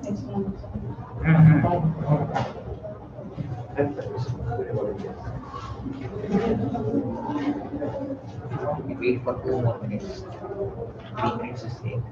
Wait for 2 more minutes. 3 minutes is saved.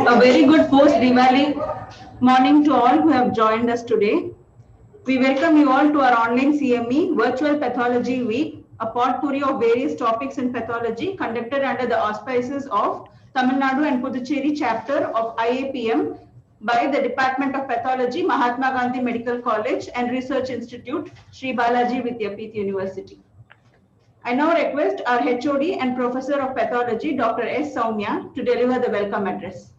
A very good post-Diwali morning to all who have joined us today. We welcome you all to our online CME Virtual Pathology Week, a potpourri of various topics in pathology conducted under the auspices of Tamil Nadu and Puducherry chapter of IAPM by the Department of Pathology, Mahatma Gandhi Medical College and Research Institute, Sri Balaji Vidyapeeth University. I now request our HOD and Professor of Pathology, Dr. S. Soumya, to deliver the welcome address.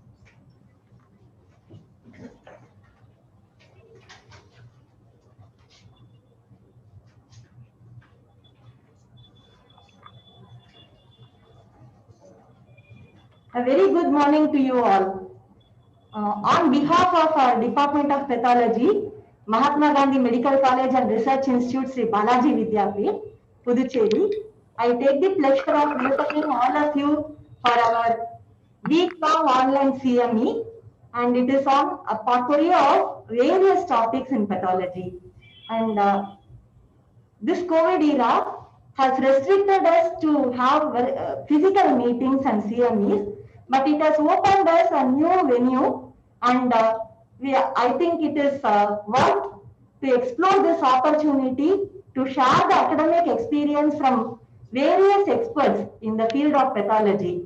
A very good morning to you all. On behalf of our Department of Pathology, Mahatma Gandhi Medical College and Research Institute, Sri Balaji Vidyapeeth, Puducherry, I take the pleasure of welcoming all of you for our week-long online CME, and it is on a potpourri of various topics in pathology. And this COVID era has restricted us to have physical meetings and CMEs, but it has opened us a new venue, and I think it is worth to explore this opportunity to share the academic experience from various experts in the field of pathology.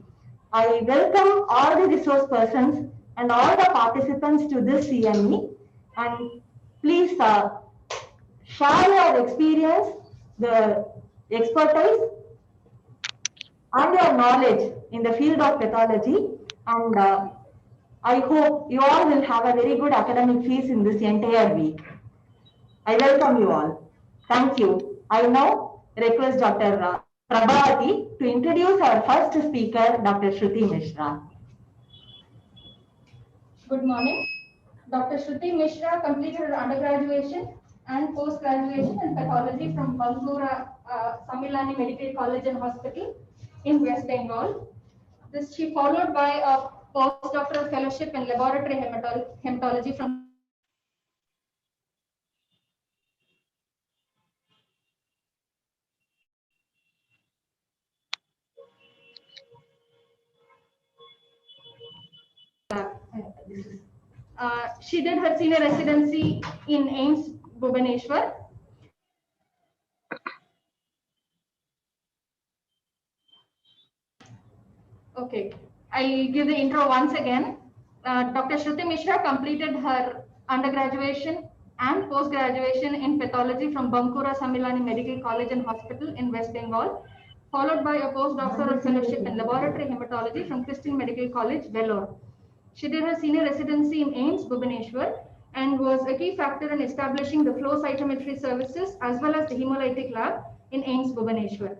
I welcome all the resource persons and all the participants to this CME, and please share your experience, the expertise. and your knowledge in the field of pathology. And I hope you all will have a very good academic phase in this entire week. I welcome you all. Thank you. I now request Dr. Prabhavati to introduce our first speaker, Dr. Shruti Mishra. Good morning. Dr. Shruti Mishra completed her undergraduation and post-graduation in pathology from Bankura Samilani Medical College and Hospital in West Bengal. This she followed by a postdoctoral fellowship in laboratory hematology from she did her senior residency in AIIMS Bhubaneswar. Okay, I'll give the intro once again. Dr. Shruti Mishra completed her undergraduation and post-graduation in pathology from Bankura Samilani Medical College and Hospital in West Bengal, followed by a postdoctoral fellowship in laboratory hematology from Christian Medical College, Vellore. She did her senior residency in AIIMS Bhubaneswar and was a key factor in establishing the flow cytometry services as well as the hemolytic lab in AIIMS Bhubaneswar.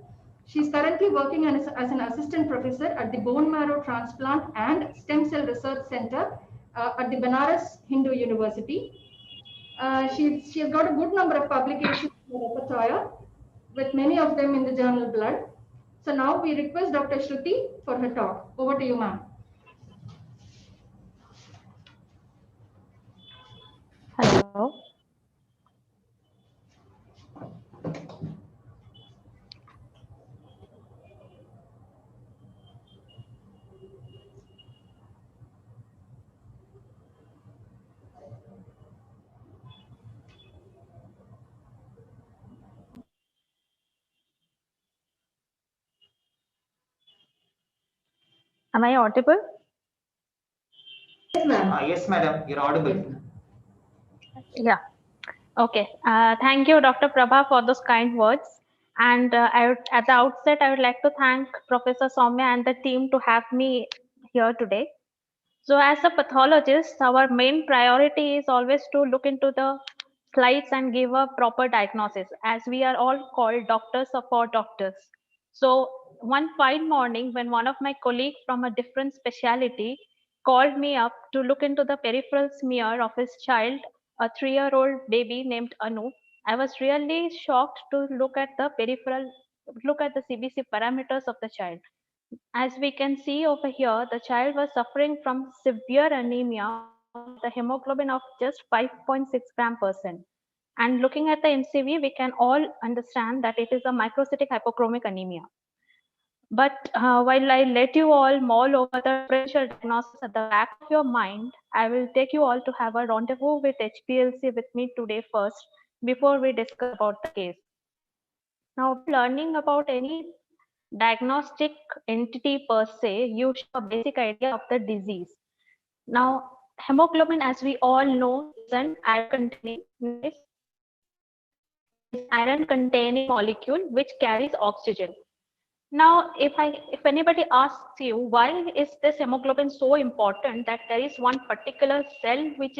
She is currently working as an assistant professor at the Bone Marrow Transplant and Stem Cell Research Center at the Banaras Hindu University. She has got a good number of publications in her repertoire, with many of them in the journal Blood. So now we request Dr. Shruti for her talk. Over to you, ma'am. Hello. Am I audible? Yes, ma'am. Yes, madam, you're audible. Yeah. Okay. Thank you, Dr. Prabha, for those kind words. And at the outset, I would like to thank Professor Soumya and the team to have me here today. So as a pathologist, our main priority is always to look into the slides and give a proper diagnosis, as we are all called doctors for doctors. So one fine morning, when one of my colleagues from a different specialty called me up to look into the peripheral smear of his child, a 3-year-old baby named Anu, I was really shocked to look at the CBC parameters of the child. As we can see over here, the child was suffering from severe anemia with a hemoglobin of just 5.6 gram percent. And looking at the MCV, we can all understand that it is a microcytic hypochromic anemia. But while I let you all mull over the differential diagnosis at the back of your mind, I will take you all to have a rendezvous with HPLC with me today first, before we discuss about the case. Now, learning about any diagnostic entity per se, you should have a basic idea of the disease. Now, hemoglobin, as we all know, is an iron containing molecule which carries oxygen. Now, if anybody asks you why is this hemoglobin so important, that there is one particular cell which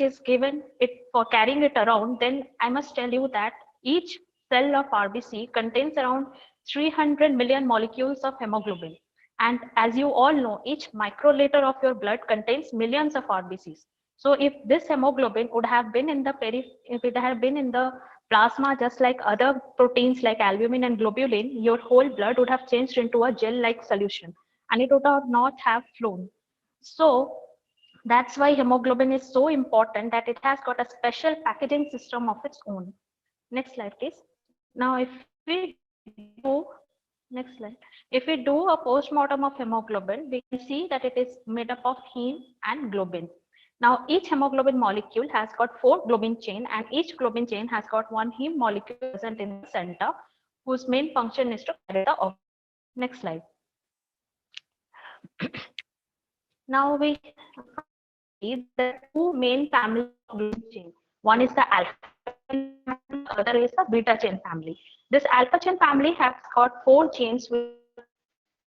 is given it for carrying it around, then I must tell you that each cell of RBC contains around 300 million molecules of hemoglobin. And as you all know, each microliter of your blood contains millions of RBCs. So if this hemoglobin would have been in the if it had been in the plasma, just like other proteins like albumin and globulin, your whole blood would have changed into a gel-like solution, and it would not have flown. So that's why hemoglobin is so important, that it has got a special packaging system of its own. Next slide, please. Now, if we do, next slide. If we do a post-mortem of hemoglobin, we can see that it is made up of heme and globin. Now, each hemoglobin molecule has got 4 globin chain, and each globin chain has got 1 heme molecule present in the center, whose main function is to carry the oxygen. Next slide. Now we see the 2 main families of globin chain. One is the alpha and the other is the beta chain family. This alpha chain family has got 4 genes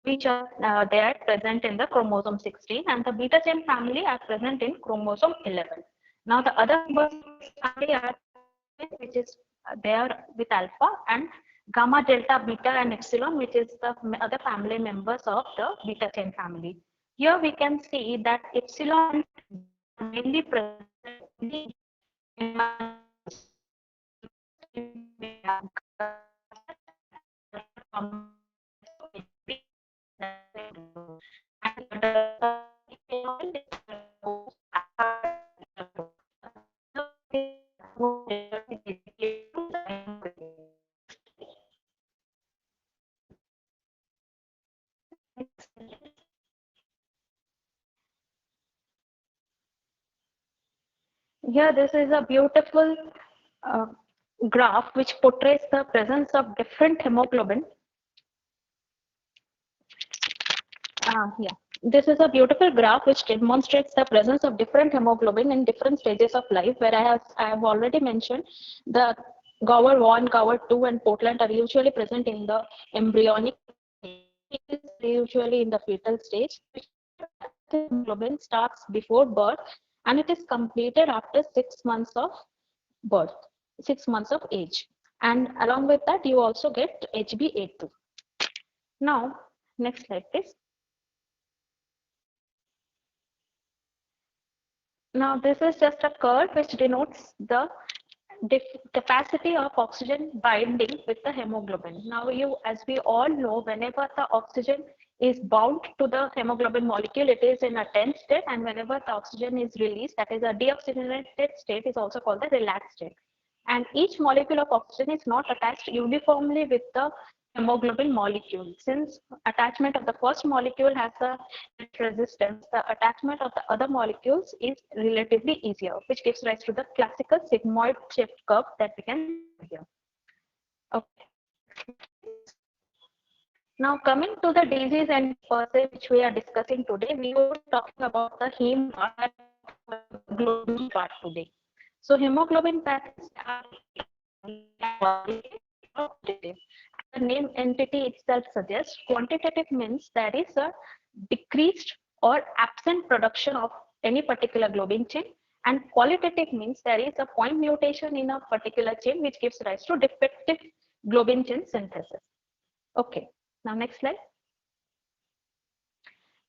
which are there present in the chromosome 16, and the beta chain family are present in chromosome 11. Now the other members of this family are which is there with alpha, and gamma, delta, beta, and epsilon, which is the other family members of the beta chain family. Here we can see that epsilon are mainly present in Here, this is a beautiful uh, graph which portrays the presence of different hemoglobin. Yeah, this is a beautiful graph which demonstrates the presence of different hemoglobin in different stages of life. Where I have already mentioned the Gower 1, Gower 2, and Portland are usually present in the embryonic stage, usually in the fetal stage. Hemoglobin starts before birth and it is completed after 6 months of birth, 6 months of age. And along with that, you also get HbA2. Now, next slide, please. Now, this is just a curve which denotes the capacity of oxygen binding with the hemoglobin. Now, as we all know, whenever the oxygen is bound to the hemoglobin molecule, it is in a tense state, and whenever the oxygen is released, that is a deoxygenated state, is also called the relaxed state. And each molecule of oxygen is not attached uniformly with the hemoglobin molecule. Since attachment of the first molecule has a resistance, the attachment of the other molecules is relatively easier, which gives rise to the classical sigmoid shaped curve that we can see here. Okay. Now coming to the disease and per se which we are discussing today, we will be talking about the hemoglobin part today. So hemoglobin patterns are quantitative. The name entity itself suggests quantitative means there is a decreased or absent production of any particular globin chain, and qualitative means there is a point mutation in a particular chain which gives rise to defective globin chain synthesis. Okay, now next slide.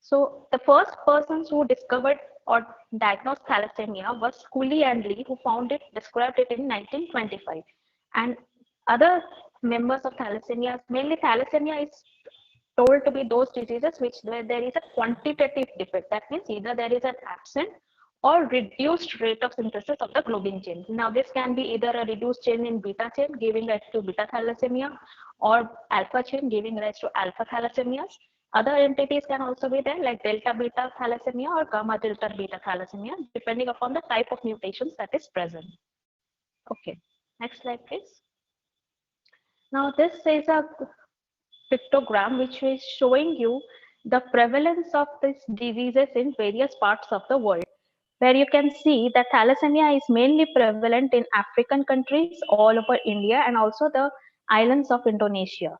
So the first persons who discovered or diagnosed thalassemia was Cooley and Lee, who described it in 1925. And other members of thalassemia, mainly thalassemia is told to be those diseases where there is a quantitative defect. That means either there is an absent or reduced rate of synthesis of the globin chain. Now this can be either a reduced chain in beta chain giving rise to beta thalassemia, or alpha chain giving rise to alpha thalassemias. Other entities can also be there like delta beta thalassemia or gamma delta beta thalassemia, depending upon the type of mutations that is present. Okay, next slide please. Now this is a pictogram which is showing you the prevalence of these diseases in various parts of the world, where you can see that thalassemia is mainly prevalent in African countries all over India and also the islands of Indonesia.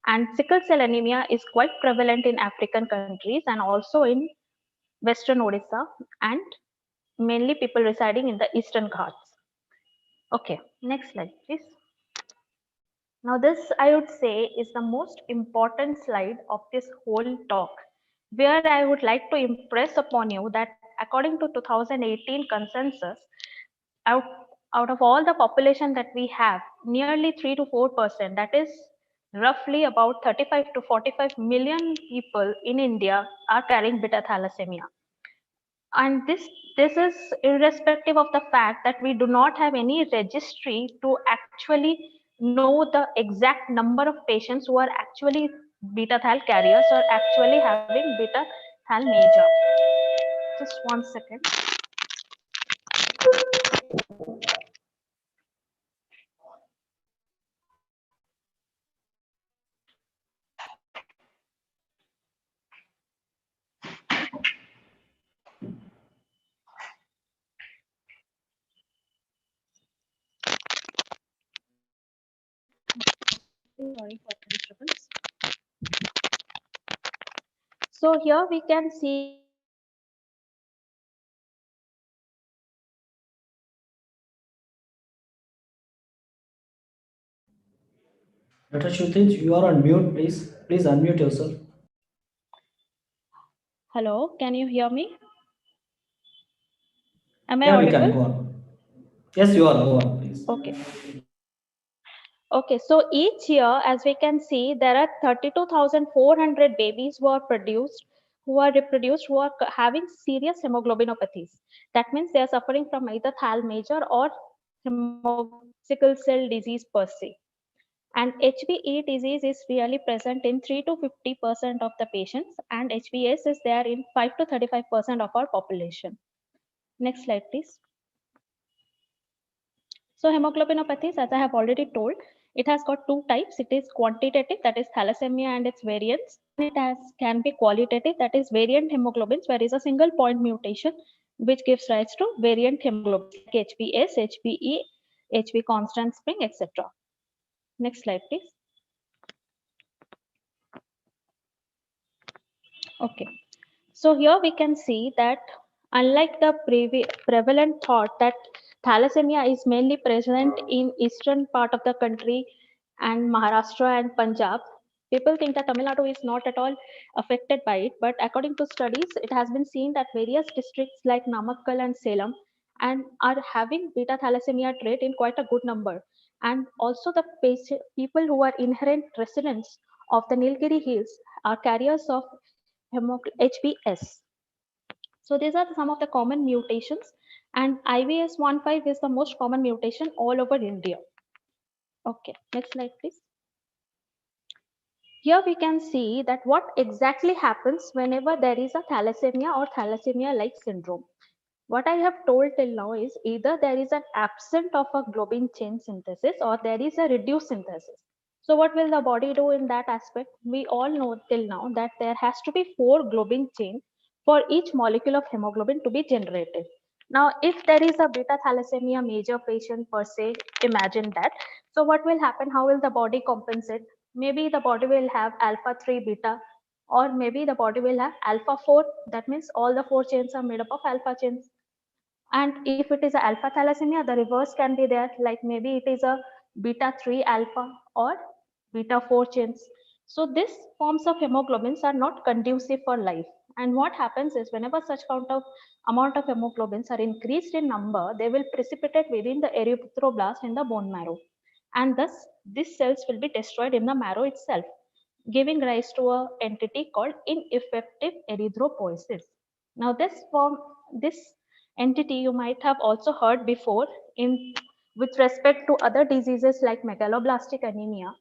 And sickle cell anemia is quite prevalent in African countries and also in Western Odisha, and mainly people residing in the Eastern Ghats. Okay, next slide, please. Now, this I would say is the most important slide of this whole talk, where I would like to impress upon you that according to 2018 consensus, out, out of all the population that we have, nearly 3 to 4%, that is roughly about 35 to 45 million people in India are carrying beta thalassemia. And this is irrespective of the fact that we do not have any registry to actually know the exact number of patients who are actually beta thal carriers or actually having beta thal major. Just 1 second. sorry for the disturbance. So here we can see Dr. Shruti, you are on mute, please. Please unmute yourself. hello, can you hear me? Am I Yeah, we audible? can go on. Yes, you are. Go on, please. Okay. Okay, so each year, as we can see, there are 32,400 babies who are reproduced, who are having serious hemoglobinopathies. That means they are suffering from either thal major or sickle cell disease per se. And HBE disease is really present in 3 to 50% of the patients, and HBS is there in 5 to 35% of our population. Next slide, please. So hemoglobinopathies, as I have already told, it has got two types. It is quantitative, that is thalassemia and its variants. It can be qualitative, that is variant hemoglobins, where is a single point mutation which gives rise to variant hemoglobins like HBS, HBE, HB constant spring, etc. Next slide, please. Okay. So here we can see that unlike the prevalent thought that thalassemia is mainly present in eastern part of the country and Maharashtra and Punjab, people think that Tamil Nadu is not at all affected by it. But according to studies, it has been seen that various districts like Namakkal and Salem and are having beta thalassemia trait in quite a good number. And also the people who are inherent residents of the Nilgiri Hills are carriers of HBS. So these are some of the common mutations, and IVS15 is the most common mutation all over India. Okay, next slide, please. Here we can see that what exactly happens whenever there is a thalassemia or thalassemia-like syndrome. What I have told till now is either there is an absence of a globin chain synthesis or there is a reduced synthesis. So what will the body do in that aspect? We all know till now that there has to be 4 globin chain for each molecule of hemoglobin to be generated. Now, if there is a beta thalassemia major patient per se, imagine that. So what will happen? How will the body compensate? Maybe the body will have alpha 3 beta, or maybe the body will have alpha 4. That means all the 4 chains are made up of alpha chains. And if it is a alpha thalassemia, the reverse can be there, like maybe it is a beta 3 alpha or beta 4 chains. So these forms of hemoglobins are not conducive for life. And what happens is whenever such amount of hemoglobins are increased in number, they will precipitate within the erythroblast in the bone marrow. And thus these cells will be destroyed in the marrow itself, giving rise to an entity called ineffective erythropoiesis. Now this entity you might have also heard before in with respect to other diseases like megaloblastic anemia,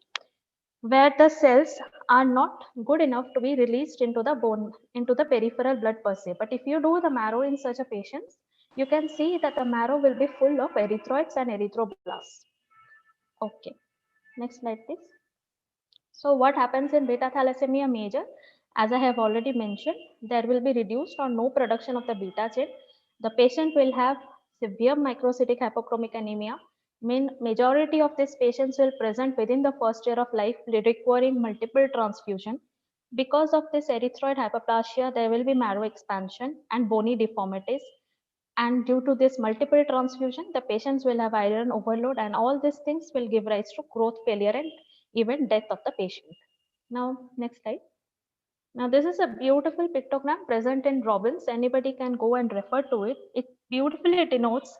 where the cells are not good enough to be released into the bone, into the peripheral blood per se. But if you do the marrow in such a patients, you can see that the marrow will be full of erythroids and erythroblasts. Okay, next slide, please. So what happens in beta thalassemia major? As I have already mentioned, there will be reduced or no production of the beta chain. The patient will have severe microcytic hypochromic anemia. Majority of these patients will present within the first year of life, requiring multiple transfusion. Because of this erythroid hyperplasia, there will be marrow expansion and bony deformities. And due to this multiple transfusion, the patients will have iron overload, and all these things will give rise to growth failure and even death of the patient. Now, next slide. Now, this is a beautiful pictogram present in Robbins. Anybody can go and refer to it. It beautifully denotes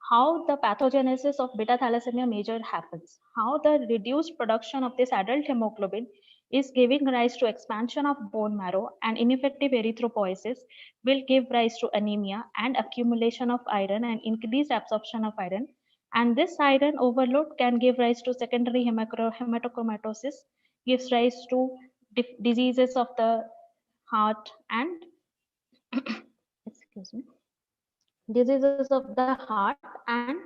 how the pathogenesis of beta thalassemia major happens, how the reduced production of this adult hemoglobin is giving rise to expansion of bone marrow, and ineffective erythropoiesis will give rise to anemia and accumulation of iron and increased absorption of iron. And this iron overload can give rise to secondary hematochromatosis, gives rise to diseases of the heart and excuse me, diseases of the heart and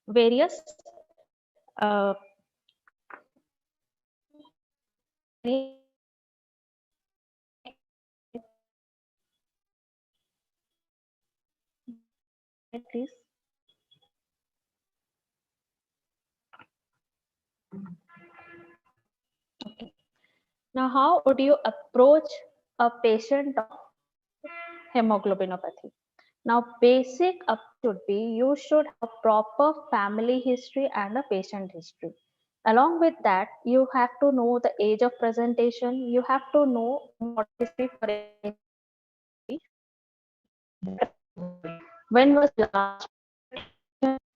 various please. Now, how would you approach a patient of hemoglobinopathy? Now, basic up should be you should have a proper family history and a patient history. Along with that, you have to know the age of presentation. You have to know what history for when was last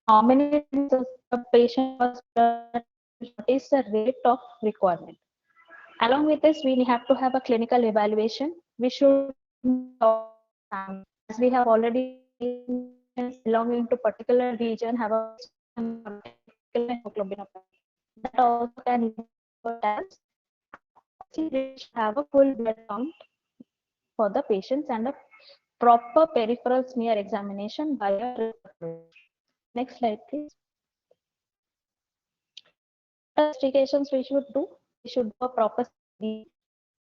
how many times the patient was present, what is the rate of requirement. Along with this, we have to have a clinical evaluation. We should as we have already belonging to particular region have a hemoglobinopathy. That also can as we should have a full blood count for the patients and a proper peripheral smear examination by a next slide, please. Investigations we should do. We should do a proper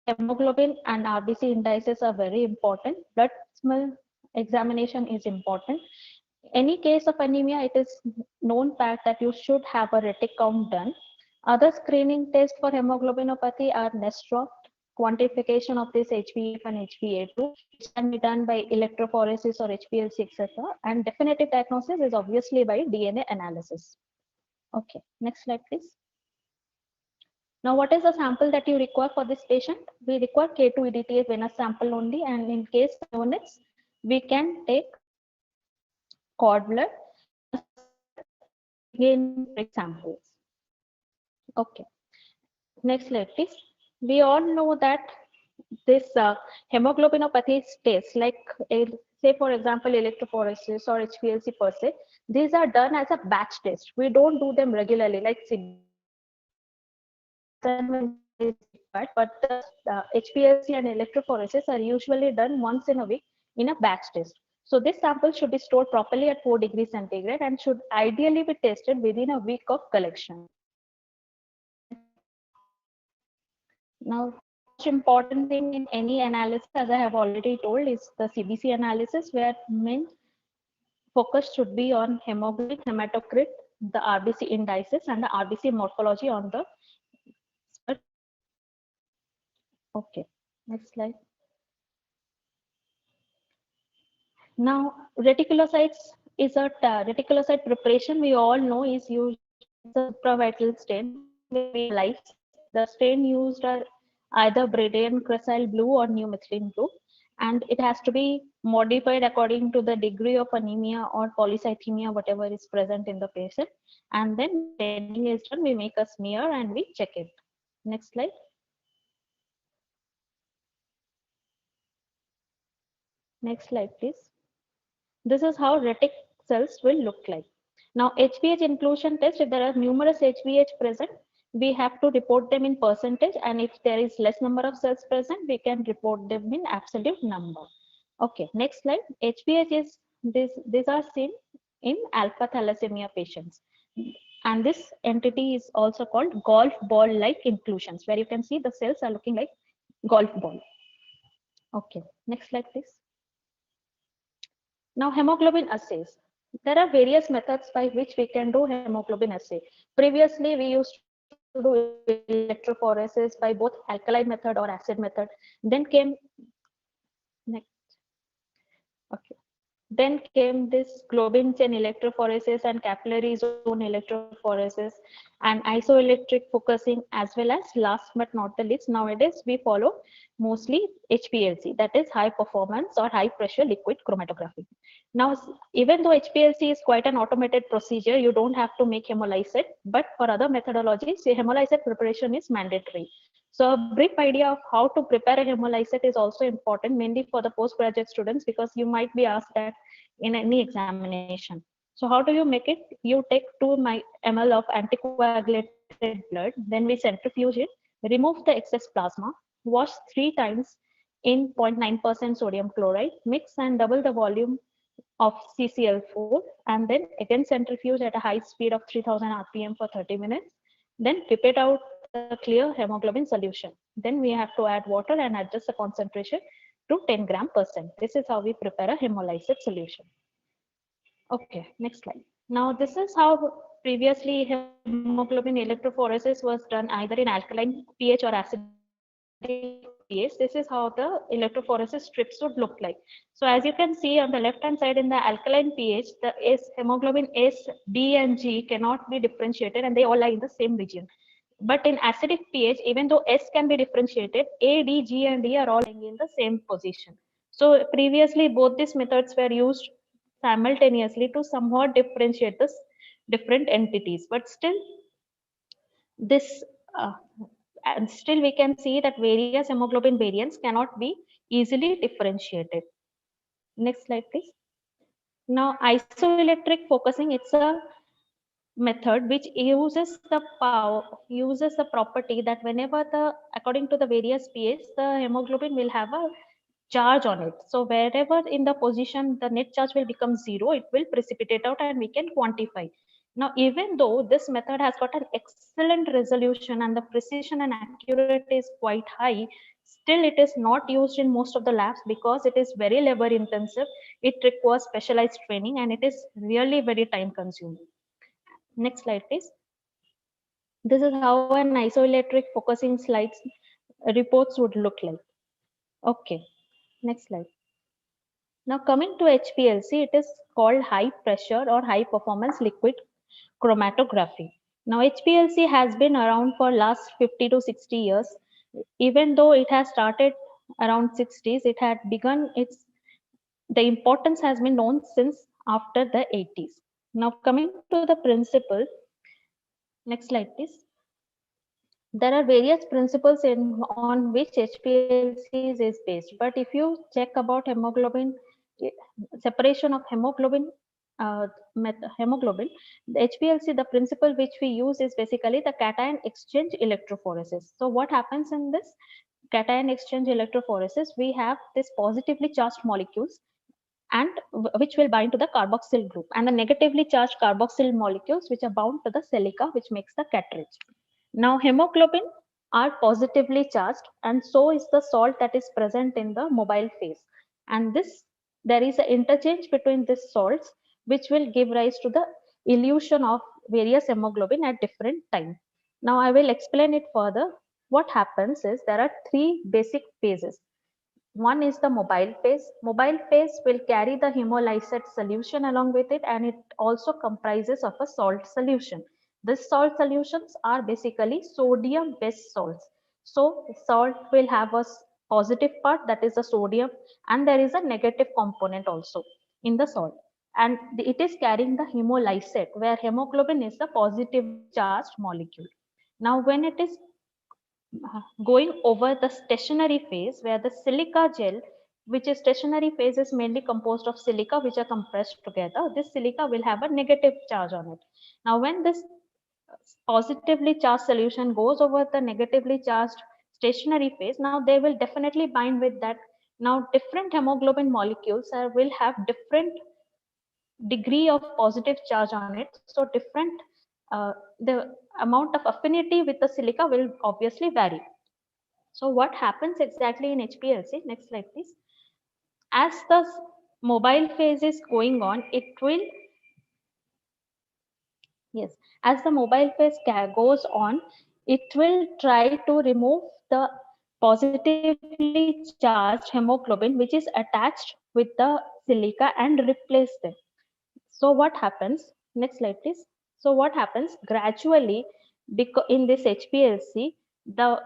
hemoglobin and RBC indices are very important. Blood smell examination is important. Any case of anemia, it is known fact that you should have a retic count done. Other screening tests for hemoglobinopathy are NESTRO, quantification of this HbF and HbA2, which can be done by electrophoresis or HPLC, etc. And definitive diagnosis is obviously by DNA analysis. Okay, next slide, please. Now, what is the sample that you require for this patient? We require K2-EDTA venous sample only, and in case of units, we can take cord blood again samples. Okay, next slide, please. We all know that this hemoglobinopathy tests, like say for example electrophoresis or HPLC per se, these are done as a batch test. We don't do them regularly like but the HPLC and electrophoresis are usually done once in a week in a batch test. So this sample should be stored properly at 4 degrees centigrade and should ideally be tested within a week of collection. Now, most important thing in any analysis, as I have already told, is the CBC analysis, where main focus should be on hemoglobin, hematocrit, the RBC indices, and the RBC morphology on the. Okay, next slide. Now, reticulocytes is a reticulocyte preparation we all know is used as a supravital stain. The stain used are either Bredian cressyl blue or new methylene blue, and it has to be modified according to the degree of anemia or polycythemia, whatever is present in the patient. And then staining is done, we make a smear and we check it. Next slide. Next slide, please. This is how retic cells will look like. Now, HBH inclusion test, if there are numerous HBH present, we have to report them in percentage, and if there is less number of cells present, we can report them in absolute number. Okay, next slide. HBH is these are seen in alpha thalassemia patients. And this entity is also called golf ball like inclusions, where you can see the cells are looking like golf ball. Okay, next slide, please. Now, hemoglobin assays. There are various methods by which we can do hemoglobin assay. Previously, we used to do electrophoresis by both alkaline method or acid method. Then came next. Okay. Then came this globin chain electrophoresis and capillary zone electrophoresis and isoelectric focusing, as well as last but not the least, nowadays we follow mostly HPLC, that is high performance or high pressure liquid chromatography. Now, even though HPLC is quite an automated procedure, you don't have to make hemolysis, but for other methodologies, hemolysis preparation is mandatory. So a brief idea of how to prepare a hemolysis is also important, mainly for the postgraduate students, because you might be asked that in any examination. So how do you make it? You take 2 ml of anticoagulated blood, then we centrifuge it, remove the excess plasma, wash 3 times in 0.9% sodium chloride, mix and double the volume of CCl4, and then again centrifuge at a high speed of 3000 RPM for 30 minutes. Then pipette out the clear hemoglobin solution. Then we have to add water and adjust the concentration to 10 gram%. This is how we prepare a hemolysis solution. Okay, next slide. Now, this is how previously hemoglobin electrophoresis was done either in alkaline pH or acid pH, this is how the electrophoresis strips would look like. So as you can see on the left hand side in the alkaline pH, the hemoglobin S, D and G cannot be differentiated and they all lie in the same region. But in acidic pH, even though S can be differentiated, A, D, G and D are all lying in the same position. So previously both these methods were used simultaneously to somewhat differentiate the different entities, but still this uh, and still we can see that various hemoglobin variants cannot be easily differentiated. Next slide, please. Now, isoelectric focusing, it's a method which uses the property that whenever according to the various pH, the hemoglobin will have a charge on it. So wherever in the position the net charge will become zero, it will precipitate out and we can quantify. Now, even though this method has got an excellent resolution and the precision and accuracy is quite high, still it is not used in most of the labs because it is very labor intensive. It requires specialized training and it is really very time consuming. Next slide, please. This is how an isoelectric focusing slides reports would look like. Okay, next slide. Now coming to HPLC, it is called high pressure or high performance liquid chromatography. Now HPLC has been around for last 50 to 60 years. Even though it has started around 60s, it had begun the importance has been known since after the 80s. Now coming to the principle, next slide please. There are various principles on which HPLC is based, but if you check about hemoglobin, separation of hemoglobin, hemoglobin, the HPLC, the principle which we use is basically the cation exchange electrophoresis. So what happens in this cation exchange electrophoresis? We have this positively charged molecules and which will bind to the carboxyl group, and the negatively charged carboxyl molecules which are bound to the silica, which makes the cartridge. Now hemoglobin are positively charged and so is the salt that is present in the mobile phase, and there is an interchange between these salts which will give rise to the elution of various hemoglobin at different time. Now I will explain it further. What happens is there are three basic phases. One is the mobile phase. Mobile phase will carry the hemolysate solution along with it, and it also comprises of a salt solution. These salt solutions are basically sodium based salts. So salt will have a positive part, that is the sodium, and there is a negative component also in the salt. And it is carrying the hemolysate, where hemoglobin is the positively charged molecule. Now when it is going over the stationary phase, where the silica gel, which is stationary phase, is mainly composed of silica which are compressed together. This silica will have a negative charge on it. Now when this positively charged solution goes over the negatively charged stationary phase, now they will definitely bind with that. Now different hemoglobin molecules will have different degree of positive charge on it, so different the amount of affinity with the silica will obviously vary. So what happens exactly in HPLC? Next slide, please. As the mobile phase is going on, it will, yes, as the mobile phase goes on, it will try to remove the positively charged hemoglobin which is attached with the silica and replace them. So what happens? Next slide, please. So what happens gradually, because in this HPLC, the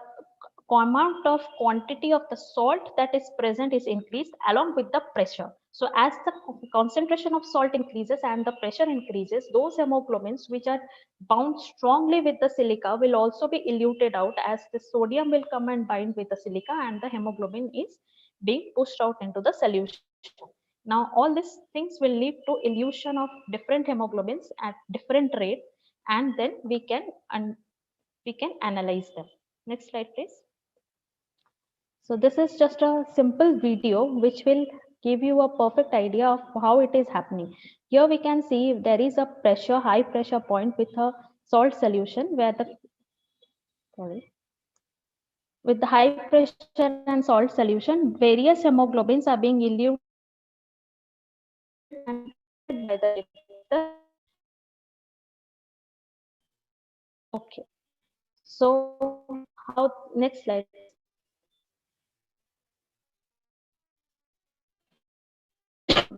amount of quantity of the salt that is present is increased along with the pressure. So as the concentration of salt increases and the pressure increases, those hemoglobins which are bound strongly with the silica will also be eluted out, as the sodium will come and bind with the silica and the hemoglobin is being pushed out into the solution. Now all these things will lead to elution of different hemoglobins at different rate, and then we can analyze them. Next slide, please. So this is just a simple video which will give you a perfect idea of how it is happening. Here we can see there is a high pressure point with a salt solution where with the high pressure and salt solution, various hemoglobins are being eluted and by the detector. Okay. So how, next slide.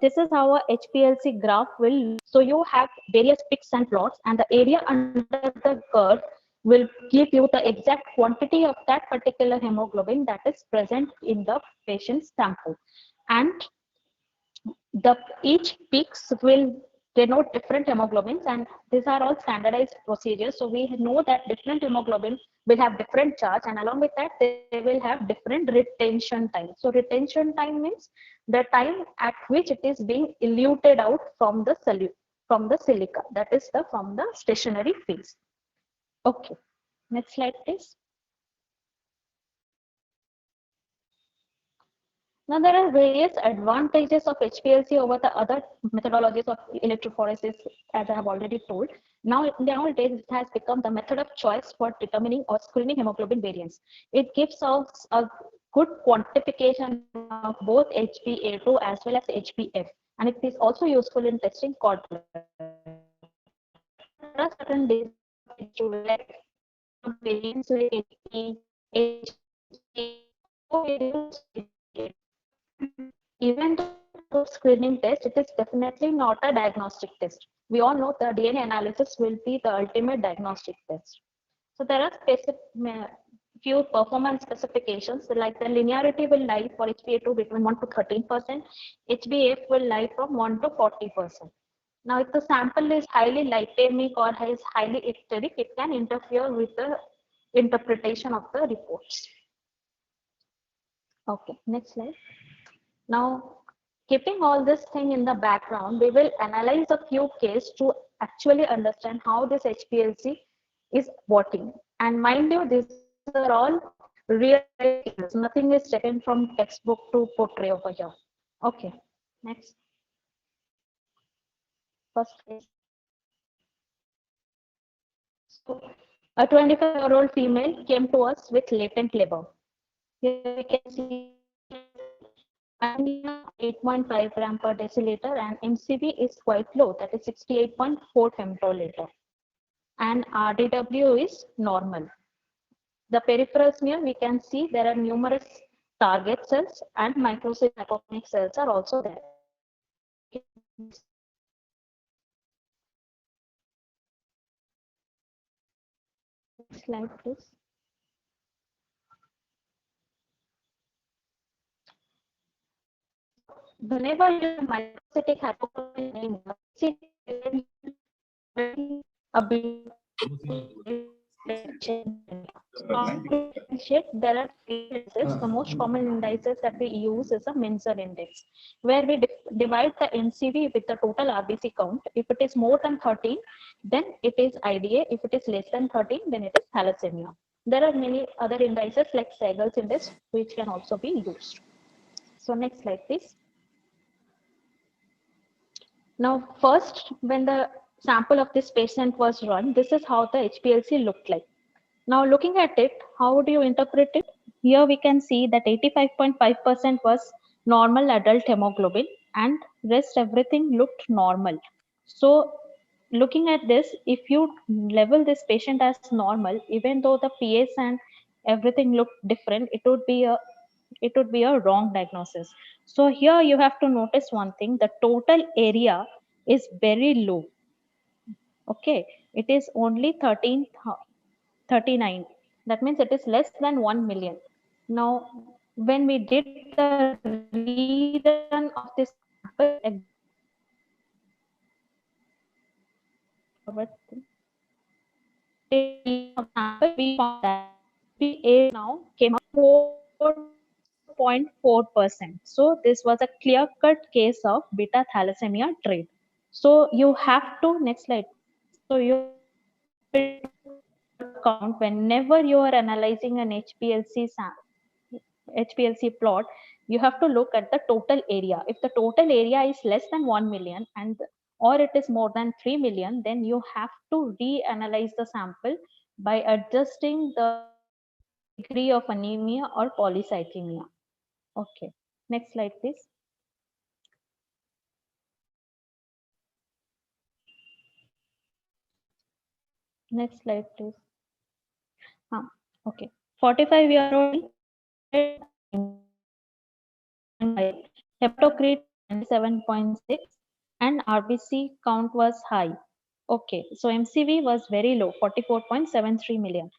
This is how a HPLC graph will. So you have various peaks and plots, and the area under the curve will give you the exact quantity of that particular hemoglobin that is present in the patient's sample. And the each peaks will denote different hemoglobins, and these are all standardized procedures. So we know that different hemoglobin will have different charge, and along with that they will have different retention time. So retention time means the time at which it is being eluted out from the silica, that is the from the stationary phase. Okay, next slide please. Now, there are various advantages of HPLC over the other methodologies of electrophoresis, as I have already told. Now, nowadays, it has become the method of choice for determining or screening hemoglobin variants. It gives us a good quantification of both HbA2 as well as HbF, and it is also useful in testing cord blood. There are certain disadvantages where variants like HP, even though screening test, it is definitely not a diagnostic test. We all know the DNA analysis will be the ultimate diagnostic test. So there are specific few performance specifications, like the linearity will lie for HbA2 between 1 to 13%, HbF will lie from 1 to 40%. Now, if the sample is highly lipemic or is highly ecteric, it can interfere with the interpretation of the reports. Okay, next slide. Now, keeping all this thing in the background, we will analyze a few cases to actually understand how this HPLC is working. And mind you, these are all real cases. Nothing is taken from textbook to portray over here. Okay, next. First case. So, a 25-year-old female came to us with latent labor. Here we can see 8.5 gram per deciliter, and MCV is quite low, that is 68.4 femtoliter, and RDW is normal. The peripheral smear, we can see there are numerous target cells and microcyst hypoponic cells are also there. Next slide, please. Whenever you have microcytic hypoponic anemia, a big there are indices. The most common indices that we use is a Minzer index, where we divide the NCV with the total RBC count. If it is more than 13, then it is IDA. If it is less than 13, then it is thalassemia. There are many other indices like Segal's index, which can also be used. So next slide, please. Now, first, when the sample of this patient was run, this is how the HPLC looked like. Now, looking at it, how do you interpret it? Here we can see that 85.5% was normal adult hemoglobin, and rest everything looked normal. So, looking at this, if you level this patient as normal, even though the PS and everything looked different, it would be a wrong diagnosis. So here you have to notice one thing: the total area is very low. Okay, it is only 39. That means it is less than 1 million. Now, when we did the rerun of this sample, we found that PA now came up 4.4%. So this was a clear-cut case of beta thalassemia trait. So you have to, next slide. So you count whenever you are analyzing an HPLC plot, you have to look at the total area. If the total area is less than 1 million or it is more than 3 million, then you have to reanalyze the sample by adjusting the degree of anemia or polycythemia. Okay, next slide, please. Next slide, please. Okay, 45-year-old hematocrit 97.6, and RBC count was high. Okay, so MCV was very low, 44.73 million.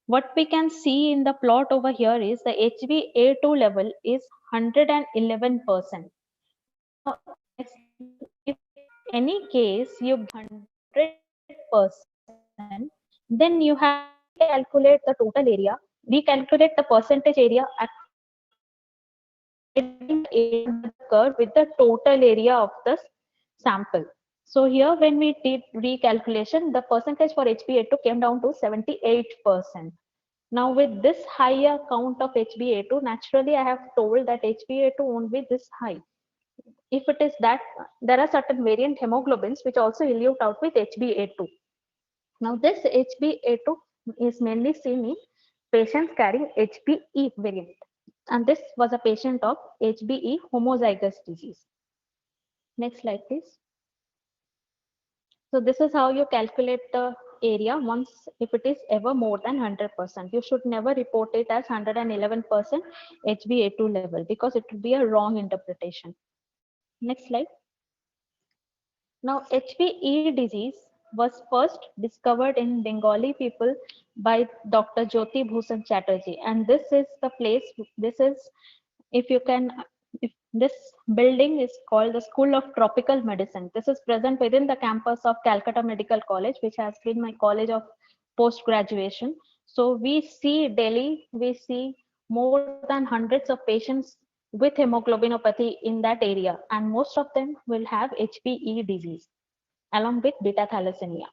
What we can see in the plot over here is the HbA2 level is 111%. Now, next, if any case you 100%, then you have to recalculate the total area, recalculate the percentage area dividing the area under the curve with the total area of the sample. So here when we did recalculation, the percentage for HbA2 came down to 78%. Now with this higher count of HbA2, naturally I have told that HbA2 won't be this high. If it is that, there are certain variant hemoglobins which also elute out with HbA2. Now this HbA2 is mainly seen in patients carrying HbE variant. And this was a patient of HbE homozygous disease. Next slide, please. So this is how you calculate the area once if it is ever more than 100%. You should never report it as 111% HbA2 level because it would be a wrong interpretation. Next slide. Now HbE disease was first discovered in Bengali people by Dr. Jyoti Bhushan Chatterjee, and this is the place, this is, if you can, if this building is called the School of Tropical Medicine. This is present within the campus of Calcutta Medical College, which has been my college of post graduation. So we see daily, we see more than hundreds of patients with hemoglobinopathy in that area, and most of them will have HbE disease along with beta thalassemia.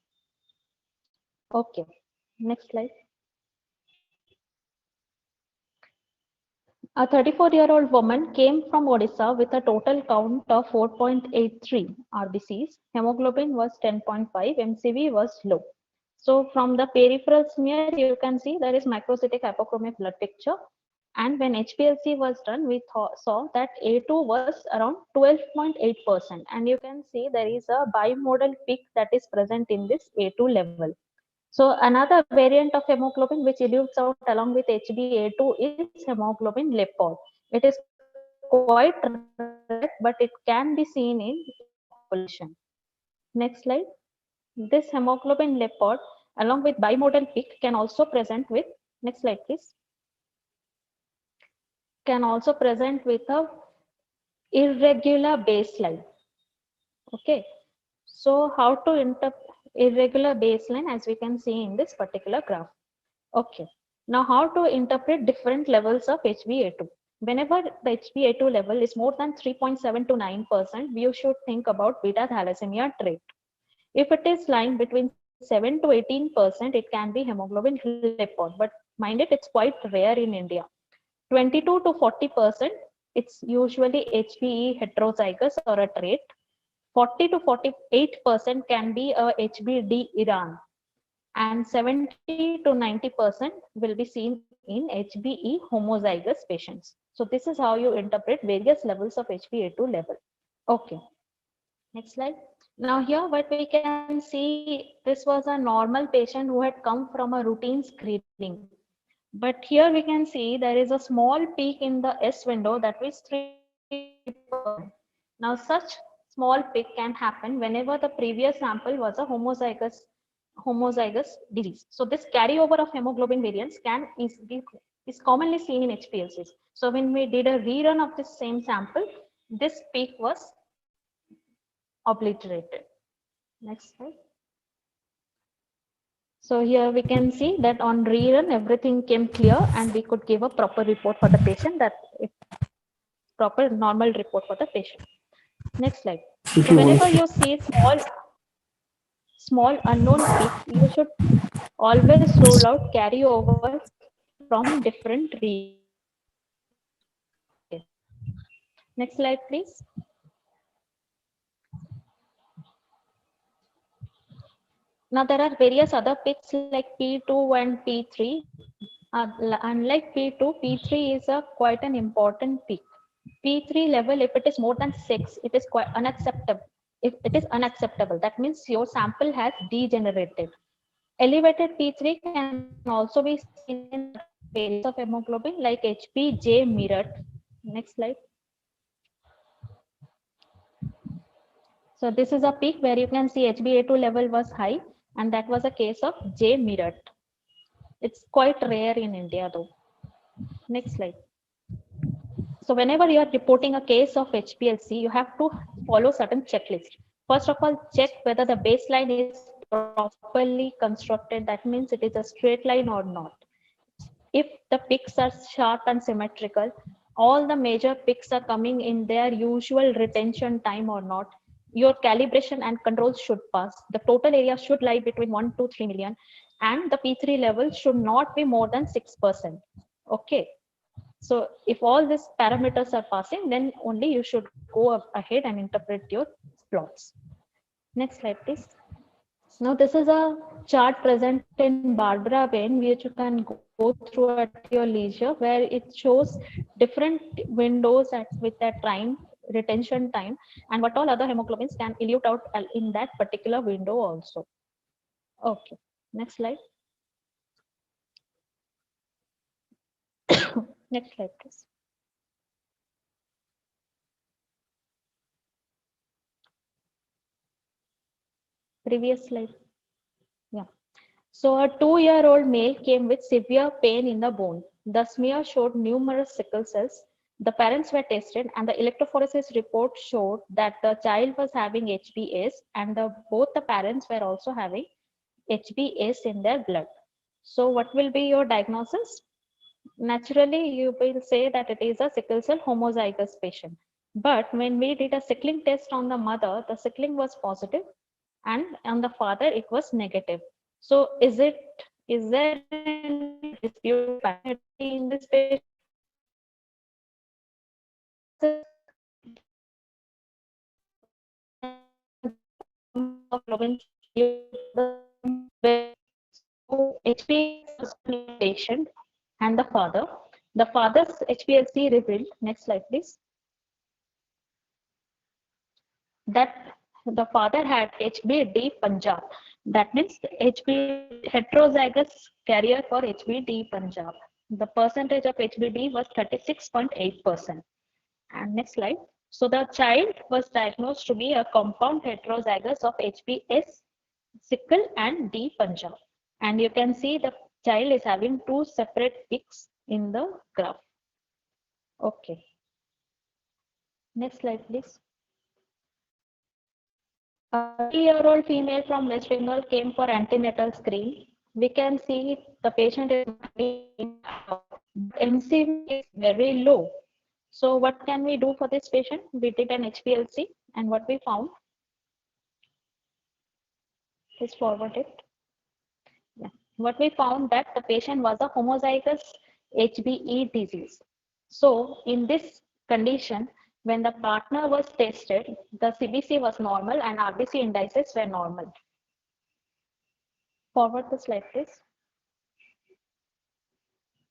Okay, next slide. A 34-year-old woman came from Odisha with a total count of 4.83 RBCs. Hemoglobin was 10.5, MCV was low. So from the peripheral smear, you can see there is microcytic hypochromic blood picture. And when HPLC was done, we saw that A2 was around 12.8%. And you can see there is a bimodal peak that is present in this A2 level. So another variant of hemoglobin which elutes out along with HbA2 is hemoglobin leopard. It is quite rare, but it can be seen in population. Next slide. This hemoglobin leopard along with bimodal peak can also present with, next slide please, can also present with a irregular baseline. Okay. So how to interpret irregular baseline as we can see in this particular graph. Okay. Now, how to interpret different levels of HbA2? Whenever the HbA2 level is more than 3.7 to 9%, you should think about beta thalassemia trait. If it is lying between 7 to 18%, it can be hemoglobin leopard, but mind it, it's quite rare in India. 22 to 40%, it's usually HbE heterozygous or a trait. 40 to 48% can be a HBD Iran, and 70 to 90% will be seen in HbE homozygous patients. So this is how you interpret various levels of HbA2 level. Okay, next slide. Now here what we can see, this was a normal patient who had come from a routine screening. But here we can see there is a small peak in the S window that is 3%. Now such small peak can happen whenever the previous sample was a homozygous disease. So this carryover of hemoglobin variants is commonly seen in HPLCs. So when we did a rerun of this same sample, this peak was obliterated. Next slide. So here we can see that on rerun, everything came clear and we could give a proper report for the patient, that proper normal report for the patient. Next slide. So whenever you see small unknown peak, you should always rule out carryover from different regions. Okay. Next slide, please. Now there are various other peaks like P2 and P3. Unlike P2, P3 is quite an important peak. P3 level, if it is more than 6, it is quite unacceptable. If it is unacceptable, that means your sample has degenerated. Elevated P3 can also be seen in certain variants of hemoglobin like HPJ mirror. Next slide. So this is a peak where you can see HbA2 level was high, and that was a case of J. mirror. It's quite rare in India though. Next slide. So whenever you are reporting a case of HPLC, you have to follow certain checklist. First of all, check whether the baseline is properly constructed. That means it is a straight line or not. If the peaks are sharp and symmetrical, all the major peaks are coming in their usual retention time or not, your calibration and controls should pass. The total area should lie between 1 to 3 million, and the P3 level should not be more than 6%. Okay. So if all these parameters are passing, then only you should go ahead and interpret your plots. Next slide, please. Now this is a chart present in Barbara vein, which you can go through at your leisure, where it shows different windows with that time, retention time, and what all other hemoglobins can elute out in that particular window also. Okay, next slide. Next slide, please. Previous slide. Yeah. So a 2-year-old male came with severe pain in the bone. The smear showed numerous sickle cells. The parents were tested, and the electrophoresis report showed that the child was having HbS, and both the parents were also having HbS in their blood. So what will be your diagnosis? Naturally, you will say that it is a sickle cell homozygous patient. But when we did a sickling test on the mother, the sickling was positive, and on the father it was negative. So is there any dispute paternity in this patient? HPLC patient and the father's HPLC revealed, next slide please, that the father had HBD Punjab. That means HB heterozygous carrier for HBD Punjab. The percentage of HBD was 36.8%. And next slide. So the child was diagnosed to be a compound heterozygous of HBS, sickle and D Punjab. And you can see the child is having two separate peaks in the graph. Okay. Next slide, please. A 30-year-old female from West Bengal came for antenatal screen. We can see the patient is MCV is very low. So what can we do for this patient? We did an HPLC, and what we found, please forward it. Yeah. What we found that the patient was a homozygous HBE disease. So in this condition, when the partner was tested, the CBC was normal and RBC indices were normal. Forward the slide, please.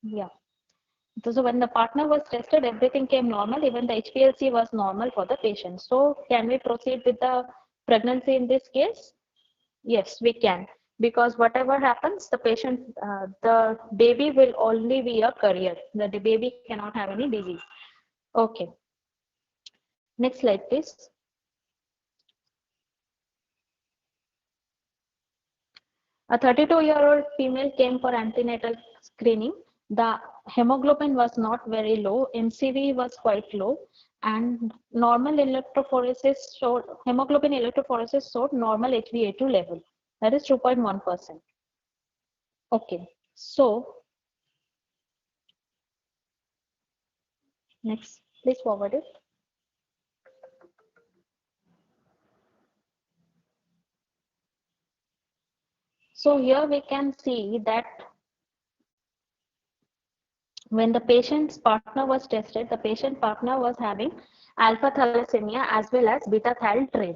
Yeah. So when the partner was tested, everything came normal. Even the HPLC was normal for the patient. So can we proceed with the pregnancy in this case? Yes, we can. Because whatever happens, the patient, the baby will only be a carrier. The baby cannot have any disease. Okay. Next slide, please. A 32-year-old female came for antenatal screening. The hemoglobin was not very low, MCV was quite low, and normal electrophoresis showed, hemoglobin electrophoresis showed normal HbA2 level, that is 2.1%. Okay, so next, please forward it. So here we can see that when the patient's partner was tested, the patient partner was having alpha thalassemia as well as beta thal trait.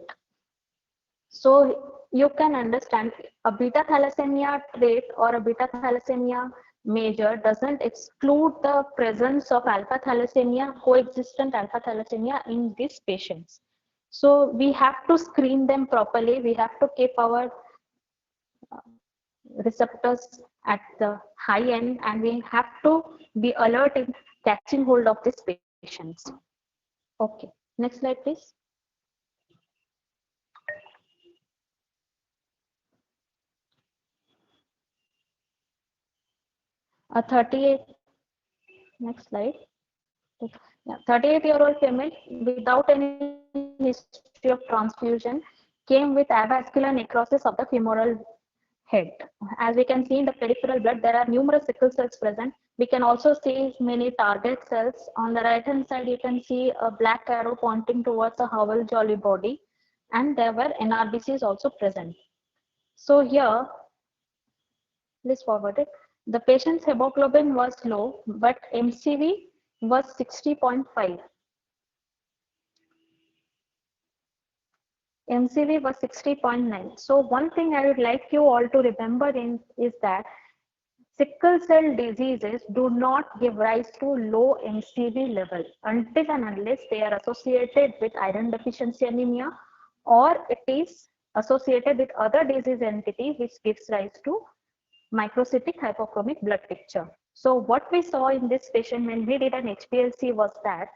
So you can understand a beta thalassemia trait or a beta thalassemia major doesn't exclude the presence of alpha thalassemia, coexistent alpha thalassemia in these patients. So we have to screen them properly. We have to keep our receptors at the high end, and we have to be alert in catching hold of these patients. Okay, next slide, please. A 38, next slide. Yeah, 38-year-old female without any history of transfusion came with avascular necrosis of the femoral head. As we can see in the peripheral blood, there are numerous sickle cells present. We can also see many target cells. On the right hand side, you can see a black arrow pointing towards a Howell Jolly body, and there were NRBCs also present. So here, please forward it. The patient's hemoglobin was low, but MCV was 60.5. MCV was 60.9. So one thing I would like you all to remember is that sickle cell diseases do not give rise to low MCV level until and unless they are associated with iron deficiency anemia, or it is associated with other disease entity which gives rise to microcytic hypochromic blood picture. So what we saw in this patient when we did an HPLC was that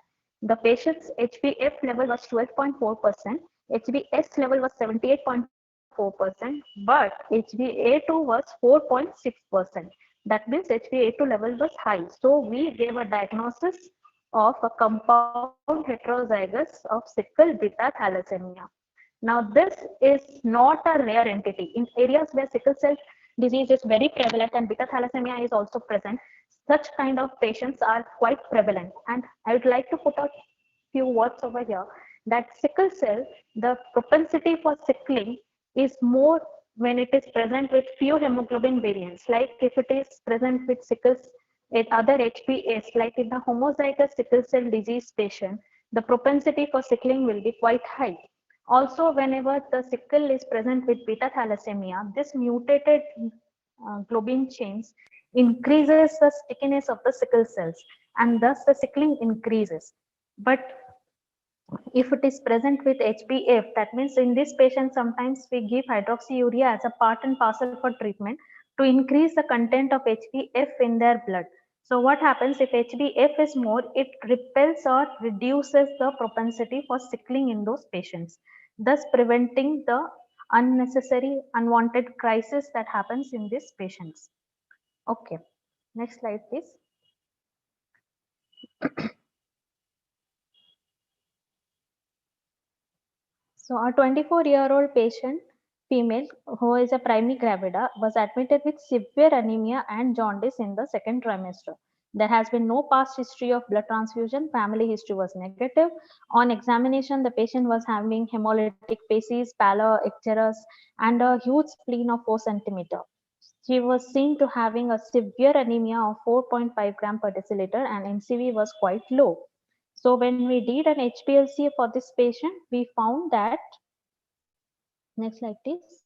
the patient's HbF level was 12.4%, HbS level was 78.4%, but HbA2 was 4.6%. That means HbA2 level was high. So we gave a diagnosis of a compound heterozygous of sickle beta thalassemia. Now, this is not a rare entity. In areas where sickle cell disease is very prevalent and beta thalassemia is also present, such kind of patients are quite prevalent. And I would like to put a few words over here that sickle cell, the propensity for sickling is more when it is present with few hemoglobin variants, like if it is present with sickles with other HPAs, like in the homozygous sickle cell disease patient, the propensity for sickling will be quite high. Also, whenever the sickle is present with beta thalassemia, this mutated globin chains increases the stickiness of the sickle cells, and thus the sickling increases. But if it is present with HbF, that means in this patient sometimes we give hydroxyurea as a part and parcel for treatment to increase the content of HbF in their blood. So what happens if HbF is more, it repels or reduces the propensity for sickling in those patients, thus preventing the unnecessary unwanted crisis that happens in these patients. Okay, next slide please. So a 24-year-old patient, female, who is a primary gravida, was admitted with severe anemia and jaundice in the second trimester. There has been no past history of blood transfusion. Family history was negative. On examination, the patient was having hemolytic facies, pallor, icterus, and a huge spleen of 4 centimeter. She was seen to having a severe anemia of 4.5 gram per deciliter, and MCV was quite low. So when we did an HPLC for this patient, we found that, next slide please.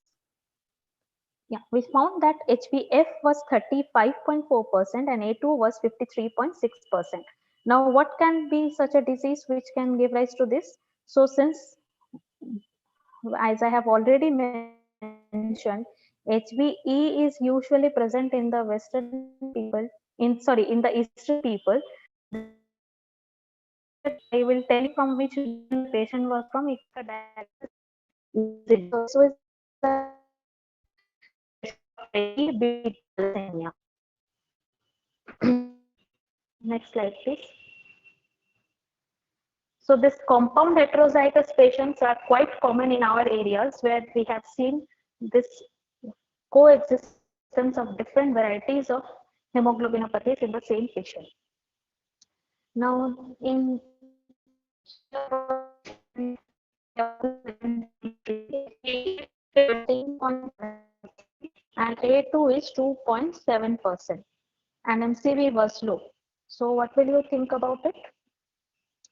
Yeah, we found that HbF was 35.4% and A2 was 53.6%. Now, what can be such a disease which can give rise to this? So since, as I have already mentioned, HbE is usually present in the Western people, in the Eastern people. I will tell you from which region the patient was from. If the diagnosis easily. So is the beta. Next slide, please. So this compound heterozygous patients are quite common in our areas where we have seen this coexistence of different varieties of hemoglobinopathies in the same patient. Now, in and A2 is 2.7%, and MCV was low. So what will you think about it?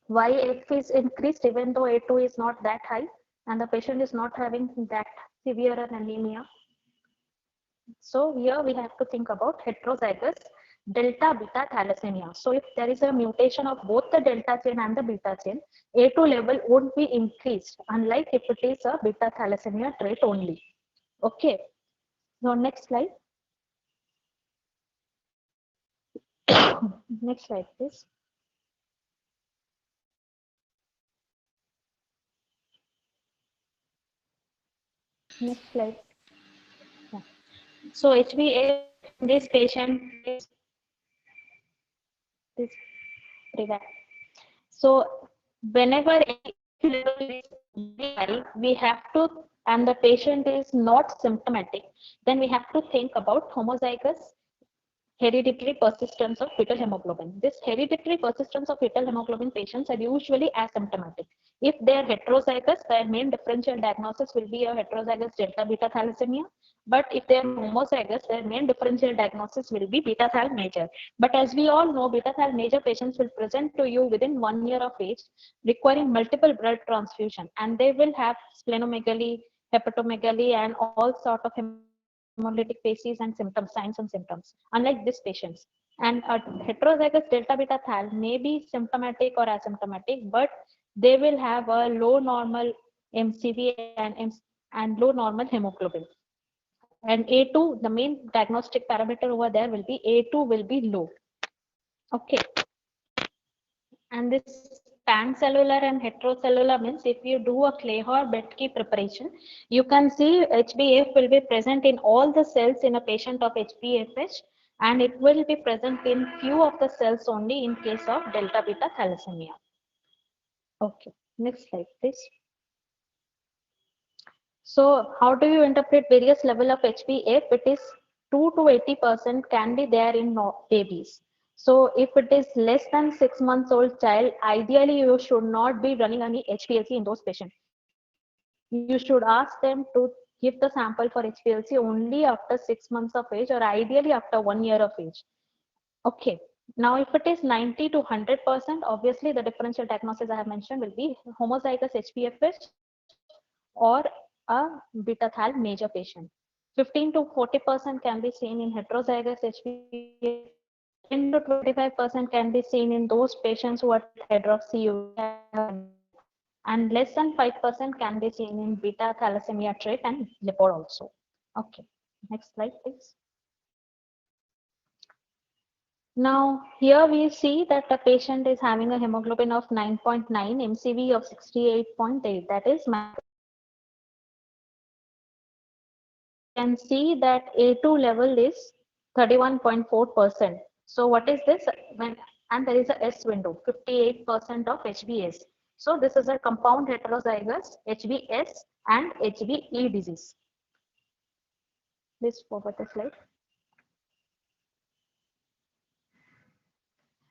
Why F is increased even though A2 is not that high and the patient is not having that severe anemia? So here we have to think about heterozygous delta beta thalassemia. So if there is a mutation of both the delta chain and the beta chain, A2 level won't be increased, unlike if it is a beta thalassemia trait only. Okay. Now next slide. Next slide, please. Next slide. Yeah. So HbA in this patient is this prevent. So whenever any level is very high, we have to, and the patient is not symptomatic, then we have to think about homozygous hereditary persistence of fetal hemoglobin. This hereditary persistence of fetal hemoglobin patients are usually asymptomatic. If they are heterozygous, their main differential diagnosis will be a heterozygous delta beta thalassemia. But if they are homozygous, their main differential diagnosis will be beta thal major. But as we all know, beta thal major patients will present to you within 1 year of age, requiring multiple blood transfusion, and they will have splenomegaly, hepatomegaly, and all sort of hemolytic phases and symptoms, signs and symptoms, unlike these patients. And a heterozygous delta beta thal may be symptomatic or asymptomatic, but they will have a low normal MCV and low normal hemoglobin. And A2, the main diagnostic parameter over there will be A2 will be low. Okay. And this pancellular and heterocellular means if you do a Clay-Hall-Bethke preparation, you can see HbF will be present in all the cells in a patient of HbFH, and it will be present in few of the cells only in case of delta beta thalassemia. Okay, next slide, please. So how do you interpret various level of HbF? It is 2 to 80% can be there in babies. So if it is less than 6 months old child, ideally you should not be running any HPLC in those patients. You should ask them to give the sample for HPLC only after 6 months of age, or ideally after 1 year of age. Okay. Now, if it is 90 to 100%, obviously the differential diagnosis I have mentioned will be homozygous HPFH or a beta thal major patient. 15 to 40% can be seen in heterozygous HPFH. 10 to 25% can be seen in those patients who are hydroxyurea, and less than 5% can be seen in beta thalassemia trait and lipod also. Okay, next slide, please. Now, here we see that the patient is having a hemoglobin of 9.9, MCV of 68.8. That is, you can see that A2 level is 31.4%. So what is this? And there is a S window, 58% of HBS. So this is a compound heterozygous HBS and HBE disease. Please forward the slide.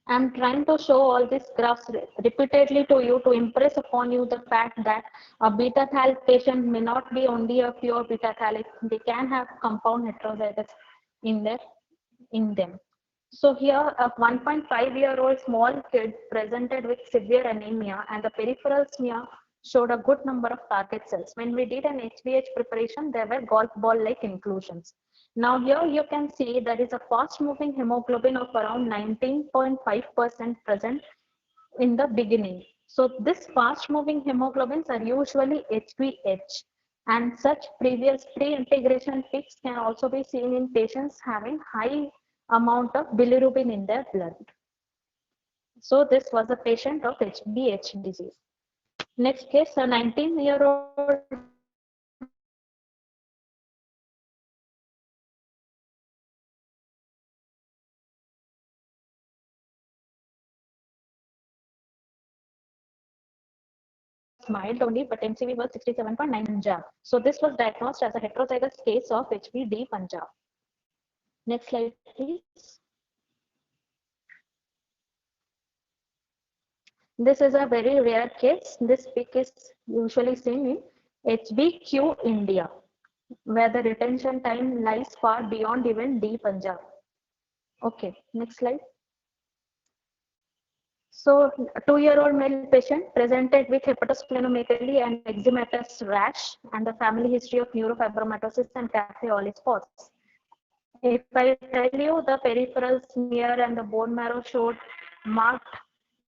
I'm trying to show all these graphs repeatedly to you to impress upon you the fact that a beta thal patient may not be only a pure beta thal, they can have compound heterozygous in them. So here a 1.5-year-old small kid presented with severe anemia, and the peripheral smear showed a good number of target cells. When we did an HBH preparation, there were golf ball-like inclusions. Now here you can see there is a fast-moving hemoglobin of around 19.5% present in the beginning. So this fast-moving hemoglobins are usually HBH, and such previous pre-integration peaks can also be seen in patients having high amount of bilirubin in their blood. So this was a patient of HBH disease. Next case, a 19-year-old mild only, but MCV was 67.9 Punjab. So this was diagnosed as a heterozygous case of HBD Punjab. Next slide, please. This is a very rare case. This peak is usually seen in HBQ India, where the retention time lies far beyond even D Punjab. Okay, next slide. So, a 2-year-old male patient presented with hepatosplenomegaly and eczematous rash, and the family history of neurofibromatosis and cafe au lait spots. If I tell you the peripheral smear and the bone marrow showed marked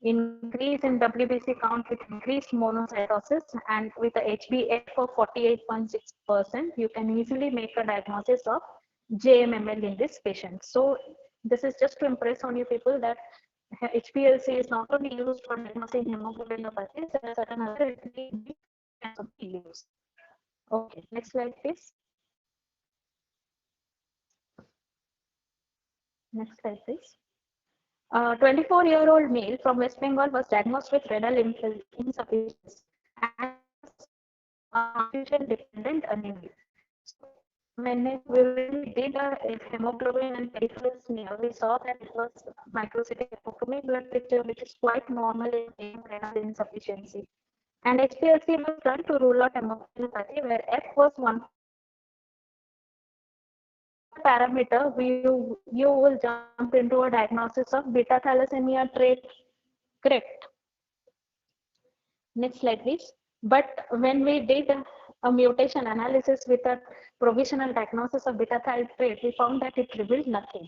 increase in WBC count with increased monocytosis and with the HbF of 48.6%, you can easily make a diagnosis of JMML in this patient. So this is just to impress on you people that HPLC is not only used for diagnosing hemoglobinopathies, there are certain other can also be used. Okay, next slide, please. Next slide, please. A 24-year-old male from West Bengal was diagnosed with renal insufficiency and transfusion-dependent anemia. So when we did a hemoglobin and peripheral smear, we saw that it was microcytic hypochromia blood picture, which is quite normal in renal insufficiency. And HPLC was done to rule out hemoglobinopathy, where F was 1.5. Parameter, you will jump into a diagnosis of beta thalassemia trait. Correct. Next slide, please. But when we did a mutation analysis with a provisional diagnosis of beta thal trait, we found that it revealed nothing.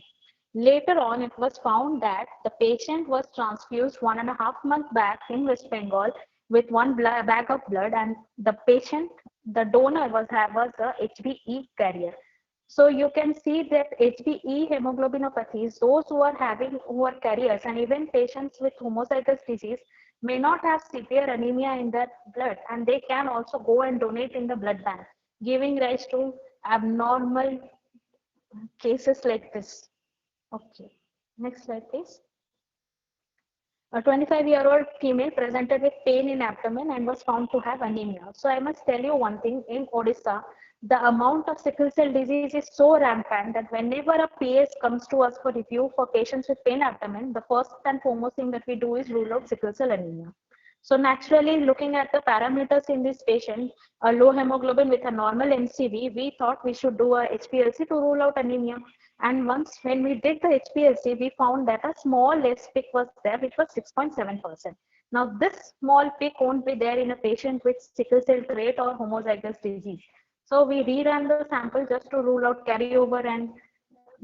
Later on, it was found that the patient was transfused 1.5 months back in West Bengal with one bag of blood, and the donor was a HBE carrier. So you can see that HBE hemoglobinopathies, those who are carriers, and even patients with homozygous disease may not have severe anemia in their blood, and they can also go and donate in the blood bank, giving rise to abnormal cases like this. Okay, next slide, please. A 25-year-old female presented with pain in abdomen and was found to have anemia. So I must tell you one thing, in Odisha, the amount of sickle cell disease is so rampant that whenever a PS comes to us for review for patients with pain abdomen, the first and foremost thing that we do is rule out sickle cell anemia. So naturally, looking at the parameters in this patient, a low hemoglobin with a normal MCV, we thought we should do a HPLC to rule out anemia. And once when we did the HPLC, we found that a small S peak was there, which was 6.7%. Now, this small peak won't be there in a patient with sickle cell trait or homozygous disease. So we reran the sample just to rule out carryover and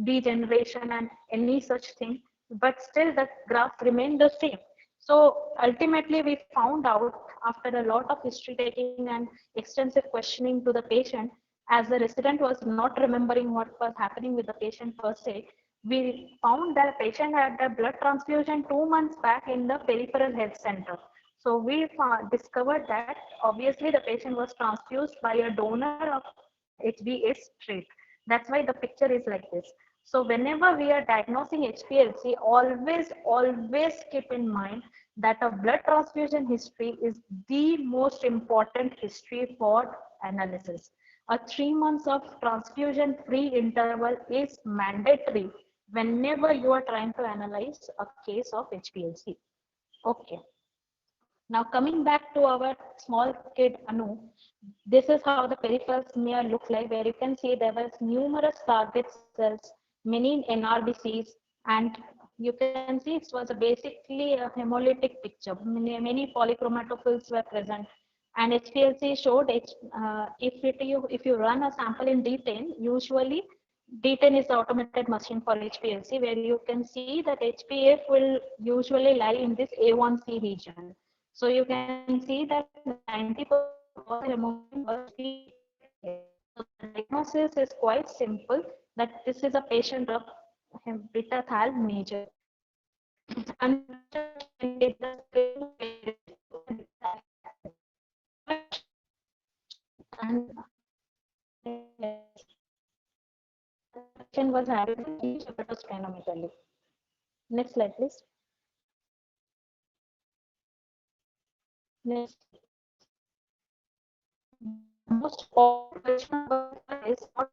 degeneration and any such thing, but still the graph remained the same. So ultimately, we found out after a lot of history taking and extensive questioning to the patient, as the resident was not remembering what was happening with the patient per se, we found that the patient had a blood transfusion 2 months back in the peripheral health center. So we discovered that obviously the patient was transfused by a donor of HbS trait. That's why the picture is like this. So whenever we are diagnosing HPLC, always keep in mind that a blood transfusion history is the most important history for analysis. A 3 months of transfusion-free interval is mandatory whenever you are trying to analyze a case of HPLC. Okay. Now coming back to our small kid Anu, this is how the peripheral smear looks like, where you can see there was numerous target cells, many NRBCs, and you can see it was basically a hemolytic picture. Many polychromatophils were present, and HPLC showed if you run a sample in D10, usually D10 is the automated machine for HPLC, where you can see that HPF will usually lie in this A1C region. So you can see that 90% of all the hemoglobin was HPF. So the diagnosis is quite simple, that this is a patient of beta thal major. Unfortunately, the and patient was having huge hepatosplenomegaly. Next slide, please. Next. Most important question is not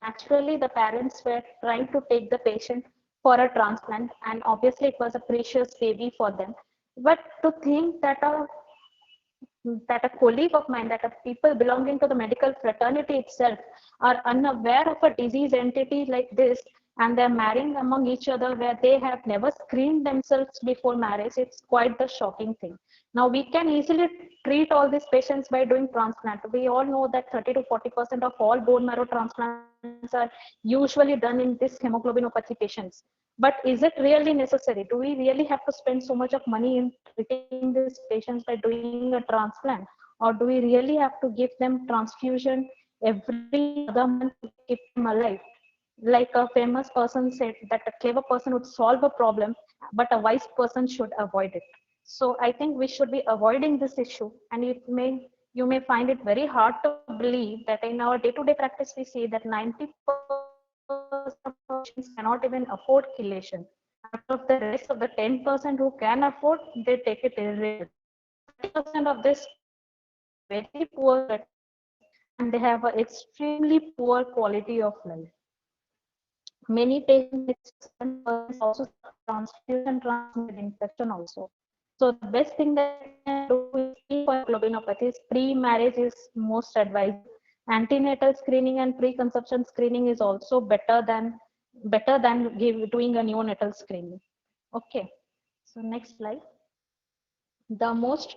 naturally the parents were trying to take the patient for a transplant, and obviously it was a precious baby for them. But to think that a colleague of mine, that a people belonging to the medical fraternity itself are unaware of a disease entity like this, and they're marrying among each other where they have never screened themselves before marriage, it's quite the shocking thing. Now we can easily treat all these patients by doing transplant. We all know that 30 to 40% of all bone marrow transplants are usually done in this hemoglobinopathy patients. But is it really necessary? Do we really have to spend so much of money in treating these patients by doing a transplant? Or do we really have to give them transfusion every other month to keep them alive? Like a famous person said, that a clever person would solve a problem, but a wise person should avoid it. So I think we should be avoiding this issue, and you may find it very hard to believe that in our day-to-day practice we see that 90% of patients cannot even afford chelation. out of the rest of the 10% who can afford, they take it irregularly. 30% of this very poor and they have an extremely poor quality of life. Many patients, 6-7% also transfusion transmitted infection also. So the best thing that we can do is for hemoglobinopathies, pre-marriage is most advised. Antenatal screening and pre-conception screening is also better than doing a neonatal screening. Okay, so next slide. The most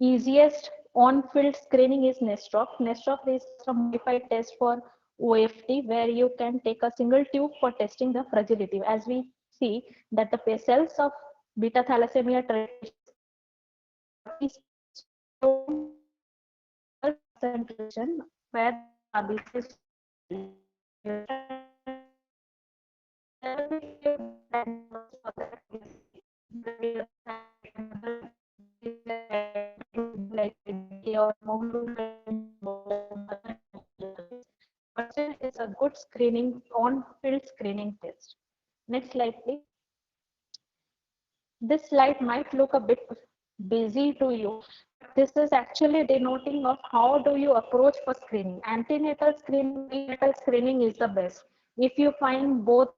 easiest on-field screening is NESTROC. NESTROC is a modified test for OFT where you can take a single tube for testing the fragility. As we see that the cells of beta thalassemia concentration where RBCs like or but it's a good screening on-field screening test. Next slide, please. This slide might look a bit busy to you. This is actually denoting of how do you approach for screening. Antenatal screening, prenatal screening is the best. If you find both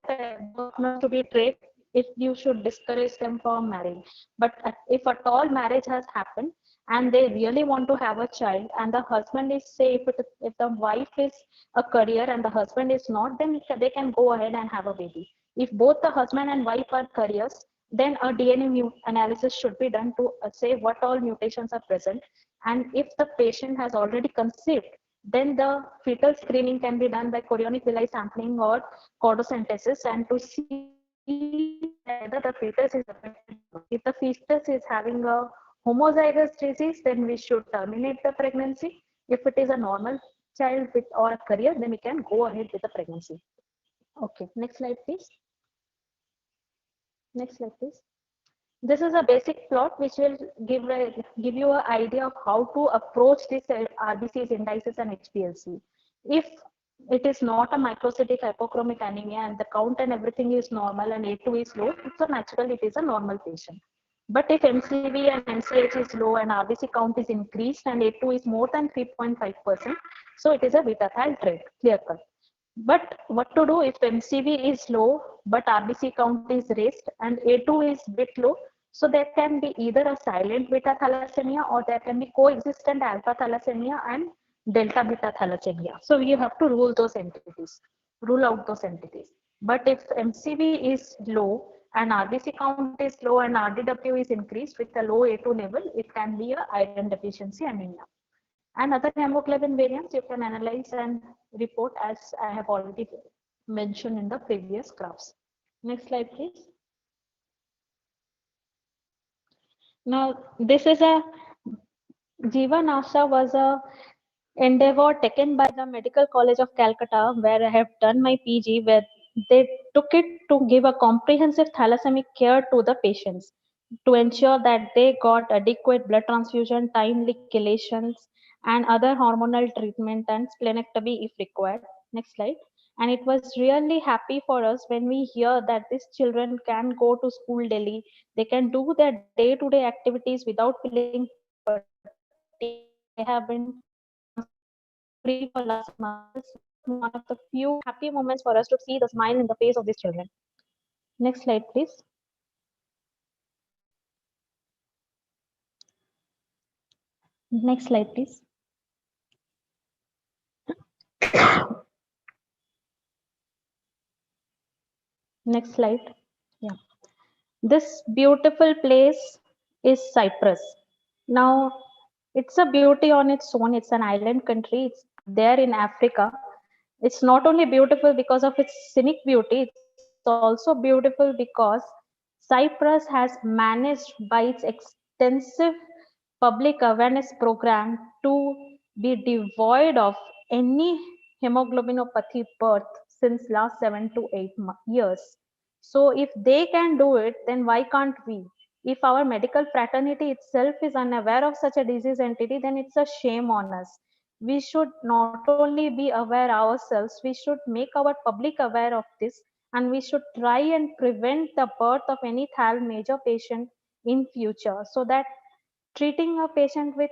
not to be trait, if you should discourage them from marrying. But if at all marriage has happened and they really want to have a child and the husband is say if the wife is a career and the husband is not, then they can go ahead and have a baby. If both the husband and wife are careers, then a DNA analysis should be done to say what all mutations are present. And if the patient has already conceived, then the fetal screening can be done by chorionic villi sampling or chordocentesis and to see whether the fetus is affected. If the fetus is having a homozygous disease, then we should terminate the pregnancy. If it is a normal child with or a career, then we can go ahead with the pregnancy. Okay, next slide, please. Next slide, please. This is a basic plot which will give you an idea of how to approach this RBCs, indices, and HPLC. If it is not a microcytic hypochromic anemia and the count and everything is normal and A2 is low, so naturally it is a normal patient. But if MCV and MCH is low and RBC count is increased and A2 is more than 3.5%, so it is a beta thal trait, clear cut. But what to do if MCV is low, but RBC count is raised and A2 is bit low? So there can be either a silent beta thalassemia or there can be coexistent alpha thalassemia and delta beta thalassemia. So you have to rule out those entities. But if MCV is low and RBC count is low and RDW is increased with a low A2 level, it can be a iron deficiency anemia. And other hemoglobin variants you can analyze and report as I have already mentioned in the previous graphs. Next slide, please. Now, this is a Jeevan Asha was a endeavor taken by the Medical College of Calcutta, where I have done my PG, where they took it to give a comprehensive thalassemia care to the patients to ensure that they got adequate blood transfusion, timely chelations, and other hormonal treatment and splenectomy if required. Next slide. And it was really happy for us when we hear that these children can go to school daily, they can do their day-to-day activities without feeling fatigue. They have been free for last month. This is one of the few happy moments for us to see the smile in the face of these children. Next slide, please. Next slide, please. Next slide. Yeah. This beautiful place is Cyprus. Now, it's a beauty on its own. It's an island country. It's there in Africa. It's not only beautiful because of its scenic beauty, it's also beautiful because Cyprus has managed by its extensive public awareness program to be devoid of any hemoglobinopathy birth since last 7 to 8 years. So if they can do it, then why can't we? If our medical fraternity itself is unaware of such a disease entity, then it's a shame on us. We should not only be aware ourselves, we should make our public aware of this and we should try and prevent the birth of any thalassemia patient in future, so that treating a patient with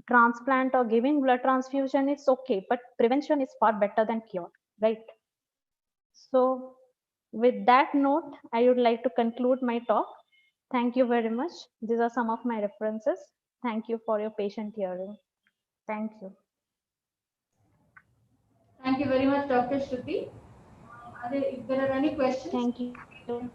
transplant or giving blood transfusion is okay, but prevention is far better than cure, right? So with that note, I would like to conclude my talk. Thank you very much. These are some of my references. Thank you for your patient hearing. Thank you. Thank you very much, Dr. Shruti. If there are any questions? Thank you. Thank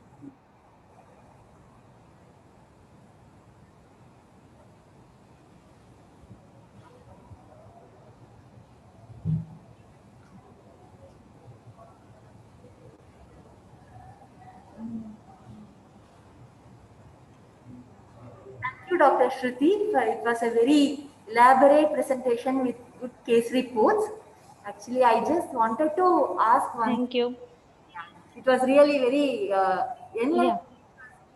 you, Dr. Shruti. It was a very elaborate presentation with good case reports. Actually, I just wanted to ask one. Thank you. It was really very enlightening. Yeah.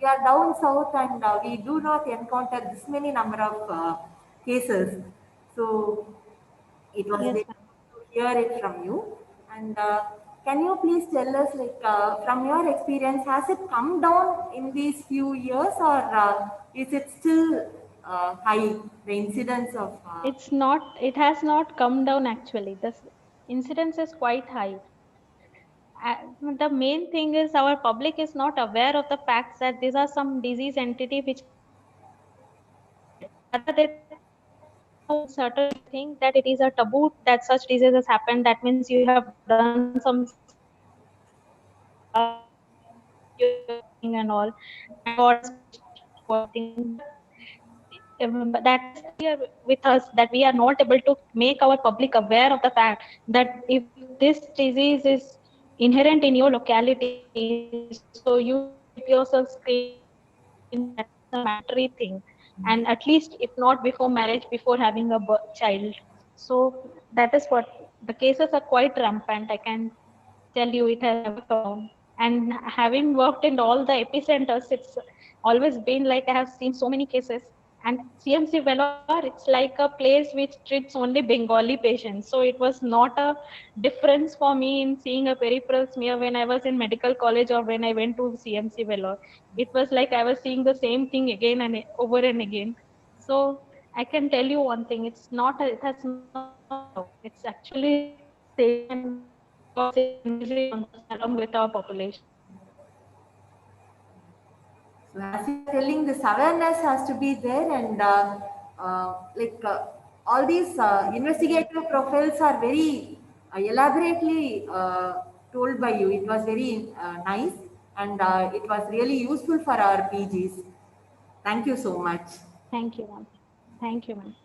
We are down south and we do not encounter this many number of cases. So it was Yes, very ma'am. good to hear it from you. And can you please tell us, like, from your experience, has it come down in these few years, or is it still high, the incidence of? It's not, it has not come down actually. The incidence is quite high. The main thing is our public is not aware of the facts that these are some disease entity which rather they certain think that it is a taboo that such diseases happen. That means you have done some and all, and God is thing. But that is clear with us that we are not able to make our public aware of the fact that if this disease is inherent in your locality, so you should keep yourself screened. That is a mandatory thing, and at least if not before marriage, before having a child. So that is what the cases are quite rampant. I can tell you it has never come down. And having worked in all the epicenters, it's always been like I have seen so many cases. And CMC Vellore, it's like a place which treats only Bengali patients. So it was not a difference for me in seeing a peripheral smear when I was in medical college or when I went to CMC Vellore. It was like I was seeing the same thing again and over and again. So I can tell you one thing, it's not, it has not come down. It's actually same and causing unnecessary concerns along with our population. So as you are telling, this awareness has to be there, and all these investigative profiles are very elaborately told by you. It was very nice, and it was really useful for our PGs. Thank you so much. Thank you, ma'am. Thank you, ma'am.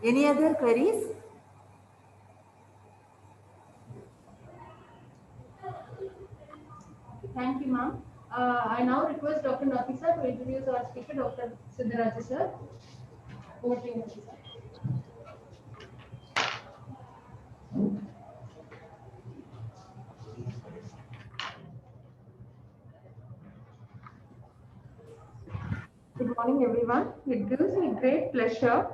Any other queries? Thank you, ma'am. I now request Dr. Nafisa to introduce our speaker, Dr. Siddharaj sir. Over to you, Nafisa. Good morning, everyone. It gives me great pleasure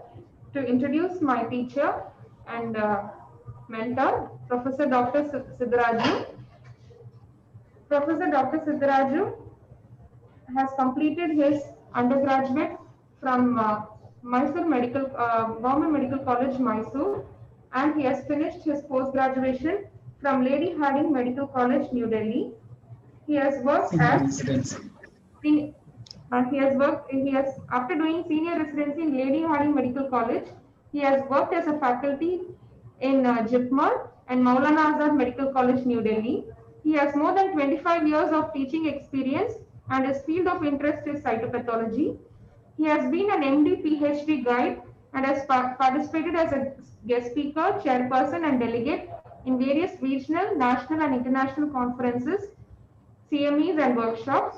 to introduce my teacher and mentor, Professor Dr. Siddharaju. Professor Dr. Siddharaju has completed his undergraduate from Mysore Government Medical College, Mysore, and he has finished his post-graduation from Lady Hardinge Medical College, New Delhi. He has worked after doing senior residency in Lady Hardinge Medical College, he has worked as a faculty in JIPMER and Maulana Azad Medical College, New Delhi. He has more than 25 years of teaching experience and his field of interest is cytopathology. He has been an MD PhD guide and has participated as a guest speaker, chairperson, and delegate in various regional, national, and international conferences, CMEs, and workshops.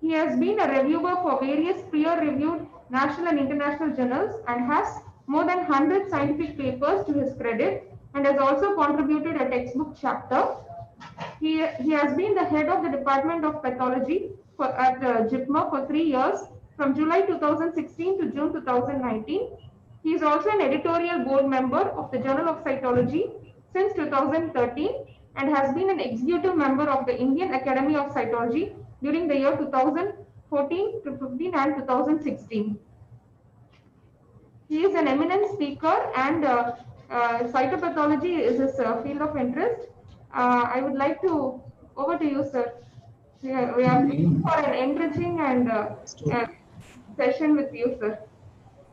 He has been a reviewer for various peer-reviewed national and international journals and has more than 100 scientific papers to his credit and has also contributed a textbook chapter. He has been the head of the Department of Pathology at JIPMER for 3 years from July 2016 to June 2019. He is also an editorial board member of the Journal of Cytology since 2013 and has been an executive member of the Indian Academy of Cytology during the year 2014 to 15 and 2016. He is an eminent speaker and cytopathology is his field of interest. I would like to, over to you, sir. We are for an enriching and session with you, sir.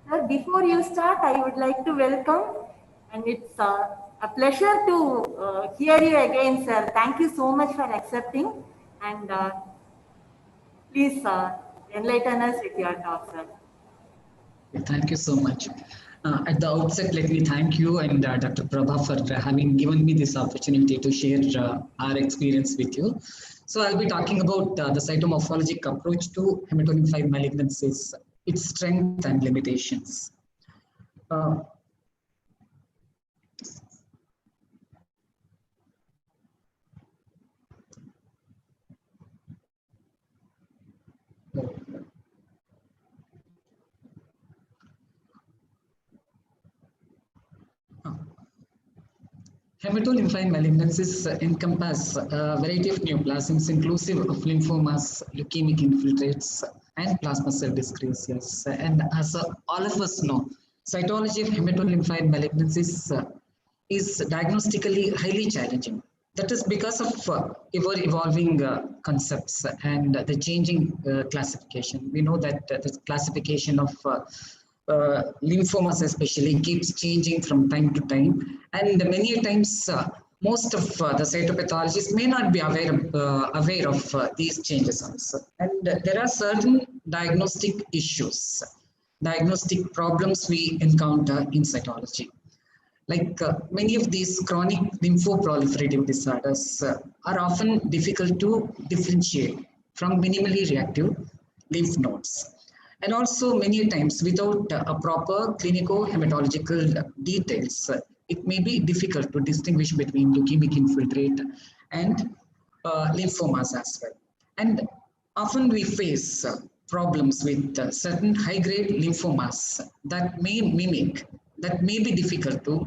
Sir, before you start, I would like to welcome, and it's a pleasure to hear you again, sir. Thank you so much for accepting, and please enlighten us with your talk, sir. Thank you so much. At the outset, let me thank you and Dr. Prabha for having given me this opportunity to share our experience with you. So I'll be talking about the cytomorphologic approach to hematolymphoid malignancies, its strength and limitations. Hematolymphoid malignancies encompass a variety of neoplasms inclusive of lymphomas, leukemic infiltrates, and plasma cell dyscrasias. And as all of us know, cytology of hematolymphoid malignancies is diagnostically highly challenging. That is because of evolving concepts and the changing classification. We know that the classification of lymphomas especially keeps changing from time to time, and many times most of the cytopathologists may not be aware of these changes also. And there are certain diagnostic issues, diagnostic problems we encounter in cytology. Like many of these chronic lymphoproliferative disorders are often difficult to differentiate from minimally reactive lymph nodes. And also many times without a proper clinico-hematological details, it may be difficult to distinguish between leukemic infiltrate and lymphomas as well. And often we face problems with certain high-grade lymphomas that may be difficult to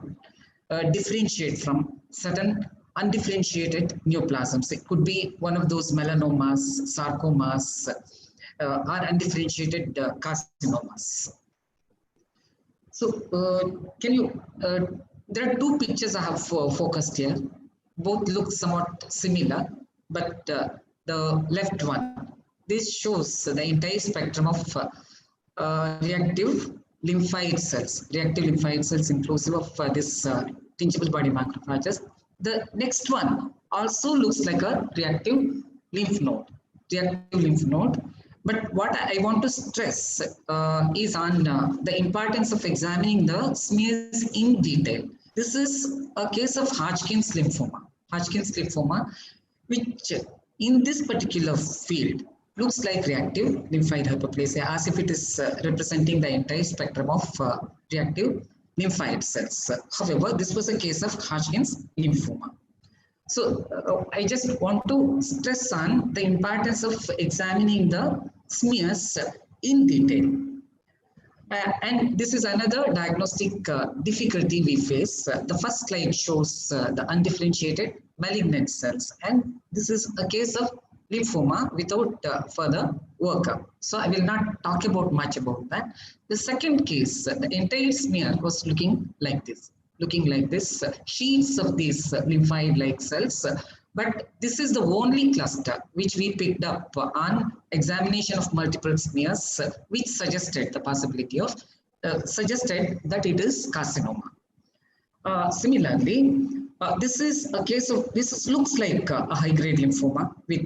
differentiate from certain undifferentiated neoplasms. It could be one of those melanomas, sarcomas, or undifferentiated carcinomas. So there are two pictures I have focused here. Both look somewhat similar, but the left one, this shows the entire spectrum of reactive lymphoid cells inclusive of this tingible body macrophages. The next one also looks like a reactive lymph node. But what I want to stress is on the importance of examining the smears in detail. This is a case of Hodgkin's lymphoma, which in this particular field looks like reactive lymphoid hyperplasia, as if it is representing the entire spectrum of reactive lymphoid cells. However, this was a case of Hodgkin's lymphoma. So I just want to stress on the importance of examining the smears in detail. And this is another diagnostic difficulty we face. The first slide shows the undifferentiated malignant cells, and this is a case of lymphoma without further workup. So I will not talk about much about that. The second case, the entire smear was looking like this, sheets of these lymphoid-like cells. But this is the only cluster which we picked up on examination of multiple smears, which suggested the possibility of, suggested that it is carcinoma. Similarly, this is a case of, this looks like a high-grade lymphoma with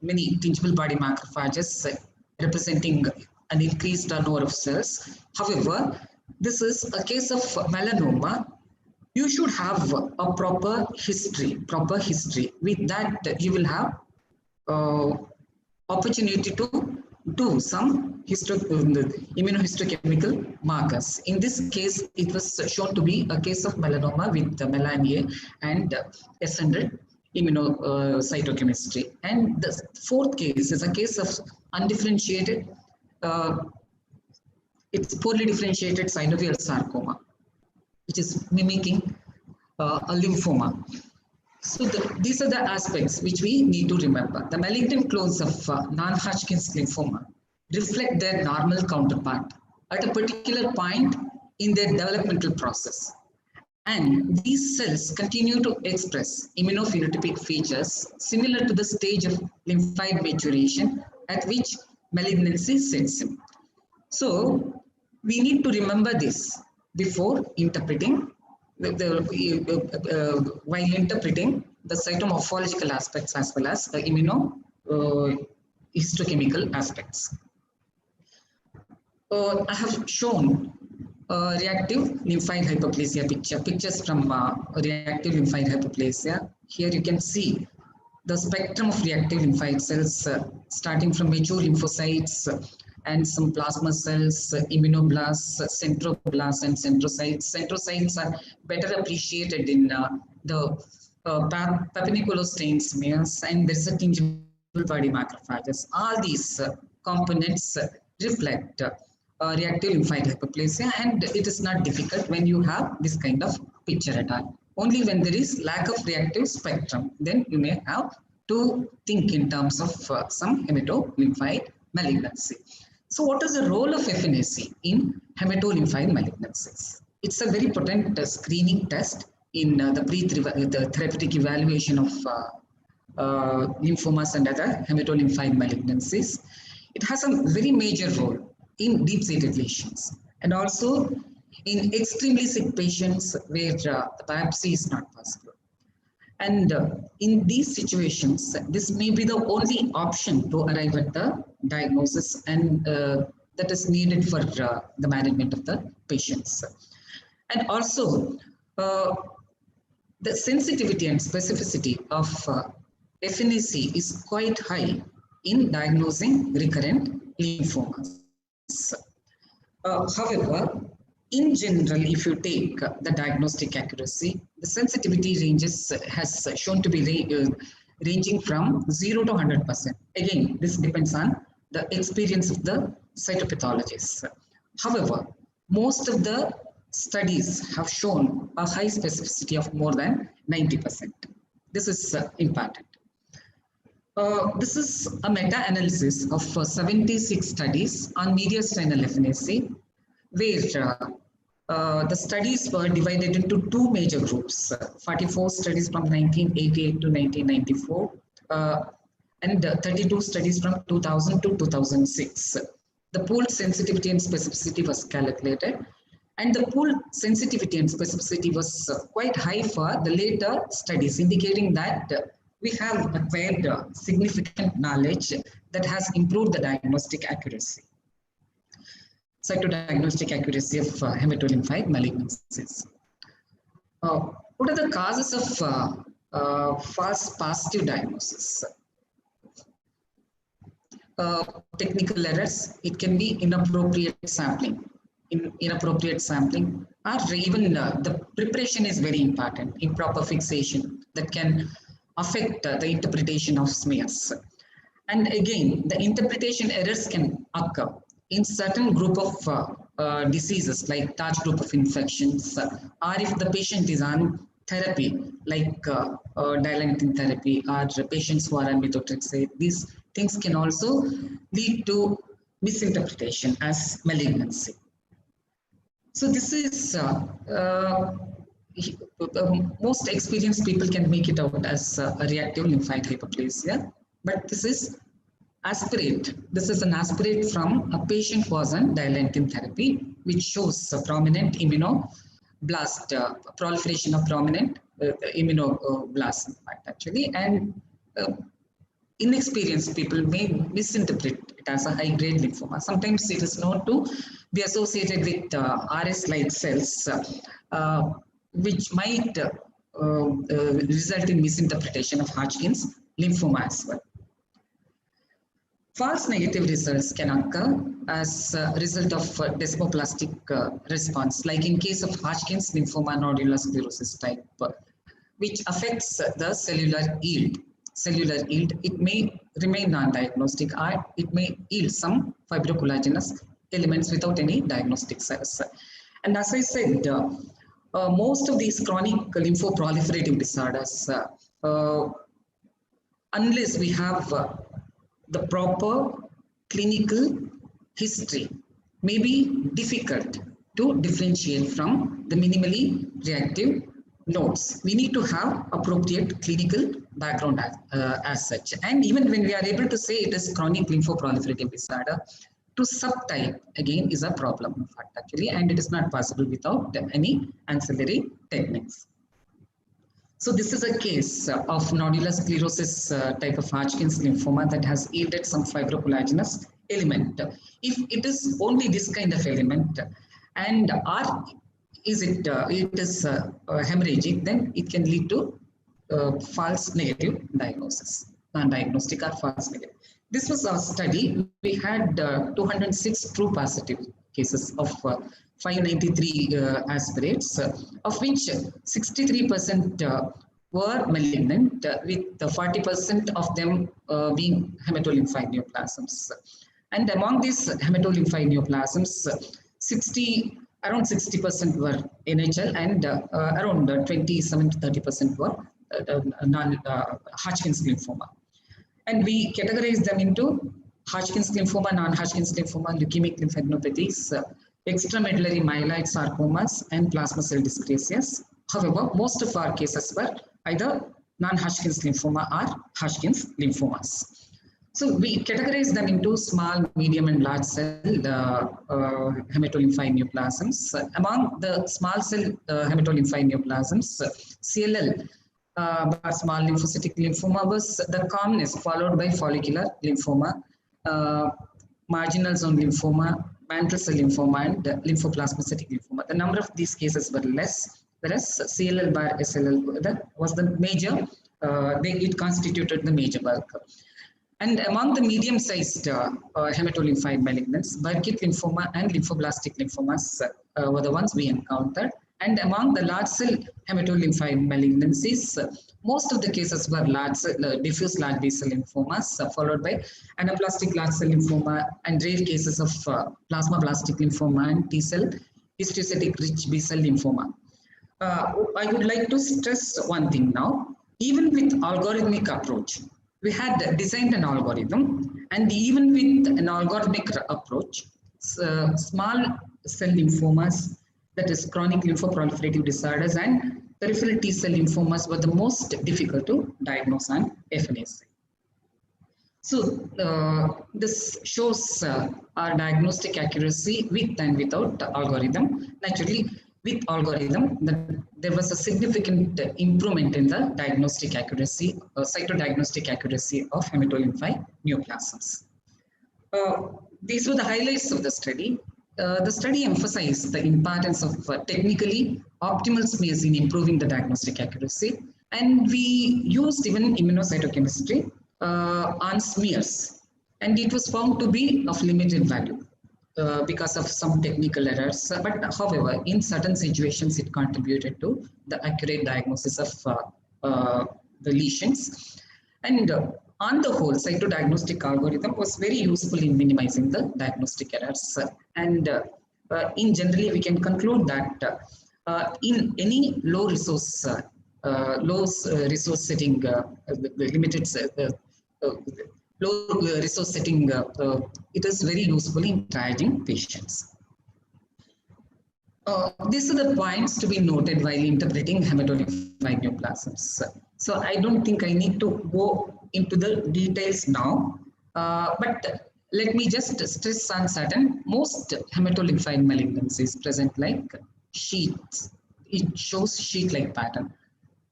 many tingible body macrophages representing an increased turnover of cells. However, this is a case of melanoma. You should have a proper history. With that, you will have opportunity to do some immunohistochemical markers. In this case, it was shown to be a case of melanoma with melanA and ascended immunocytochemistry. And the fourth case is a case of undifferentiated, it's poorly differentiated synovial sarcoma, which is mimicking a lymphoma. So these are the aspects which we need to remember. The malignant clones of non-Hodgkin's lymphoma reflect their normal counterpart at a particular point in their developmental process. And these cells continue to express immunophenotypic features similar to the stage of lymphoid maturation at which malignancy sets in. So we need to remember this before interpreting while interpreting the cytomorphological aspects as well as the immunohistochemical aspects. I have shown reactive lymphoid hyperplasia pictures from reactive lymphoid hyperplasia. Here you can see the spectrum of reactive lymphoid cells starting from mature lymphocytes and some plasma cells, immunoblasts, centroblasts, and centrocytes. Centrocytes are better appreciated in the Papinicola stain smears, and there's a tingible body macrophages. All these components reflect reactive lymphoid hyperplasia, and it is not difficult when you have this kind of picture at all. Only when there is lack of reactive spectrum, then you may have to think in terms of some hematolymphoid malignancy. So what is the role of FNAC in hematolymphoid malignancies? It's a very potent screening test in the therapeutic evaluation of lymphomas and other hematolymphoid malignancies. It has a very major role in deep-seated lesions and also in extremely sick patients where the biopsy is not possible. And in these situations, this may be the only option to arrive at the diagnosis and that is needed for the management of the patients. And also, the sensitivity and specificity of FNAC is quite high in diagnosing recurrent lymphomas. However, in general, if you take the diagnostic accuracy, the sensitivity ranges has shown to be ranging from 0 to 100%. Again, this depends on the experience of the cytopathologists. However, most of the studies have shown a high specificity of more than 90%. This is important. This is a meta-analysis of 76 studies on mediastinal FNAC, where the studies were divided into two major groups, 44 studies from 1988 to 1994, and 32 studies from 2000 to 2006. The pooled sensitivity and specificity was calculated, and the pooled sensitivity and specificity was quite high for the later studies, indicating that we have acquired significant knowledge that has improved the diagnostic accuracy. Cytodiagnostic accuracy of hematolymphoid malignancies. What are the causes of false positive diagnosis? Technical errors. It can be inappropriate sampling. Inappropriate sampling, or even the preparation is very important. Improper fixation that can affect the interpretation of smears. And again, the interpretation errors can occur in certain group of diseases like large group of infections, or if the patient is on therapy like dilantin therapy, or patients who are on methotrexate. These things can also lead to misinterpretation as malignancy. So this is most experienced people can make it out as a reactive lymphoid hyperplasia, but this is aspirate. This is an aspirate from a patient who was on dilantin therapy, which shows a prominent immunoblast, proliferation of prominent immunoblasts, in fact, actually, and inexperienced people may misinterpret it as a high-grade lymphoma. Sometimes it is known to be associated with RS-like cells, which might result in misinterpretation of Hodgkin's lymphoma as well. False negative results can occur as a result of desmoplastic response, like in case of Hodgkin's lymphoma nodular sclerosis type, which affects the cellular yield. It may remain non-diagnostic, or it may yield some fibrocollagenous elements without any diagnostic cells. And as I said, most of these chronic lymphoproliferative disorders, unless we have the proper clinical history, may be difficult to differentiate from the minimally reactive nodes. We need to have appropriate clinical background as such. And even when we are able to say it is chronic lymphoproliferative disorder, to subtype again is a problem in fact actually, and it is not possible without any ancillary techniques. So this is a case of nodular sclerosis type of Hodgkin's lymphoma that has yielded some fibrocollagenous element. If it is only this kind of element and it is hemorrhagic, then it can lead to false negative diagnosis, non-diagnostic or false negative. This was a study. We had 206 true positive cases of 593 aspirates, of which 63% were malignant, with 40% of them being hematolymphoid neoplasms. And among these hematolymphoid neoplasms, around 60% were NHL, and around 27 to 30% were Hodgkin's lymphoma. And we categorize them into Hodgkin's lymphoma, non-Hodgkin's lymphoma, leukemic lymphadenopathies, extramedullary myeloid sarcomas, and plasma cell dyscrasias. However, most of our cases were either non-Hodgkin's lymphoma or Hodgkin's lymphomas. So we categorize them into small, medium, and large cell hematolymphoid neoplasms. Among the small cell hematolymphoid neoplasms, CLL, small lymphocytic lymphoma, was the commonest, followed by follicular lymphoma, marginal zone lymphoma, mantle cell lymphoma, and lymphoplasmacytic lymphoma. The number of these cases were less, whereas CLL bar SLL, that was the major, it constituted the major bulk. And among the medium-sized hematolymphoid malignants, Burkitt lymphoma and lymphoblastic lymphomas were the ones we encountered. And among the large cell hematolymphoid malignancies, most of the cases were diffuse large B-cell lymphomas, followed by anaplastic large cell lymphoma and rare cases of plasmablastic lymphoma and T-cell histiocytic rich B-cell lymphoma. I would like to stress one thing now. Even with algorithmic approach, we had designed an algorithm, and even with an algorithmic approach, small cell lymphomas, that is chronic lymphoproliferative disorders, and peripheral T-cell lymphomas were the most difficult to diagnose on FNAC. So this shows our diagnostic accuracy with and without algorithm. Naturally, with algorithm, there was a significant improvement in the diagnostic accuracy, cytodiagnostic accuracy of hematolymphoid neoplasms. These were the highlights of the study. The study emphasized the importance of technically optimal smears in improving the diagnostic accuracy, and we used even immunocytochemistry on smears, and it was found to be of limited value because of some technical errors. But however, in certain situations, it contributed to the accurate diagnosis of the lesions. And on the whole, cytodiagnostic algorithm was very useful in minimizing the diagnostic errors. And in generally, we can conclude that in any low resource setting, limited low resource setting, it is very useful in triaging patients. These are the points to be noted while interpreting hematolymphoid neoplasms. So I don't think I need to go into the details now, but let me just stress on certain. Most hematolymphoid malignancies present like sheets. It shows sheet-like pattern.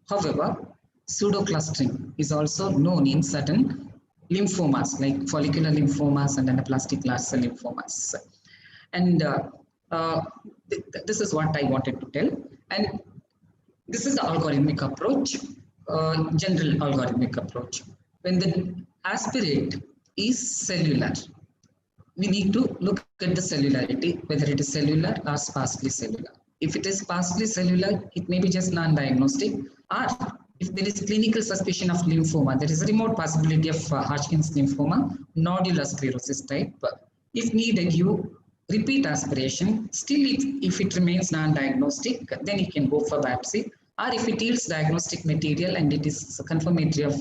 However, pseudoclustering is also known in certain lymphomas like follicular lymphomas and anaplastic large cell lymphomas. And this is what I wanted to tell. And this is the algorithmic approach, general algorithmic approach. When the aspirate is cellular, we need to look at the cellularity, whether it is cellular or sparsely cellular. If it is sparsely cellular, it may be just non-diagnostic, or if there is clinical suspicion of lymphoma, there is a remote possibility of Hodgkin's lymphoma, nodular sclerosis type. If needed, you repeat aspiration. Still, if it remains non-diagnostic, then you can go for biopsy. Or if it yields diagnostic material and it is confirmatory of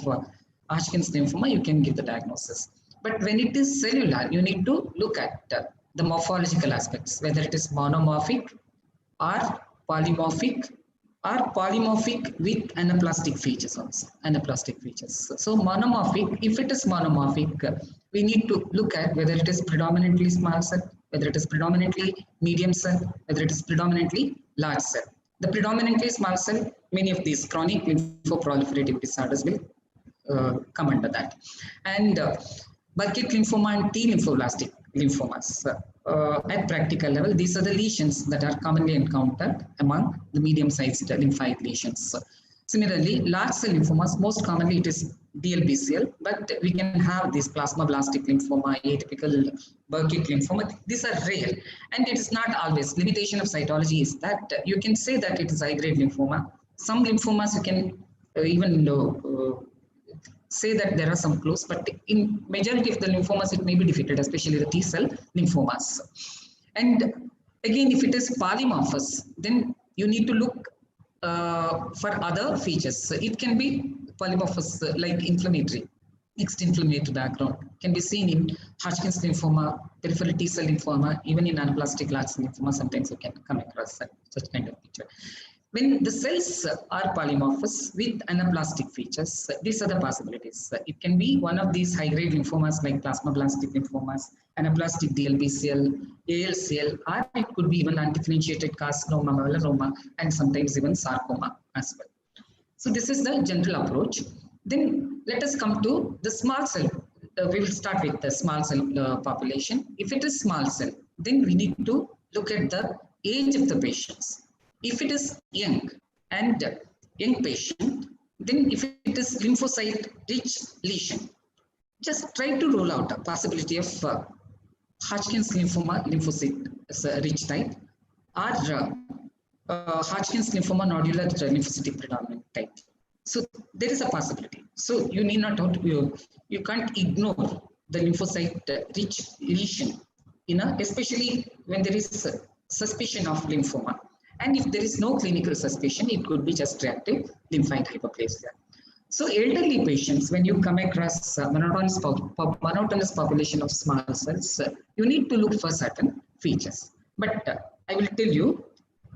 Hodgkin's lymphoma, you can give the diagnosis. But when it is cellular, you need to look at the morphological aspects, whether it is monomorphic or polymorphic with anaplastic features also, anaplastic features. So monomorphic, if it is monomorphic, we need to look at whether it is predominantly small cell, whether it is predominantly medium cell, whether it is predominantly large cell. The predominantly small cell, many of these chronic lymphoproliferative disorders will come under that. And Burkitt lymphoma and T lymphoblastic lymphomas. At practical level, these are the lesions that are commonly encountered among the medium-sized lymphoid lesions. Similarly, large cell lymphomas, most commonly it is DLBCL, but we can have this plasmablastic lymphoma, atypical Burkitt lymphoma. These are rare, and it is not always. Limitation of cytology is that you can say that it is high-grade lymphoma. Some lymphomas you can even say that there are some clues, but in majority of the lymphomas, it may be difficult, especially the T-cell lymphomas. And again, if it is polymorphous, then you need to look for other features. It can be polymorphous, like inflammatory, mixed inflammatory background, can be seen in Hodgkin's lymphoma, peripheral T-cell lymphoma, even in anaplastic large cell lymphoma, sometimes you can come across such kind of feature. When the cells are polymorphous with anaplastic features, these are the possibilities. It can be one of these high-grade lymphomas like plasmablastic lymphomas, anaplastic DLBCL, ALCL, or it could be even undifferentiated carcinoma, melanoma, and sometimes even sarcoma as well. So this is the general approach. Then let us come to the small cell. We will start with the small cell population. If it is small cell, then we need to look at the age of the patients. If it is young and young patient, then if it is lymphocyte-rich lesion, just try to rule out a possibility of Hodgkin's lymphoma lymphocyte-rich type or Hodgkin's lymphoma nodular lymphocytic predominant type. So there is a possibility. So you need not you can't ignore the lymphocyte-rich lesion, especially when there is suspicion of lymphoma. And if there is no clinical suspicion, it could be just reactive lymphoid hyperplasia. So elderly patients, when you come across monotonous population of small cells, you need to look for certain features. But I will tell you,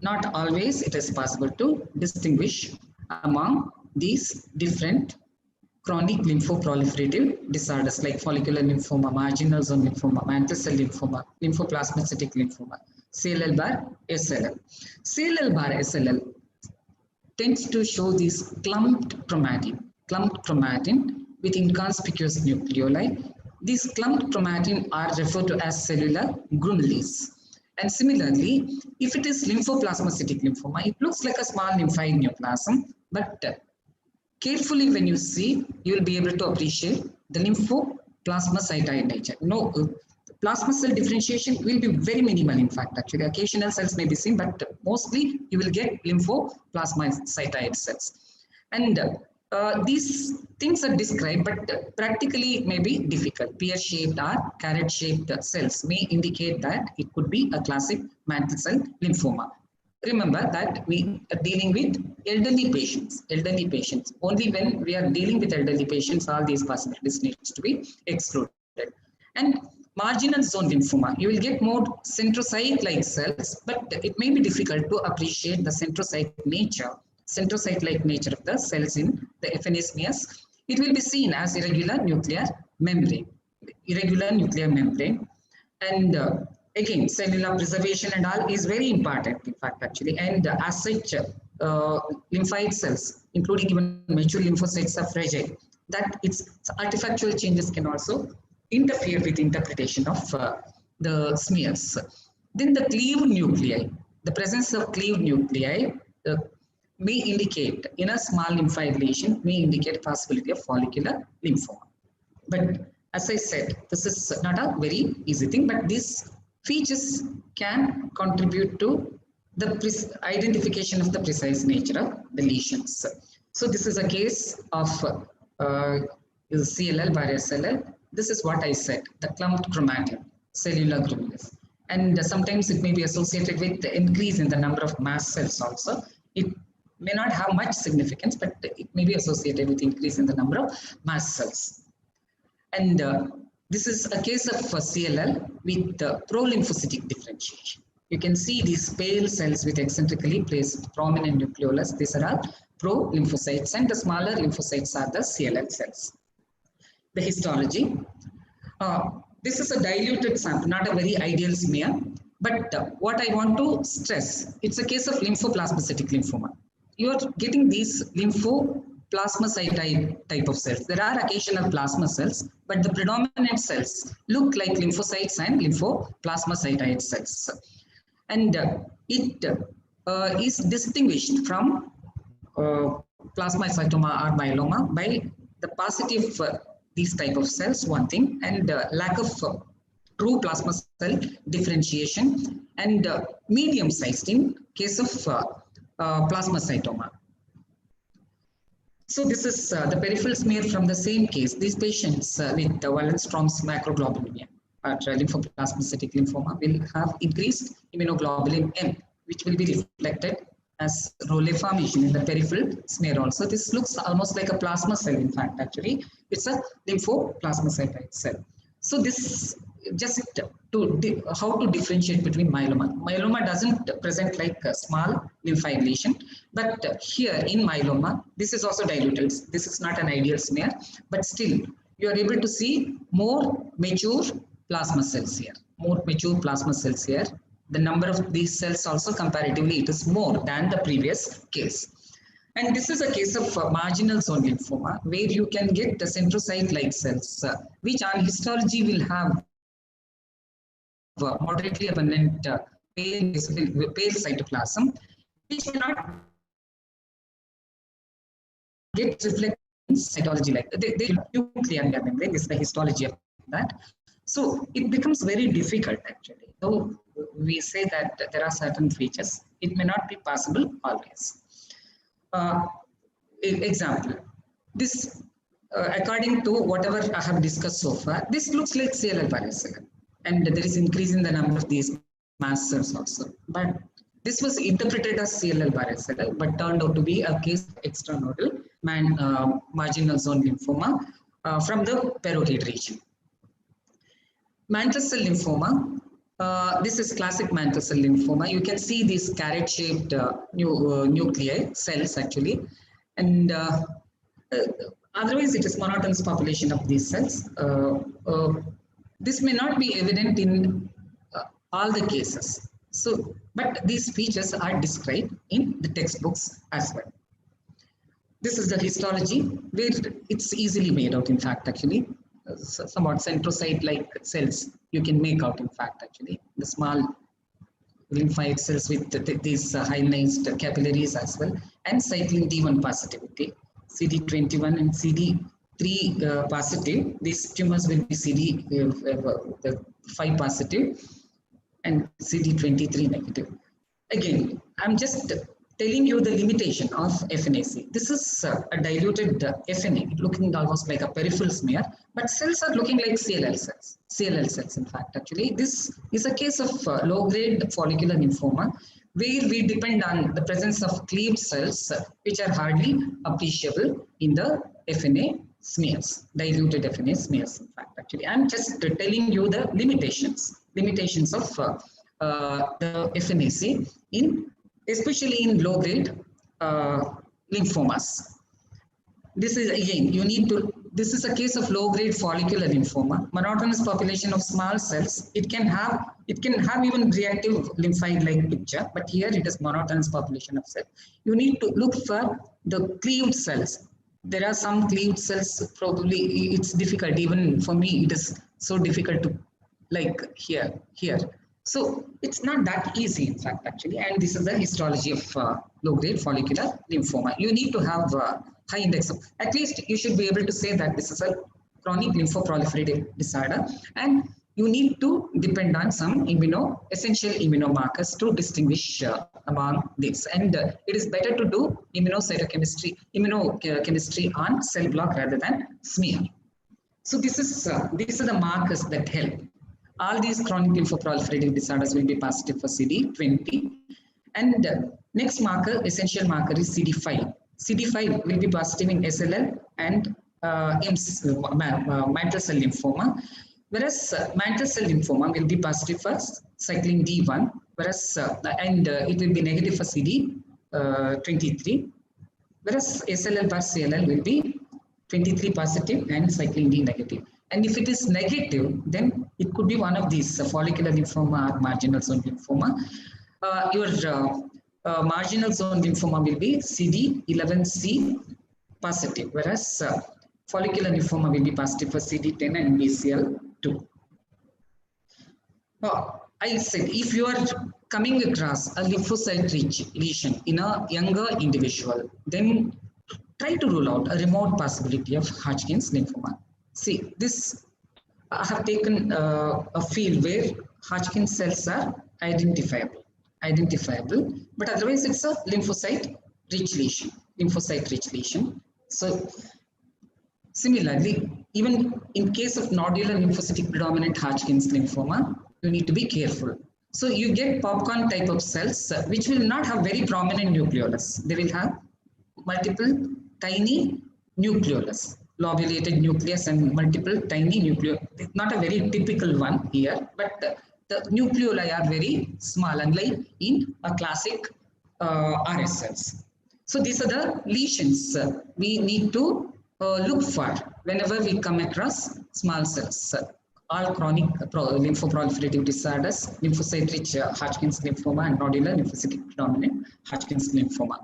not always it is possible to distinguish among these different chronic lymphoproliferative disorders like follicular lymphoma, marginal zone lymphoma, mantle cell lymphoma, lymphoplasmacytic lymphoma, CLL bar, SLL. CLL bar, SLL tends to show this clumped chromatin with inconspicuous nucleoli. These clumped chromatin are referred to as cellular grumelles. And similarly, if it is lymphoplasmacytic lymphoma, it looks like a small lymphoid neoplasm, but carefully when you see, you will be able to appreciate the lymphoplasmacytoid nature. No, plasma cell differentiation will be very minimal, in fact, actually. Occasional cells may be seen, but mostly you will get lymphoplasmacytoid cells. And these things are described, but practically it may be difficult. Pear-shaped or carrot-shaped cells may indicate that it could be a classic mantle cell lymphoma. Remember that we are dealing with elderly patients. Only when we are dealing with elderly patients, all these possibilities needs to be excluded. And marginal zone lymphoma, you will get more centrocyte-like cells, but it may be difficult to appreciate the centrocyte-like nature of the cells in the FNS meas. It will be seen as irregular nuclear membrane. And again, cellular preservation and all is very important, in fact, actually. And as such, lymphoid cells, including even mature lymphocytes, are fragile. That its artifactual changes can also interfere with interpretation of the smears. Then the cleaved nuclei, the presence of cleaved nuclei may indicate, in a small lymphoid lesion, may indicate possibility of follicular lymphoma. But as I said, this is not a very easy thing, but these features can contribute to the identification of the precise nature of the lesions. So this is a case of CLL by SLL. This is what I said, the clumped chromatin, cellular granules. And sometimes it may be associated with the increase in the number of mast cells also. It may not have much significance, but it may be associated with increase in the number of mast cells. And this is a case of CLL with prolymphocytic differentiation. You can see these pale cells with eccentrically placed prominent nucleolus. These are all prolymphocytes, and the smaller lymphocytes are the CLL cells. The histology. This is a diluted sample, not a very ideal smear. But what I want to stress, it's a case of lymphoplasmacytic lymphoma. You are getting these lymphoplasmacyte type of cells. There are occasional plasma cells, but the predominant cells look like lymphocytes and lymphoplasmacytoid cells. And it is distinguished from plasmacytoma or myeloma by the paucity of these type of cells, one thing, and lack of true plasma cell differentiation, and medium sized in case of plasmacytoma. So this is the peripheral smear from the same case. These patients with the Waldenstrom's macroglobulinemia or lymphoplasmacytic lymphoma will have increased immunoglobulin M, which will be reflected as Role formation in the peripheral smear also. This looks almost like a plasma cell. In fact, actually, it's a lymphoplasmacytoid cell. So this just to how to differentiate between myeloma. Myeloma doesn't present like a small lymphoid lesion, but here in myeloma, this is also diluted. This is not an ideal smear, but still you are able to see more mature plasma cells here. More mature plasma cells here. The number of these cells also comparatively it is more than the previous case. And this is a case of marginal zone lymphoma where you can get the centrocyte-like cells, which on histology will have moderately abundant pale cytoplasm, which may not get reflected in cytology like they nuclear membrane. This is the histology of that. So it becomes very difficult actually. So we say that there are certain features. It may not be possible always. Example, this according to whatever I have discussed so far, this looks like CLL varicella, and there is increase in the number of these mast cells also. But this was interpreted as CLL varicella, but turned out to be a case of extranodal marginal zone lymphoma from the parotid region. Mantle cell lymphoma. This is classic mantle cell lymphoma. You can see these carrot-shaped nuclei cells actually, and otherwise it is monotonous population of these cells. This may not be evident in all the cases. So, but these features are described in the textbooks as well. This is the histology where it's easily made out. In fact, actually. Somewhat centrocyte-like cells you can make out, in fact, actually. The small lymphoid cells with these hyalinized capillaries as well, and cyclin D1 positivity, CD21 and CD3 positive. These tumors will be CD5 positive and CD23 negative. Again, I'm just telling you the limitation of FNAC. This is a diluted FNA, looking almost like a peripheral smear, but cells are looking like CLL cells, in fact, actually. This is a case of low-grade follicular lymphoma, where we depend on the presence of cleaved cells, which are hardly appreciable in the FNA smears, diluted FNA smears, in fact, actually. I'm just telling you the limitations of the FNAC especially in low-grade lymphomas. This is again, this is a case of low-grade follicular lymphoma, monotonous population of small cells. It can have even reactive lymphoid-like picture, but here it is monotonous population of cells. You need to look for the cleaved cells. There are some cleaved cells, probably it's difficult, even for me, it is so difficult to like here. So it's not that easy, in fact, actually. And this is the histology of low-grade follicular lymphoma. You need to have high index of, at least you should be able to say that this is a chronic lymphoproliferative disorder. And you need to depend on some essential immunomarkers to distinguish among these. And it is better to do immunochemistry on cell block rather than smear. So these are the markers that help. All these chronic lymphoproliferative disorders will be positive for CD20. And next marker, essential marker, is CD5. CD5 will be positive in SLL and mantle cell lymphoma, whereas mantle cell lymphoma will be positive for cyclin D1, whereas it will be negative for CD23, whereas SLL bar CLL will be 23 positive and cyclin D negative. And if it is negative, then it could be one of these follicular lymphoma or marginal zone lymphoma. Your marginal zone lymphoma will be CD11C positive, whereas follicular lymphoma will be positive for CD10 and BCL2. I said, if you are coming across a lymphocyte-rich lesion in a younger individual, then try to rule out a remote possibility of Hodgkin's lymphoma. See, this I have taken a field where Hodgkin's cells are identifiable, but otherwise it's a lymphocyte-rich lesion. So similarly, even in case of nodular lymphocytic predominant Hodgkin's lymphoma, you need to be careful. So you get popcorn type of cells which will not have very prominent nucleolus. They will have multiple tiny nucleolus, lobulated nucleus and multiple tiny nucleolus. Not a very typical one here, but the nucleoli are very small, unlike in a classic RS cells. So these are the lesions we need to look for whenever we come across small cells. All chronic lymphoproliferative disorders, lymphocyte-rich Hodgkin's lymphoma and nodular lymphocytic predominant Hodgkin's lymphoma.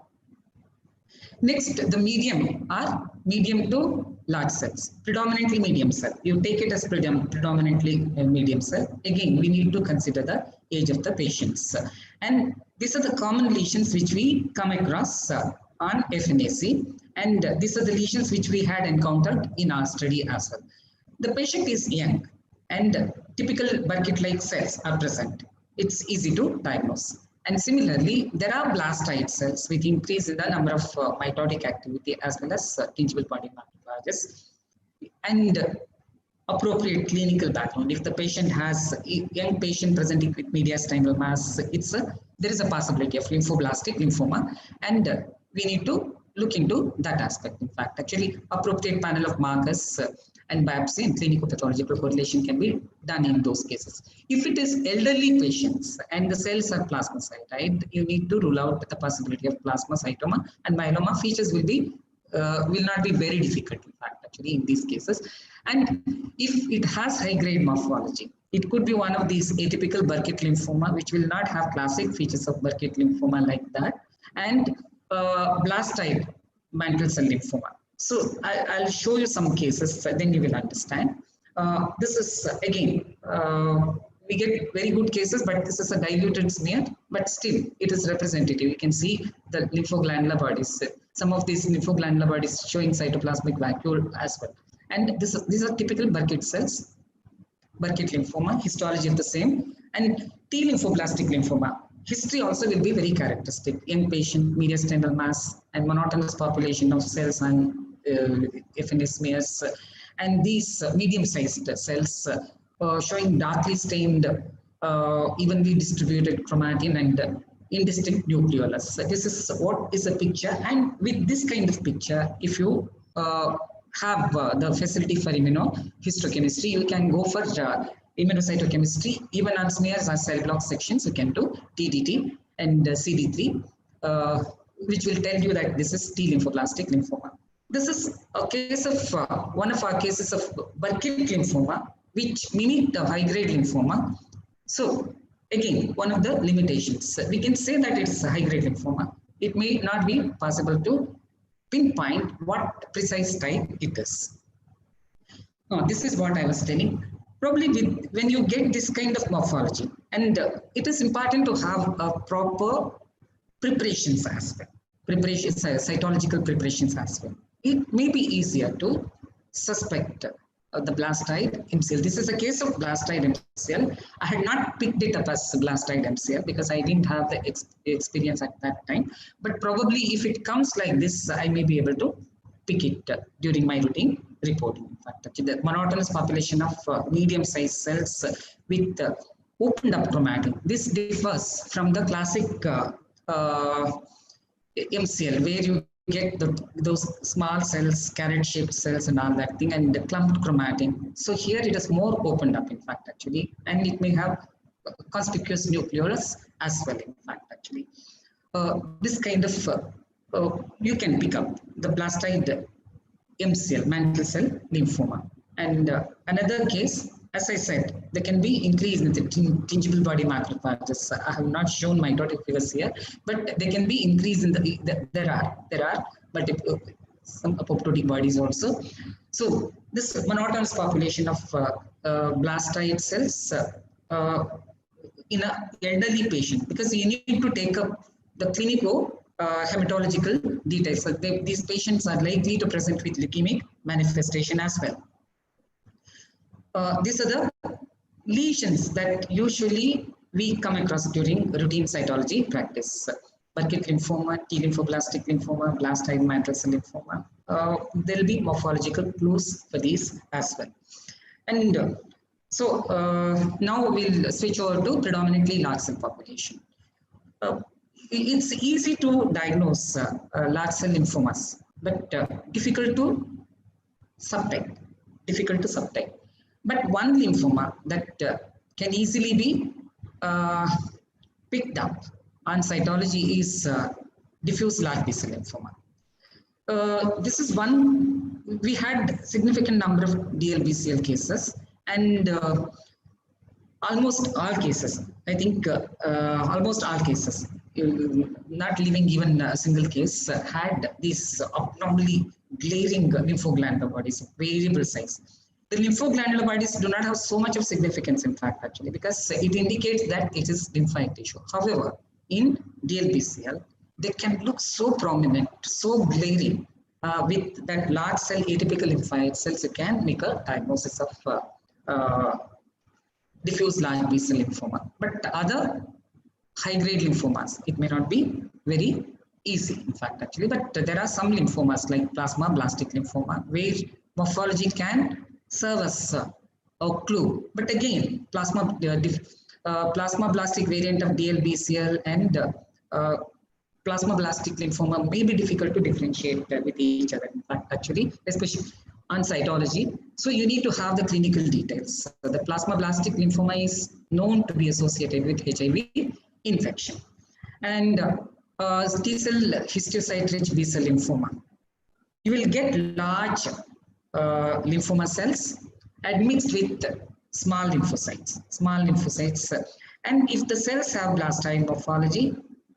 Next, the medium are medium to large cells, predominantly medium cell. You take it as predominantly medium cell. Again, we need to consider the age of the patients. And these are the common lesions which we come across on FNAC. And these are the lesions which we had encountered in our study as well. The patient is young and typical Burkitt-like cells are present. It's easy to diagnose. And similarly, there are blastoid cells with increase in the number of mitotic activity as well as tingible body macrophages. And appropriate clinical background. If the patient has a young patient presenting with mediastinal mass, there is a possibility of lymphoblastic lymphoma, and we need to look into that aspect. In fact, actually, appropriate panel of markers and biopsy and clinical pathological correlation can be done in those cases. If it is elderly patients and the cells are plasmacyte, right, you need to rule out the possibility of plasmacytoma, and myeloma features will not be very difficult, in fact, actually, in these cases. And if it has high-grade morphology, it could be one of these atypical Burkitt lymphoma, which will not have classic features of Burkitt lymphoma like that, and blastoid mantle cell lymphoma. So I'll show you some cases, then you will understand. This is, again, we get very good cases, but this is a diluted smear, but still it is representative. You can see the lymphoglandular bodies. Some of these lymphoglandular bodies showing cytoplasmic vacuole as well. And these are typical Burkitt cells, Burkitt lymphoma, histology of the same, and T lymphoblastic lymphoma. History also will be very characteristic. Young patient, mediastinal mass, and monotonous population of cells and FNA smears, and these medium-sized cells showing darkly stained, evenly distributed chromatin and indistinct nucleolus. This is what is a picture, and with this kind of picture, if you have the facility for immunohistochemistry, you can go for immunocytochemistry. Even on smears or cell block sections, you can do TDT and CD3, which will tell you that this is T lymphoblastic lymphoma. This is a case of one of our cases of Burkitt lymphoma, which mimic the high-grade lymphoma. So again, one of the limitations, we can say that it's a high-grade lymphoma. It may not be possible to pinpoint what precise type it is. Now, this is what I was telling. Probably when you get this kind of morphology, and it is important to have a proper preparations aspect, cytological preparations aspect. It may be easier to suspect the blastoid MCL. This is a case of blastoid MCL. I had not picked it up as blastoid MCL because I didn't have the experience at that time. But probably if it comes like this, I may be able to pick it during my routine reporting. In fact, the monotonous population of medium-sized cells with opened up chromatin. This differs from the classic MCL, where you get those small cells, carrot-shaped cells and all that thing, and the clumped chromatin. So here it is more opened up, in fact, actually, and it may have conspicuous nucleolus as well, in fact, actually. This kind of, you can pick up the blastoid MCL, mantle cell lymphoma. And another case, as I said, there can be increase in the tingible body macrophages. I have not shown mitotic figures here, but they can be increased in there are multiple some apoptotic bodies also. So this monotonous population of blastoid cells in an elderly patient, because you need to take up the clinical hematological details. So these patients are likely to present with leukemic manifestation as well. These are the lesions that usually we come across during routine cytology practice. Burkitt lymphoma, T lymphoblastic lymphoma, blastoid mantle cell lymphoma. There will be morphological clues for these as well. And now we'll switch over to predominantly large cell population. It's easy to diagnose large cell lymphomas, but difficult to subtype. But one lymphoma that can easily be picked up on cytology is diffuse large B-cell lymphoma. This is one, we had significant number of DLBCL cases, and almost all cases, I think almost all cases, not leaving even a single case, had these abnormally glaring lymphoglandular bodies of variable size. The lymphoglandular bodies do not have so much of significance, in fact, actually, because it indicates that it is lymphoid tissue. However, in DLBCL, they can look so prominent, so glaring, with that large cell atypical lymphoid cells. You can make a diagnosis of diffuse large B-cell lymphoma. But other high-grade lymphomas, it may not be very easy, in fact, actually. But there are some lymphomas like plasmablastic lymphoma, where morphology can serve as a clue. But again, plasmablastic variant of DLBCL and plasmablastic lymphoma may be difficult to differentiate with each other, in fact, actually, especially on cytology. So you need to have the clinical details. So the plasmablastic lymphoma is known to be associated with HIV infection. And T-cell histiocyte-rich B-cell lymphoma. You will get large lymphoma cells admixed with small lymphocytes. And if the cells have blastoid morphology,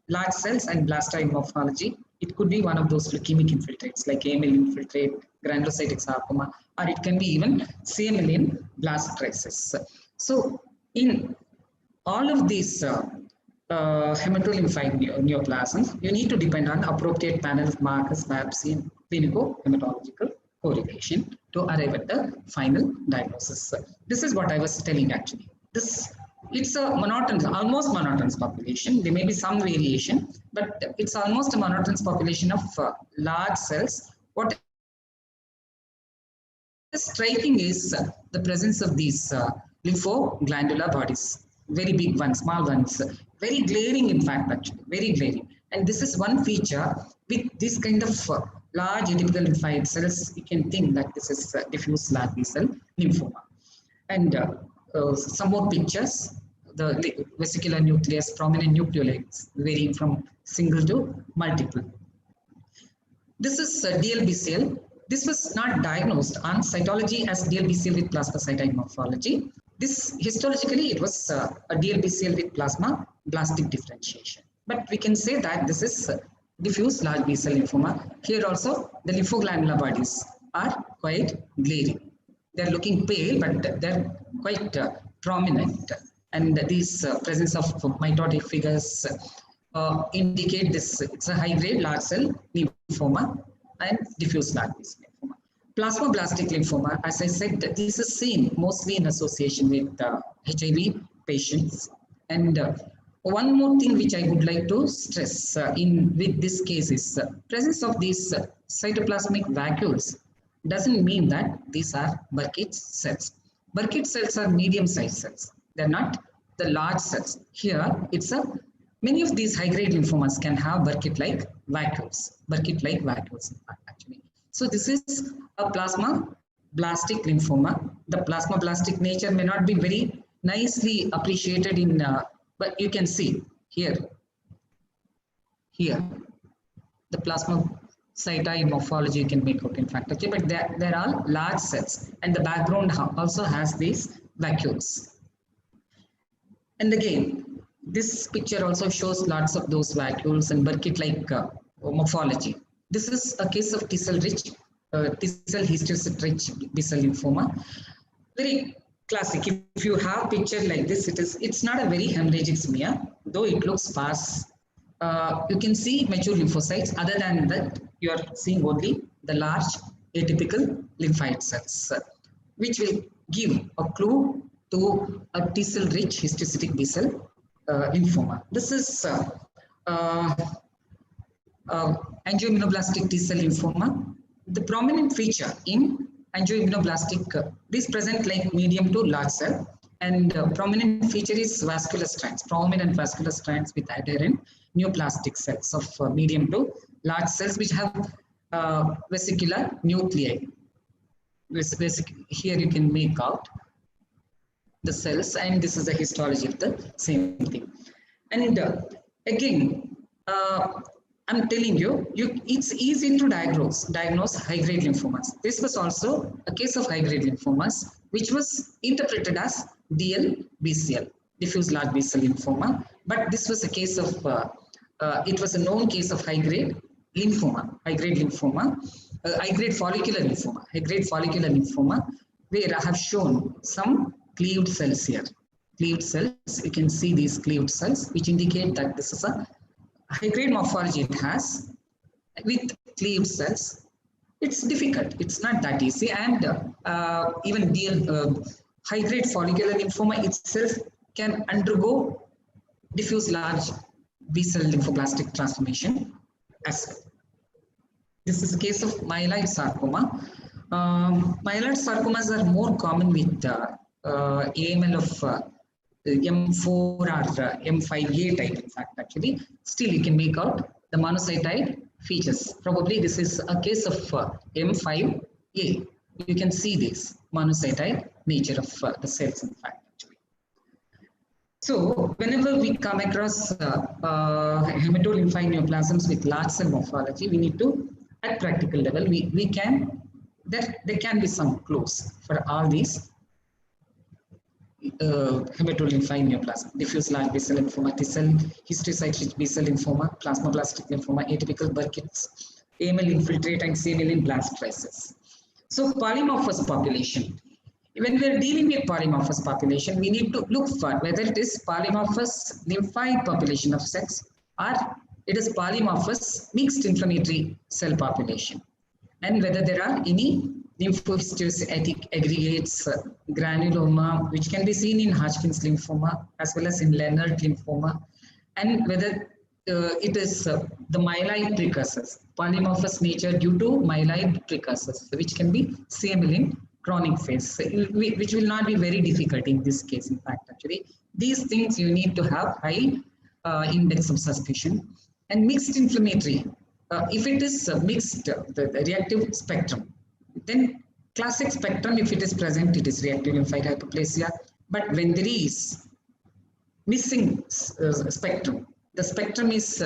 large cells and blastoid morphology, it could be one of those leukemic infiltrates like AML infiltrate, granulocytic sarcoma, or it can be even CML blast crisis. So in all of these hematolymphoid neoplasms, you need to depend on appropriate panel of markers, biopsy, and clinico-hematological correlation to arrive at the final diagnosis. This is what I was telling actually. It's a monotonous, almost monotonous population. There may be some variation, but it's almost a monotonous population of large cells. What is striking is the presence of these lymphoglandular bodies, very big ones, small ones, very glaring, in fact, actually, very glaring. And this is one feature with this kind of large atypical lymphoid cells. You can think that this is diffuse large B-cell lymphoma. And some more pictures. The vesicular nucleus, prominent nucleolates, varying from single to multiple. This is DLBCL. This was not diagnosed on cytology as DLBCL with plasmacytoid morphology. This histologically it was a DLBCL with plasmablastic differentiation. But we can say that this is diffuse large B-cell lymphoma. Here also the lymphoglandular bodies are quite glaring. They are looking pale, but they're quite prominent. And these presence of mitotic figures indicate this. It's a high-grade large cell lymphoma and diffuse large B-cell lymphoma. Plasmablastic lymphoma, as I said, this is seen mostly in association with HIV patients. And one more thing which I would like to stress with this case is presence of these cytoplasmic vacuoles doesn't mean that these are Burkitt cells. Burkitt cells are medium-sized cells. They're not the large cells. Here, many of these high-grade lymphomas can have Burkitt-like vacuoles. Burkitt-like vacuoles, in fact, actually. So this is a plasmablastic lymphoma. The plasmablastic nature may not be very nicely appreciated in, but you can see here, the plasmacytoid morphology you can make out, in fact, okay, but there are large cells, and the background also has these vacuoles. And again, this picture also shows lots of those vacuoles and Burkitt-like morphology. This is a case of T-cell histocyte-rich B-cell lymphoma. Very classic. If you have picture like this, it's not a very hemorrhagic smear, though it looks sparse. You can see mature lymphocytes. Other than that, you are seeing only the large atypical lymphoid cells, which will give a clue to a T-cell rich histocytic B-cell lymphoma. This is angioimmunoblastic T-cell lymphoma. The prominent feature in angioimmunoblastic, these present like medium to large cell, and prominent feature is vascular strands, prominent vascular strands with adherent neoplastic cells of medium to large cells which have vesicular nuclei. Here you can make out the cells, and this is the histology of the same thing. And again, I'm telling you, it's easy to diagnose high-grade lymphomas. This was also a case of high-grade lymphomas, which was interpreted as DLBCL, diffuse large B-cell lymphoma. But this was a case of, it was a known case of high-grade lymphoma, high-grade follicular lymphoma, where I have shown some cleaved cells here. Cleaved cells, you can see these cleaved cells, which indicate that this is a high-grade morphology it has with cleaved cells. It's difficult. It's not that easy. And even high-grade follicular lymphoma itself can undergo diffuse large B-cell lymphoblastic transformation as well. This is a case of myeloid sarcoma. Myeloid sarcomas are more common with AML of M4 or M5A type, in fact, actually. Still, you can make out the monocytoid features. Probably this is a case of M5A. You can see this monocytoid nature of the cells, in fact, actually. So, whenever we come across hematolymphoid neoplasms with large cell morphology, we need to, at practical level, there can be some clues for all these hematolymphoid neoplasm, diffuse large B-cell lymphoma, T-cell histocyte-rich B-cell lymphoma, plasmablastic lymphoma, atypical Burkitt's, AML infiltrate, and CML in blast traces. So polymorphous population. When we are dealing with polymorphous population, we need to look for whether it is polymorphous lymphoid population of sex or it is polymorphous mixed inflammatory cell population, and whether there are any lymphohistiocytic aggregates, granuloma, which can be seen in Hodgkin's lymphoma as well as in Leonard lymphoma, and whether it is the myeloid precursors, polymorphous nature due to myeloid precursors, which can be CML in chronic phase, which will not be very difficult in this case, in fact, actually. These things you need to have high index of suspicion. And mixed inflammatory, if it is mixed, the reactive spectrum, then classic spectrum, if it is present, it is reactive lymphoid hyperplasia. But when there is missing spectrum, the spectrum is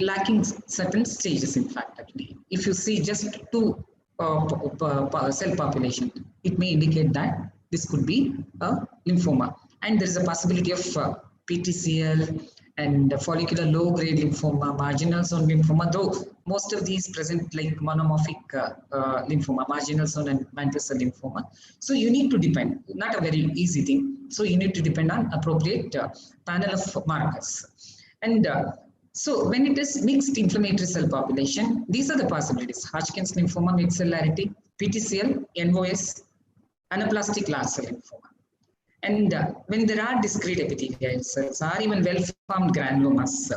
lacking certain stages, in fact, actually. If you see just two cell population, it may indicate that this could be a lymphoma. And there is a possibility of PTCL and follicular low-grade lymphoma, marginal zone lymphoma, though most of these present like monomorphic lymphoma, marginal zone and mantle cell lymphoma. So you need to depend, not a very easy thing. So you need to depend on appropriate panel of markers. And so when it is mixed inflammatory cell population, these are the possibilities: Hodgkin's lymphoma, mixed cellularity, PTCL, NOS, anaplastic large cell lymphoma. And when there are discrete epithelial cells or even well-formed granulomas,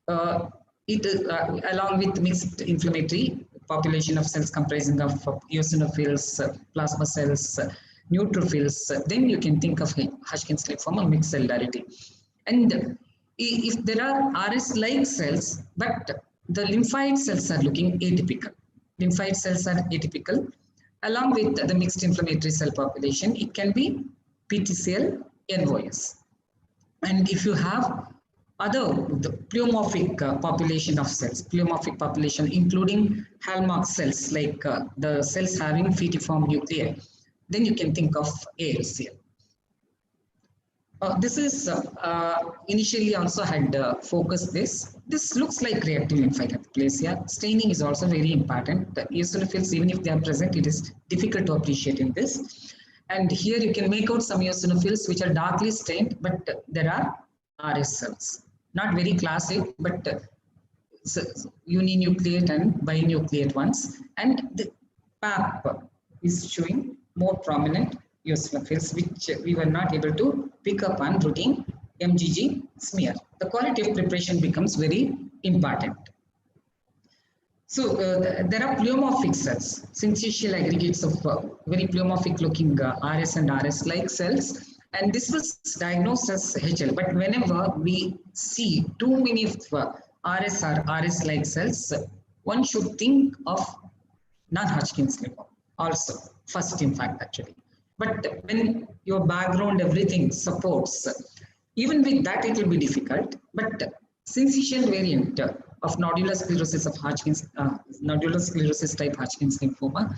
along with mixed inflammatory population of cells comprising of eosinophils, plasma cells, neutrophils, then you can think of Hodgkin's lymphoma mixed cellularity. And if there are RS-like cells, but the lymphoid cells are looking atypical. Lymphoid cells are atypical. Along with the mixed inflammatory cell population, it can be PTCL, NOS. And if you have the pleomorphic population of cells, pleomorphic population including hallmark cells like the cells having fetiform nuclei, then you can think of ALCL. This is initially also had focused this. This looks like reactive lymphoid aplasia. Staining is also very important. The eosinophils, even if they are present, it is difficult to appreciate in this. And here you can make out some eosinophils which are darkly stained, but there are RS cells. Not very classic, but uninucleate and binucleate ones. And the PAP is showing more prominent eosinophils, which we were not able to pick up on routine MGG smear. The quality of preparation becomes very important. So there are pleomorphic cells, syncytial aggregates of very pleomorphic looking RS and RS-like cells. And this was diagnosed as HL. But whenever we see too many of RS or RS-like cells, one should think of non-Hodgkin's lymphoma also, first in fact actually. But when your background, everything supports, even with that it will be difficult. But syncytial variant of nodular sclerosis of Hodgkin's, nodular sclerosis type Hodgkin's lymphoma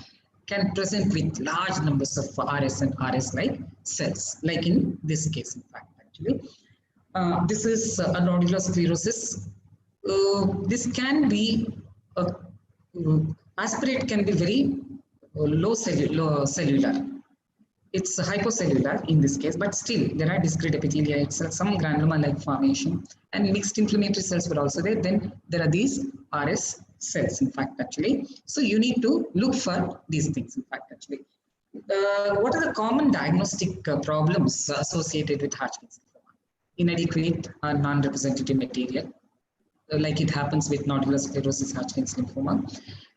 can present with large numbers of RS and RS-like cells, like in this case, in fact, actually. This is a nodular sclerosis. This can be, aspirate can be very low cellular. It's hypocellular in this case, but still there are discrete epithelial cells, some granuloma-like formation, and mixed inflammatory cells were also there. Then there are these RS cells, in fact, actually. So you need to look for these things, in fact, actually. What are the common diagnostic problems associated with Hodgkin's lymphoma? Inadequate or non-representative material, like it happens with nodular sclerosis Hodgkin's lymphoma.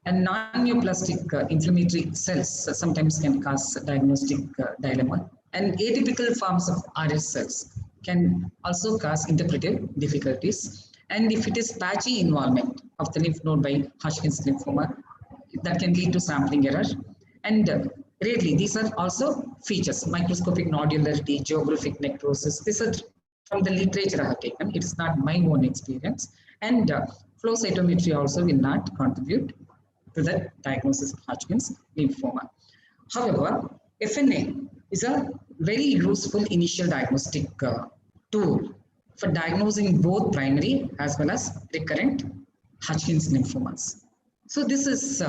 And non-neoplastic inflammatory cells sometimes can cause diagnostic dilemma. And atypical forms of RS cells can also cause interpretive difficulties. And if it is patchy involvement of the lymph node by Hodgkin's lymphoma, that can lead to sampling error. And rarely, these are also features, microscopic nodularity, geographic necrosis. These are from the literature I have taken. It is not my own experience. And flow cytometry also will not contribute to the diagnosis of Hodgkin's lymphoma. However, FNA is a very useful initial diagnostic tool for diagnosing both primary as well as recurrent Hodgkin's lymphomas. So this is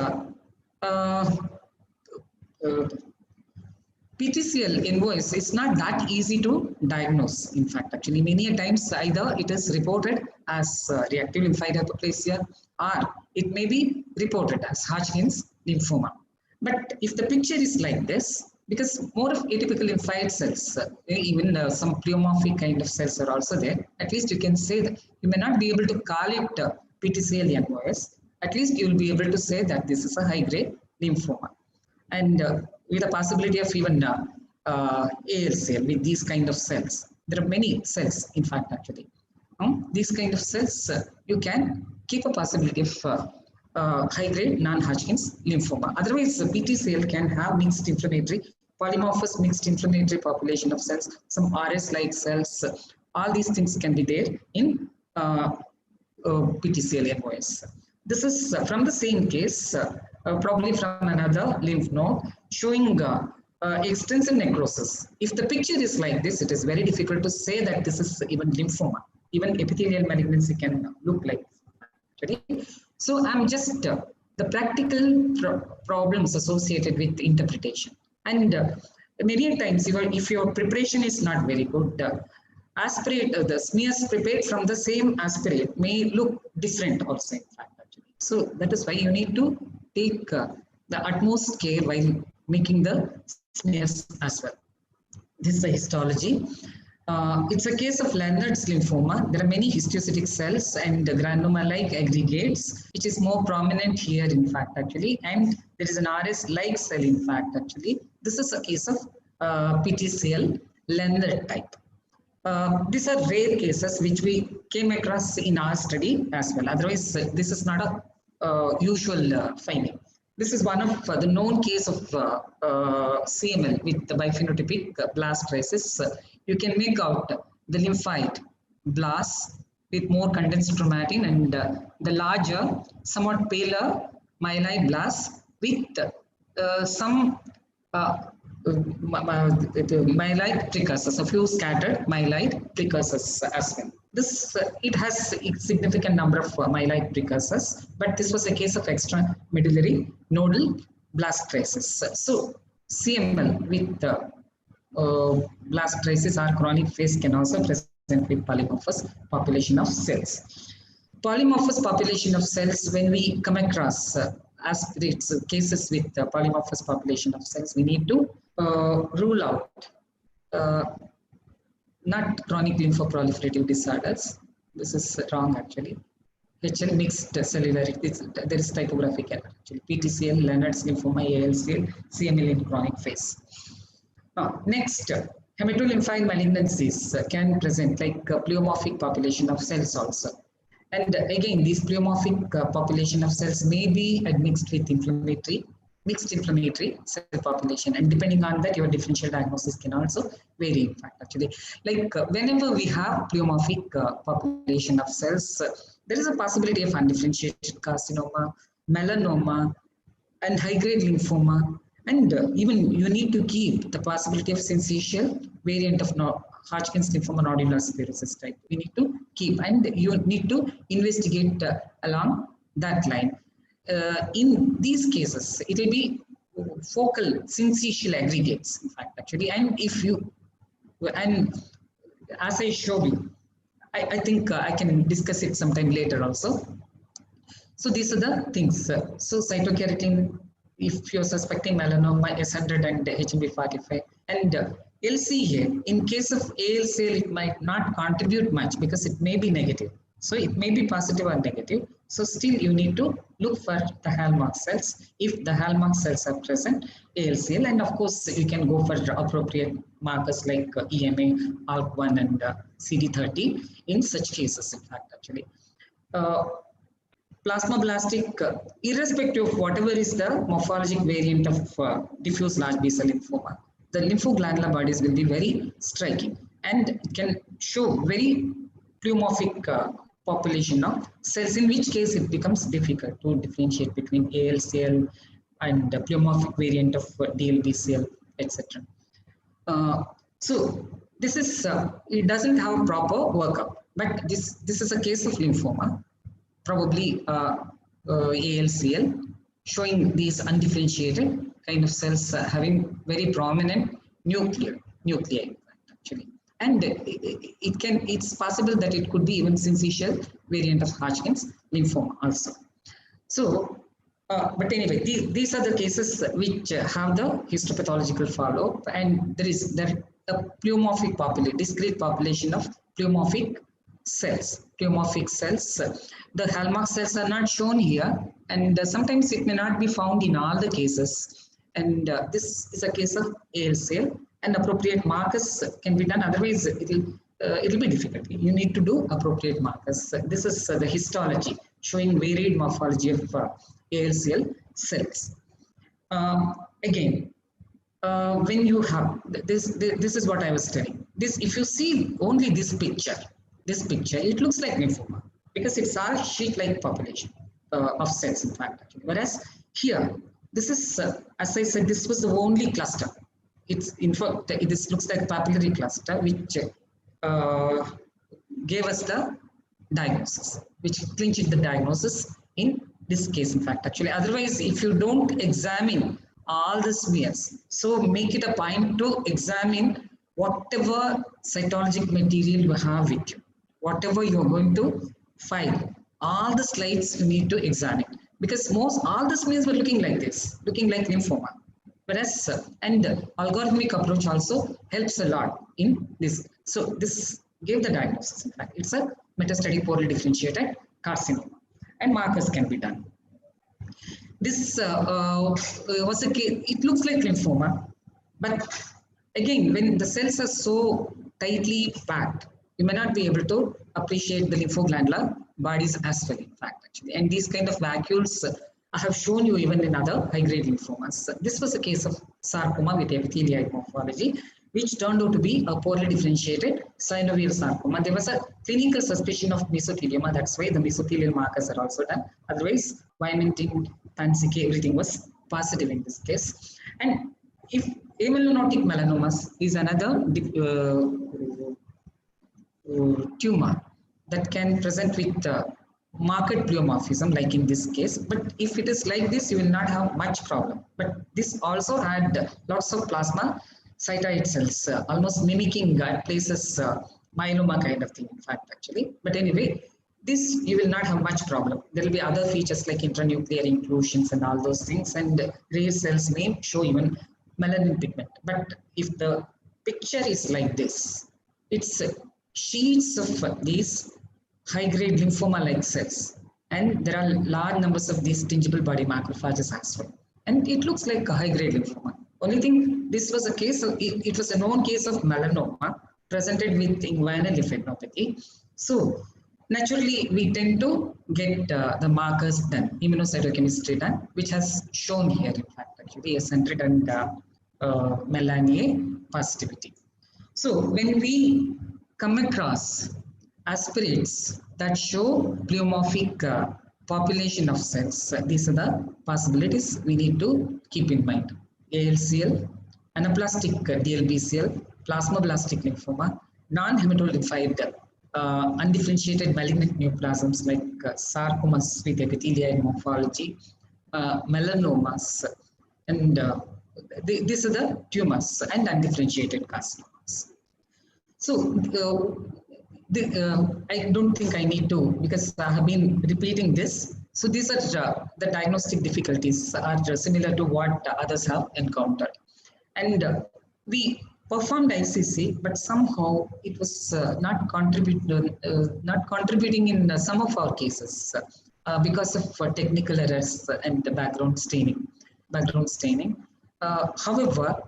PTCL invoice is not that easy to diagnose. In fact, actually, many times either it is reported as reactive lymphoid aplasia or it may be reported as Hodgkin's lymphoma. But if the picture is like this, because more of atypical lymphoid cells, even some pleomorphic kind of cells are also there, at least you can say that you may not be able to call it PTCL NOS, at least you will be able to say that this is a high-grade lymphoma. And with the possibility of even ALCL with these kind of cells. There are many cells, in fact, actually. These kind of cells, you can keep a possibility of high-grade non-Hodgkin's lymphoma. Otherwise, PTCL can have mixed inflammatory, polymorphous mixed inflammatory population of cells, some RS-like cells. All these things can be there in PTCL NOS. This is from the same case, probably from another lymph node, showing extensive necrosis. If the picture is like this, it is very difficult to say that this is even lymphoma. Even epithelial malignancy can look like this. So I'm just the practical problems associated with interpretation. And many times, if your preparation is not very good, aspirate, the smears prepared from the same aspirate may look different also, in fact, actually. So that is why you need to take the the utmost care while making the smears as well. This is the histology. It's a case of Lennard's lymphoma. There are many histiocytic cells and granuloma-like aggregates, which is more prominent here, in fact, actually. And there is an RS-like cell, in fact, actually. This is a case of PTCL Lennard type. These are rare cases which we came across in our study as well. Otherwise, this is not a usual finding. This is one of the known case of CML with the biphenotypic blast crisis. You can make out the lymphoid blasts with more condensed chromatin and the larger, somewhat paler myeloid blasts with some myeloid precursors, a few scattered myeloid precursors as well. This it has a significant number of myeloid precursors, but this was a case of extramedullary nodal blast crisis. So CML with blast crisis or chronic phase can also present with polymorphous population of cells. Polymorphous population of cells, when we come across aspirates cases with polymorphous population of cells, we need to rule out not chronic lymphoproliferative disorders. This is wrong actually. HL mixed cellular, there is typographic error actually. PTCL, Lennard's lymphoma, ALCL, CML in chronic phase. Next, hematolymphoid malignancies can present like pleomorphic population of cells also. And again, these pleomorphic population of cells may be admixed with mixed inflammatory cell population, and depending on that, your differential diagnosis can also vary. In fact, actually, like whenever we have pleomorphic population of cells, there is a possibility of undifferentiated carcinoma, melanoma, and high-grade lymphoma, and even you need to keep the possibility of syncytial variant of Hodgkin's lymphoma nodular sclerosis type. We need to keep, and you need to investigate along that line. In these cases, it will be focal syncytial aggregates, in fact, actually. And if you, and as I showed you, I think I can discuss it sometime later also. So these are the things. So cytokeratin, if you're suspecting melanoma, S100 and HMB45, and LCA, in case of ALCL, it might not contribute much because it may be negative. So it may be positive or negative. So still you need to look for the hallmark cells. If the hallmark cells are present, ALCL, and of course you can go for appropriate markers like EMA, ALK1 and CD30 in such cases, in fact, actually. Plasmablastic, irrespective of whatever is the morphologic variant of diffuse large B-cell lymphoma, the lymphoglandular bodies will be very striking and can show very pleomorphic population of cells, in which case it becomes difficult to differentiate between ALCL and the pleomorphic variant of DLBCL, etc. So this is, it doesn't have a proper workup, but this is a case of lymphoma, probably ALCL, showing these undifferentiated kind of cells having very prominent nuclei, actually. And it's possible that it could be even syncytial variant of Hodgkin's lymphoma also. So, but anyway, these are the cases which have the histopathological follow-up, and there is a pleomorphic population, discrete population of pleomorphic cells. The hallmark cells are not shown here, and sometimes it may not be found in all the cases. And this is a case of ALCL, and appropriate markers can be done. Otherwise, it'll be difficult. You need to do appropriate markers. This is the histology showing varied morphology of ALCL cells. Again, when you have this is what I was telling. This, if you see only this picture, it looks like lymphoma because it's our sheet-like population of cells, in fact. Whereas here, this is, as I said, this was the only cluster. It's in fact, this looks like papillary cluster, which gave us the diagnosis, which clinched the diagnosis in this case, in fact, actually. Otherwise, if you don't examine all the smears, so make it a point to examine whatever cytologic material you have with you, whatever you're going to file, all the slides you need to examine. because all the smears were looking like this, looking like lymphoma. Whereas, and algorithmic approach also helps a lot in this. So this gave the diagnosis. In fact, it's a metastatic poorly differentiated carcinoma, and markers can be done. This was a case, it looks like lymphoma, but again, when the cells are so tightly packed, you may not be able to appreciate the lymphoglandular bodies as well, in fact, actually. And these kind of vacuoles I have shown you even in other high-grade lymphomas. This was a case of sarcoma with epithelial morphology, which turned out to be a poorly differentiated synovial sarcoma. There was a clinical suspicion of mesothelioma. That's why the mesothelial markers are also done. Otherwise, Vimentin, Pansy, everything was positive in this case. And if amelonotic melanomas is another tumor that can present with marked pleomorphism, like in this case. But if it is like this, you will not have much problem. But this also had lots of plasma cytoid cells, almost mimicking places myeloma kind of thing, in fact, actually. But anyway, this you will not have much problem. There will be other features like intranuclear inclusions and all those things, and rare cells may show even melanin pigment. But if the picture is like this, it's sheets of these high-grade lymphoma-like cells, and there are large numbers of these tingible body macrophages as well. And it looks like a high-grade lymphoma. Only thing, this was a case of, it was a known case of melanoma presented with inguinal lymphadenopathy. So naturally, we tend to get the markers done, immunocytochemistry done, which has shown here, in fact, actually, a centric and melania positivity. So when we come across aspirates that show pleomorphic population of cells, these are the possibilities we need to keep in mind. ALCL, anaplastic DLBCL, plasmablastic lymphoma, non-hematolymphoid undifferentiated malignant neoplasms like sarcomas with epithelial morphology, melanomas, and these are the tumors and undifferentiated carcinomas. So I don't think I need to, because I have been repeating this. So these are the diagnostic difficulties are similar to what others have encountered. And we performed ICC, but somehow it was not contributing in some of our cases because of technical errors and background staining. However,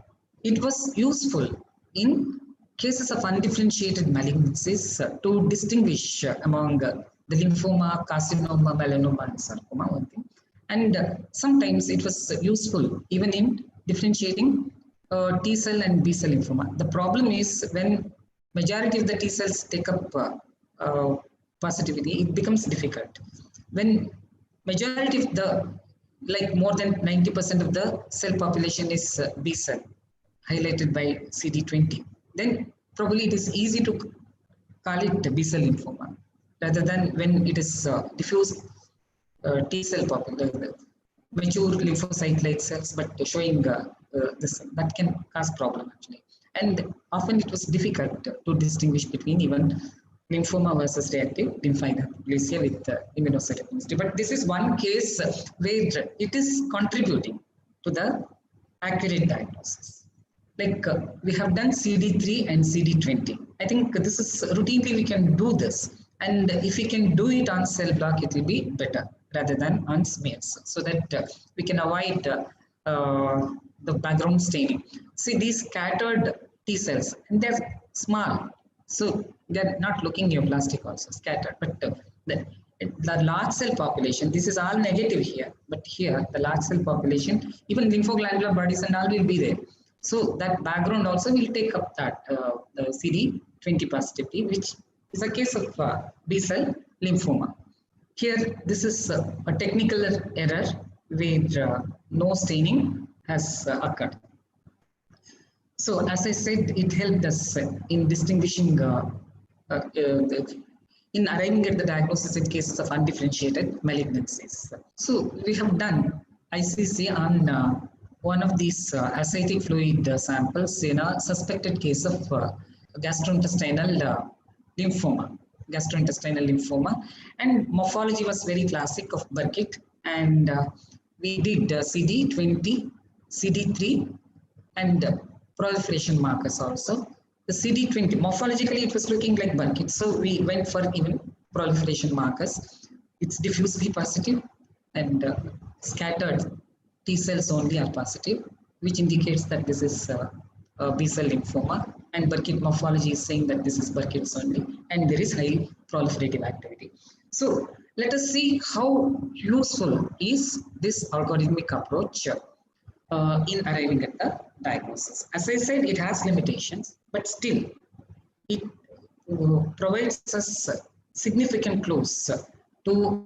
it was useful in cases of undifferentiated malignancies to distinguish among the lymphoma, carcinoma, melanoma, and sarcoma, one thing. And sometimes it was useful even in differentiating T cell and B cell lymphoma. The problem is when majority of the T cells take up positivity, it becomes difficult. When majority of the, like more than 90% of the cell population is B cell, highlighted by CD20, then probably it is easy to call it B cell lymphoma rather than when it is diffuse T cell population, mature lymphocyte-like cells, but showing this, that can cause problem actually. And often it was difficult to distinguish between even lymphoma versus reactive lymphadenopathy with immunocytochemistry. But this is one case where it is contributing to the accurate diagnosis. Like we have done CD3 and CD20. I think this is routinely we can do this. And if we can do it on cell block, it will be better rather than on smears, so that we can avoid the background staining. See these scattered T cells, and they're small, so they're not looking neoplastic also, scattered. But the large cell population, this is all negative here, but here the large cell population, even lymphoglandular bodies and all will be there. So that background also will take up that the CD20 positivity, which is a case of B cell lymphoma. Here, this is a technical error where no staining has occurred. So as I said, it helped us in distinguishing, in arriving at the diagnosis in cases of undifferentiated malignancies. So we have done ICC on one of these ascitic fluid samples in a suspected case of gastrointestinal lymphoma, and morphology was very classic of Burkitt and we did CD20, CD3, and proliferation markers also. The CD20, morphologically it was looking like Burkitt, so we went for even proliferation markers. It's diffusely positive, and scattered T cells only are positive, which indicates that this is B-cell lymphoma, and Burkitt morphology is saying that this is Burkitt's only, and there is high proliferative activity. So let us see how useful is this algorithmic approach in arriving at the diagnosis. As I said, it has limitations, but still it provides us significant clues to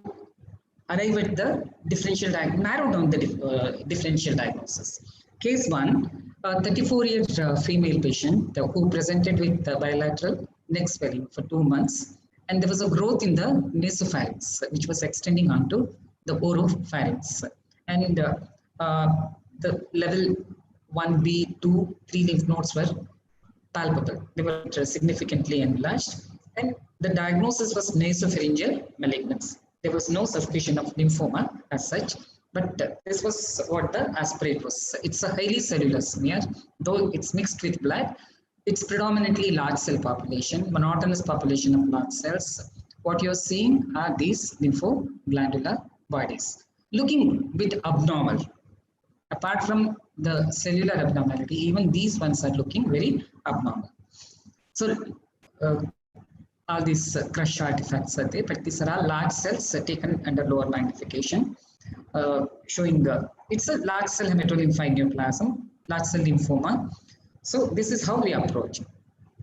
arrive at the differential diagnosis, narrow down the differential diagnosis. Case 1, a 34-year female patient who presented with bilateral neck swelling for 2 months, and there was a growth in the nasopharynx, which was extending onto the oropharynx. And the level 1B, 2, 3 lymph nodes were palpable. They were significantly enlarged, and the diagnosis was nasopharyngeal malignancy. There was no suspicion of lymphoma as such, but this was what the aspirate was. It's a highly cellular smear, though it's mixed with blood. It's predominantly large cell population, monotonous population of large cells. What you're seeing are these lymphoglandular bodies, looking a bit abnormal. Apart from the cellular abnormality, even these ones are looking very abnormal. So all these crush artifacts are there, but these are all large cells taken under lower magnification, showing it's a large cell hematolymphoid neoplasm, large cell lymphoma. So this is how we approach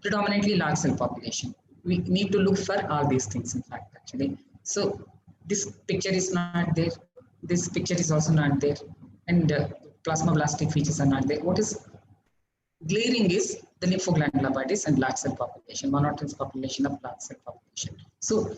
predominantly large cell population. We need to look for all these things, in fact, actually. So this picture is not there. This picture is also not there. And plasmablastic features are not there. What is glaring is the lymphoglandular bodies and large cell population, monotonous population of large cell population. So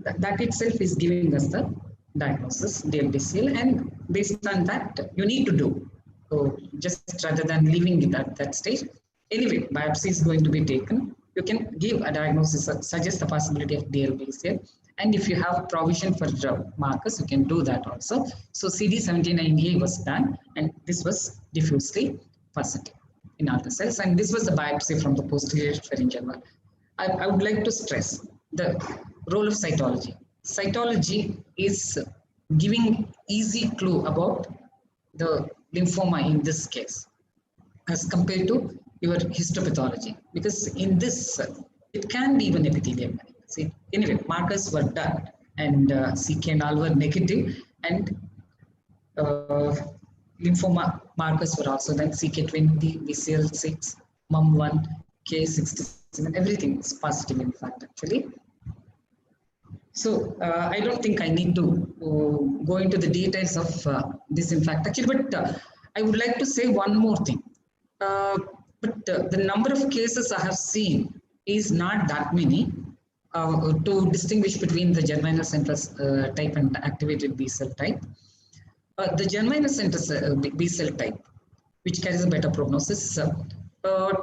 that itself is giving us the diagnosis, DLBCL, and based on that, you need to do. So just rather than leaving it at that stage, anyway, biopsy is going to be taken. You can give a diagnosis, suggest the possibility of DLBCL. And if you have provision for markers, you can do that also. So CD79A was done, and this was diffusely positive in all the cells. And this was the biopsy from the posterior pharyngeal wall. I would like to stress the role of cytology. Cytology is giving easy clue about the lymphoma in this case as compared to your histopathology, because in this, it can be even epithelial malignancy. Anyway, markers were done, and CK and all were negative, and lymphoma markers were also done, CK20, BCL6, MUM1, K67, everything is positive, in fact, actually. So I don't think I need to go into the details of this, in fact, actually, but I would like to say one more thing. But the number of cases I have seen is not that many to distinguish between the germinal centers type and activated B cell type. The germinal centers B cell type, which carries a better prognosis,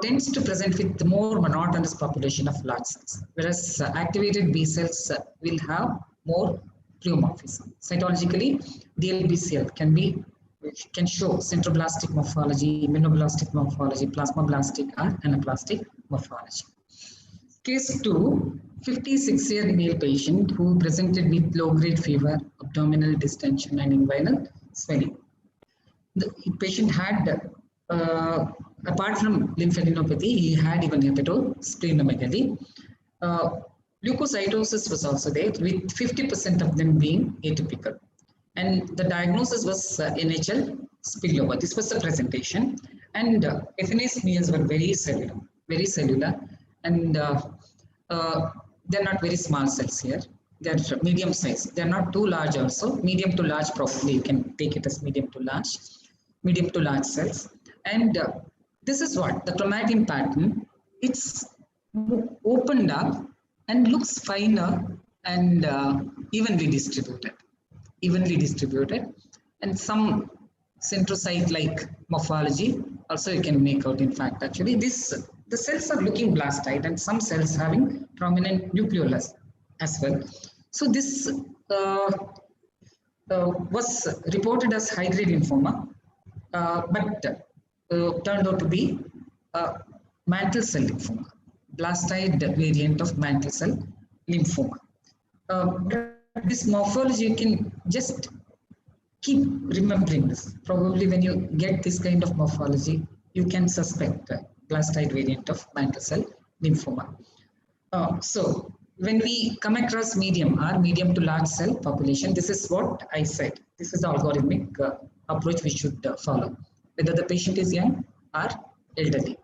tends to present with the more monotonous population of large cells, whereas activated B cells will have more pleomorphism. Cytologically, DLBCL can show centroblastic morphology, immunoblastic morphology, plasmablastic or anaplastic morphology. Case 2, 56-year male patient who presented with low-grade fever, abdominal distension, and inguinal swelling. The patient had, apart from lymphadenopathy, he had even hepatosplenomegaly. Leukocytosis was also there, with 50% of them being atypical. And the diagnosis was NHL spillover. This was the presentation. And FNA smears were very cellular. And they're not very small cells here. They're medium size. They're not too large also. Medium to large, probably you can take it as medium to large cells. And this is what the chromatin pattern, it's opened up and looks finer and evenly distributed. And some centrocyte-like morphology also you can make out, in fact, actually. The cells are looking blastoid and some cells having prominent nucleolus as well. So this was reported as high-grade lymphoma, but turned out to be mantle cell lymphoma, blastoid variant of mantle cell lymphoma. This morphology, you can just keep remembering this. Probably when you get this kind of morphology, you can suspect blastoid variant of mantle cell lymphoma. So when we come across medium to large cell population, this is what I said. This is the algorithmic approach we should follow, whether the patient is young or elderly.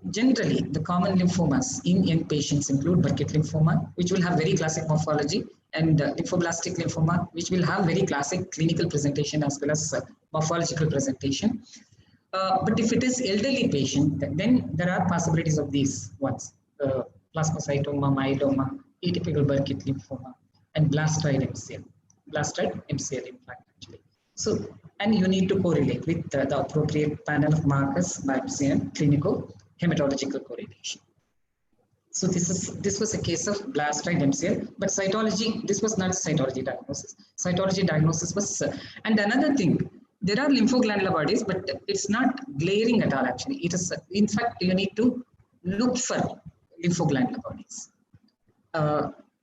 Generally, the common lymphomas in young patients include Burkitt lymphoma, which will have very classic morphology, and lymphoblastic lymphoma, which will have very classic clinical presentation as well as morphological presentation. But if it is elderly patient, then there are possibilities of these ones: plasmacytoma, myeloma, atypical Burkitt lymphoma, and blastoid MCL. Blastoid MCL, in fact, actually. So, and you need to correlate with the appropriate panel of markers, biopsy, and clinical hematological correlation. So this was a case of blastoid MCL, but cytology, this was not cytology diagnosis. Cytology diagnosis was, and another thing, there are lymphoglandular bodies, but it's not glaring at all actually. It is, in fact, you need to look for lymphoglandular bodies.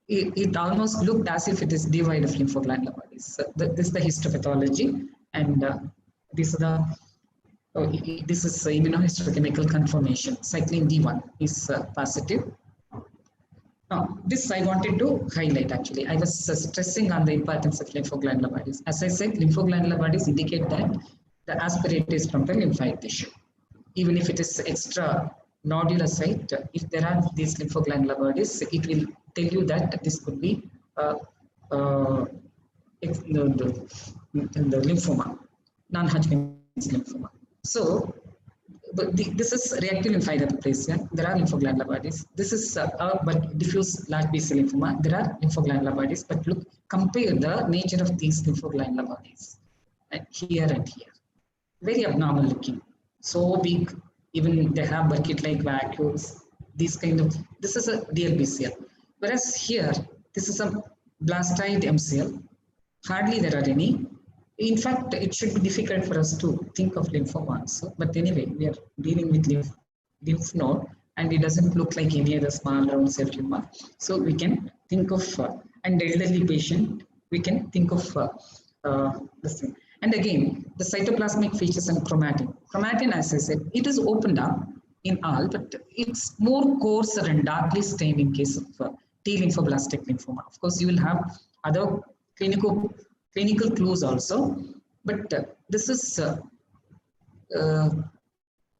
It almost looked as if it is devoid of lymphoglandular bodies. So this is the histopathology, and this is immunohistochemical confirmation. Cyclin D1 is positive. Now, this I wanted to highlight actually. I was stressing on the importance of lymphoglandular bodies. As I said, lymphoglandular bodies indicate that the aspirate is from the lymphatic tissue. Even if it is extra nodular site, if there are these lymphoglandular bodies, it will tell you that this could be the lymphoma, non-Hodgkin's lymphoma. So, this is reactive lymphadenopathy. There are lymphoglandular bodies. This is but diffuse large B-cell lymphoma. There are lymphoglandular bodies, but look, compare the nature of these lymphoglandular bodies here and here. Very abnormal looking, so big. Even they have Burkitt-like vacuoles. These kind of, this is a real BCL. Whereas here, this is a blastoid MCL. Hardly there are any. In fact, it should be difficult for us to think of lymphoma also. But anyway, we are dealing with lymph node, and it doesn't look like any other small round cell tumor. So we can think of an elderly patient. We can think of this thing. And again, the cytoplasmic features and chromatin. Chromatin, as I said, it is opened up in all, but it's more coarser and darkly stained in case of T lymphoblastic lymphoma. Of course, you will have other clinical clues also, but this is,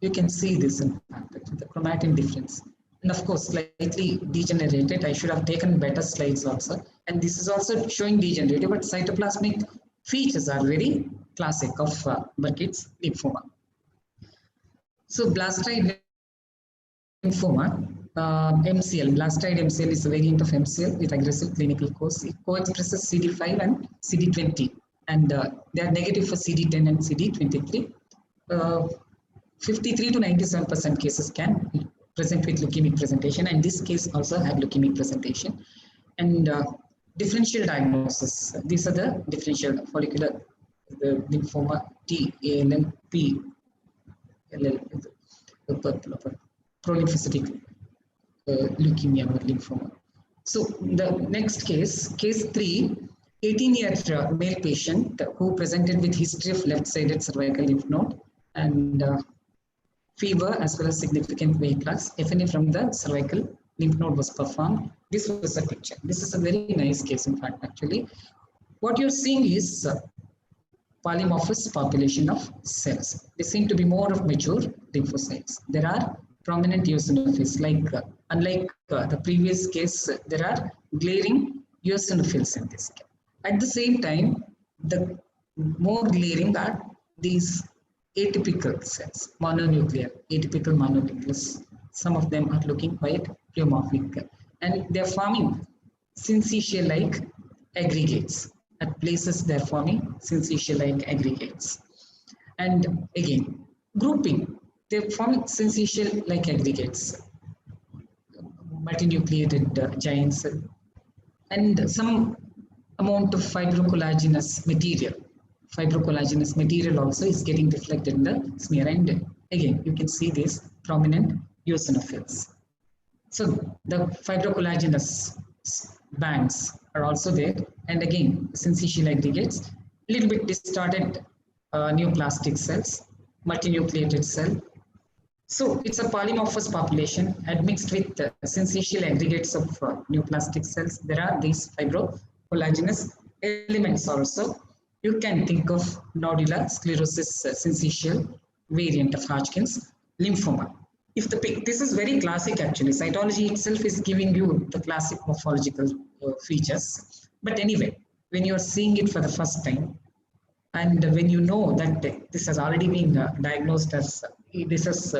you can see this in fact, the chromatin difference. And of course, slightly degenerated. I should have taken better slides also. And this is also showing degenerated, but cytoplasmic features are very classic of Burkitt's lymphoma. So blastoid lymphoma, MCL, blastoid MCL is a variant of MCL with aggressive clinical course. It co-expresses CD5 and CD20, and they are negative for CD10 and CD23. 53 to 97% cases can present with leukemic presentation, and this case also had leukemic presentation. And differential diagnosis. These are the differential follicular lymphoma, T, ALL, P, LL, prolymphocytic leukemia or lymphoma. So the next case, case 3, 18-year male patient who presented with history of left-sided cervical lymph node and fever as well as significant weight loss. FNA from the cervical lymph node was performed. This was a picture. This is a very nice case, in fact, actually. What you're seeing is polymorphous population of cells. They seem to be more of mature lymphocytes. There are prominent eosinophils, like unlike the previous case, there are glaring eosinophils in this case. At the same time, the more glaring are these atypical cells, mononuclear, atypical mononucleus. Some of them are looking quite pleomorphic, and they're forming syncytial-like aggregates. At places they're forming syncytial-like aggregates. And again, grouping, they're forming syncytial-like aggregates, multinucleated giants, and some amount of fibrocollagenous material. Fibrocollagenous material also is getting reflected in the smear, and again you can see these prominent eosinophils. So the fibrocollagenous bands are also there, and again syncytial aggregates, a little bit distorted neoplastic cells, multinucleated cell. So it's a polymorphous population admixed with syncytial aggregates of neoplastic cells. There are these fibrocollagenous elements also. You can think of nodular sclerosis syncytial variant of Hodgkin's lymphoma. If this is very classic actually, cytology itself is giving you the classic morphological features. But anyway, when you are seeing it for the first time, and when you know that this has already been diagnosed as, this is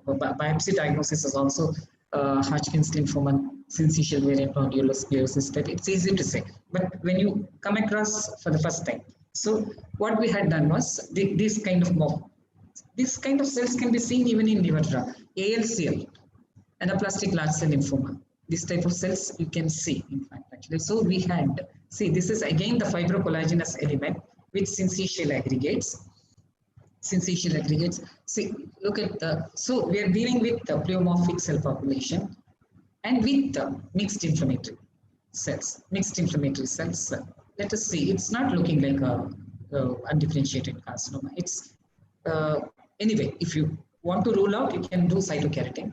biopsy diagnosis is also Hodgkin's lymphoma syncytial variant nodular sclerosis type, it's easy to say. But when you come across for the first time, so what we had done was this kind of cells can be seen even in your ALCL, anaplastic large cell lymphoma. This type of cells you can see, in fact, actually. So we had, see, this is again the fibrocollagenous element with syncytial aggregates. Syncytial aggregates. See, look at the, so we are dealing with the pleomorphic cell population and with the mixed inflammatory cells. Mixed inflammatory cells. Let us see, it's not looking like a undifferentiated carcinoma. It's anyway, if you want to rule out, you can do cytokeratin.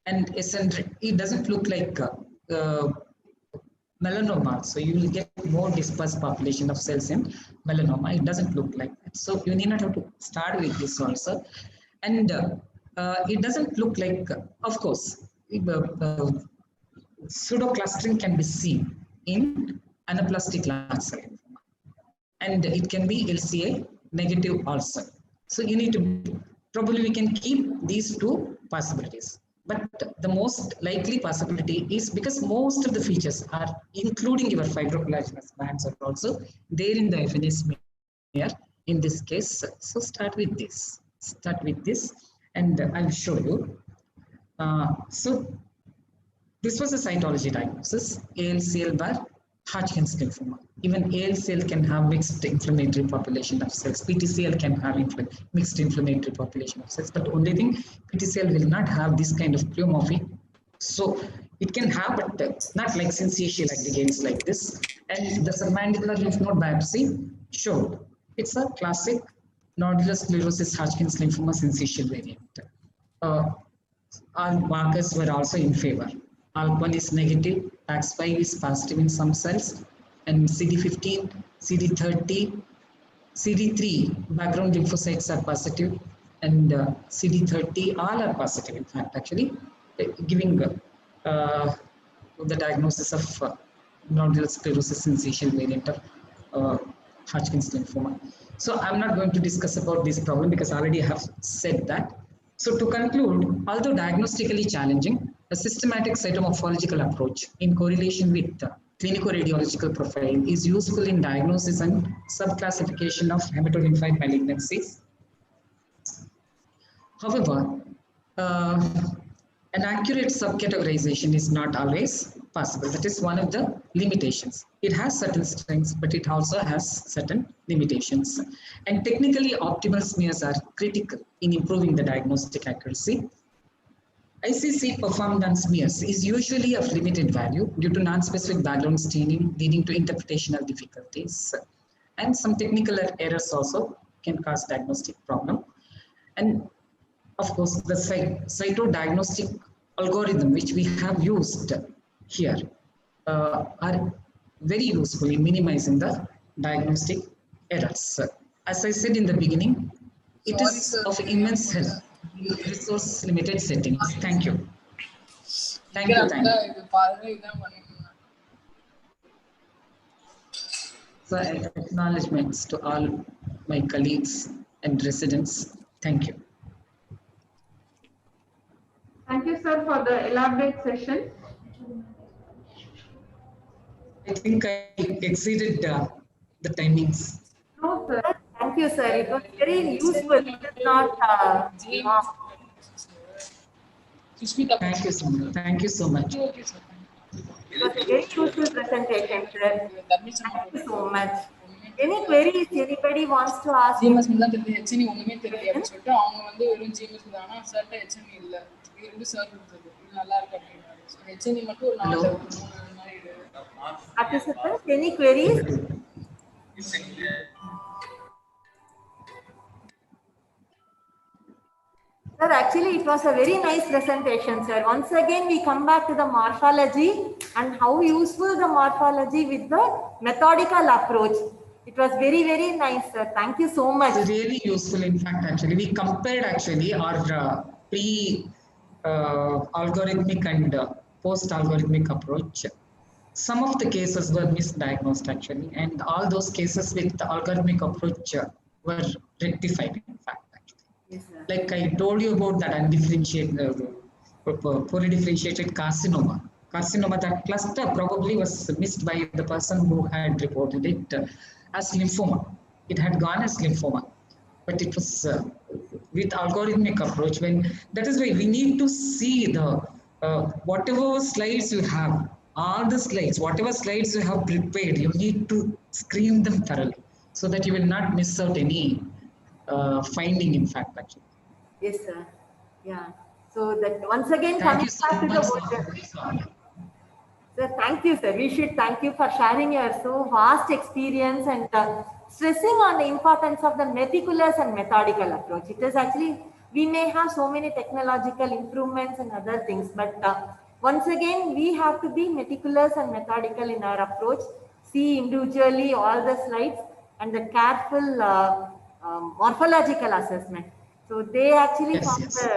And it doesn't look like melanoma, so you will get more dispersed population of cells in melanoma. It doesn't look like that. So you need not have to start with this also. And it doesn't look like, of course, pseudo-clustering can be seen in anaplastic large cell lymphoma. And it can be LCA negative also. So you need to, probably we can keep these two possibilities. But the most likely possibility is, because most of the features are, including your fibrocollagenous bands, are also there in the FNA smear in this case. So start with this. Start with this, and I'll show you. So this was a cytology diagnosis, ALCL bar Hodgkin's lymphoma. Even ALCL can have mixed inflammatory population of cells. PTCL can have mixed inflammatory population of cells, but the only thing, PTCL will not have this kind of pleomorphic. So it can have, but not like syncytial aggregates like this. And the submandibular lymph node biopsy showed it's a classic nodular sclerosis Hodgkin's lymphoma syncytial variant. All markers were also in favor. ALK1 is negative, PAX5 is positive in some cells, and CD15, CD30, CD3 background lymphocytes are positive, and CD30 all are positive, in fact, actually, giving the diagnosis of nodular sclerosis syncytial variant of Hodgkin's lymphoma. So I'm not going to discuss about this problem because I already have said that. So to conclude, although diagnostically challenging, a systematic cytomorphological approach in correlation with the clinical radiological profile is useful in diagnosis and subclassification of hematolymphoid malignancies. However, an accurate subcategorization is not always possible. That is one of the limitations. It has certain strengths, but it also has certain limitations. And technically optimal smears are critical in improving the diagnostic accuracy. ICC performed on smears is usually of limited value due to non-specific background staining leading to interpretational difficulties. And some technical errors also can cause diagnostic problem. And of course, the cytodiagnostic algorithm which we have used here are very useful in minimizing the diagnostic errors. As I said in the beginning, it is of immense help in resource limited settings. Thank you. Thank you. Thank you. So acknowledgements to all my colleagues and residents. Thank you. Thank you, sir, for the elaborate session. I think I exceeded the timings. No, sir. Thank you, sir. It was very useful. It is not Thank you so much. Thank you so much. It was a very useful presentation, sir. Thank you so much. Any queries anybody wants to ask? GMS தான் தெரியுது ஹெச்என்இ ஒண்ணுமே தெரியல அப்படின்னு சொல்லிட்டு அவங்க வந்து வெறும் GMS தான் ஆனா சார்ட்ட ஹெச்என்இ இல்ல இது ரெண்டு சார் கொடுத்தது இது நல்லா இருக்கு அப்படின்னாரு ஹெச்என்இ மட்டும் ஒரு 4 Participants, any queries? Sir, actually it was a very nice presentation, sir. Once again, we come back to the morphology and how useful the morphology with the methodical approach. It was very, very nice, sir. Thank you so much. It's really useful. In fact, actually, we compared actually our pre-algorithmic and post-algorithmic approach. Some of the cases were misdiagnosed actually, and all those cases with the algorithmic approach were rectified. In fact, actually, yes, sir. Like I told you about that undifferentiated, poorly differentiated carcinoma. Carcinoma, that cluster probably was missed by the person who had reported it as lymphoma. It had gone as lymphoma, but it was with algorithmic approach. When that is why we need to see the whatever slides you have, all the slides, whatever slides you have prepared, you need to screen them thoroughly so that you will not miss out any finding. In fact, actually. Yes, sir. Yeah. So that once again Thank coming you so back to the much, work. Sir, thank you, sir. We should thank you for sharing your so vast experience and stressing on the importance of the meticulous and methodical approach. It is actually, we may have so many technological improvements and other things, but once again, we have to be meticulous and methodical in our approach, see individually all the slides and the careful morphological assessment. So they actually form the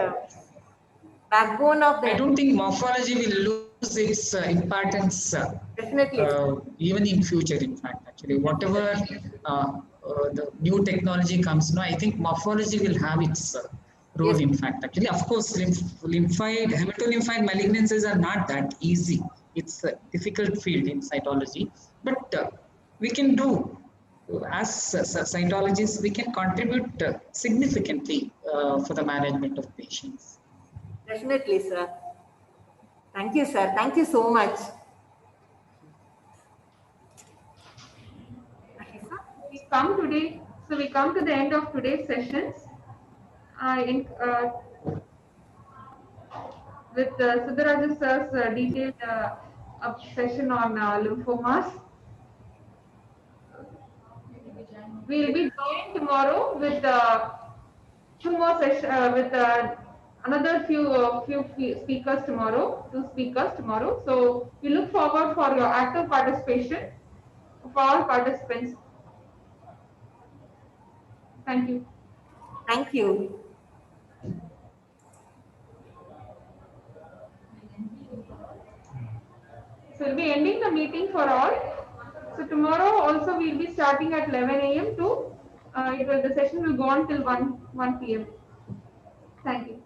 backbone of the... I don't think morphology will lose its importance Definitely. Even in future. In fact, actually, whatever the new technology comes now, I think morphology will have its role. Yes. In fact, actually, of course, hematolymphoid malignancies are not that easy. It's a difficult field in cytology, but we can do, as cytologists, we can contribute significantly for the management of patients. Definitely, sir. Thank you, sir. Thank you so much. We come to the end of today's sessions. With Sudharaja sir's detailed session on lymphomas. We will be joined tomorrow with two more sessions with another few speakers tomorrow, 2 speakers tomorrow. So we look forward for your active participation of all participants. Thank you. Thank you. So we'll be ending the meeting for all. So tomorrow also we'll be starting at 11 a.m. to the session will go on till 1 p.m. Thank you.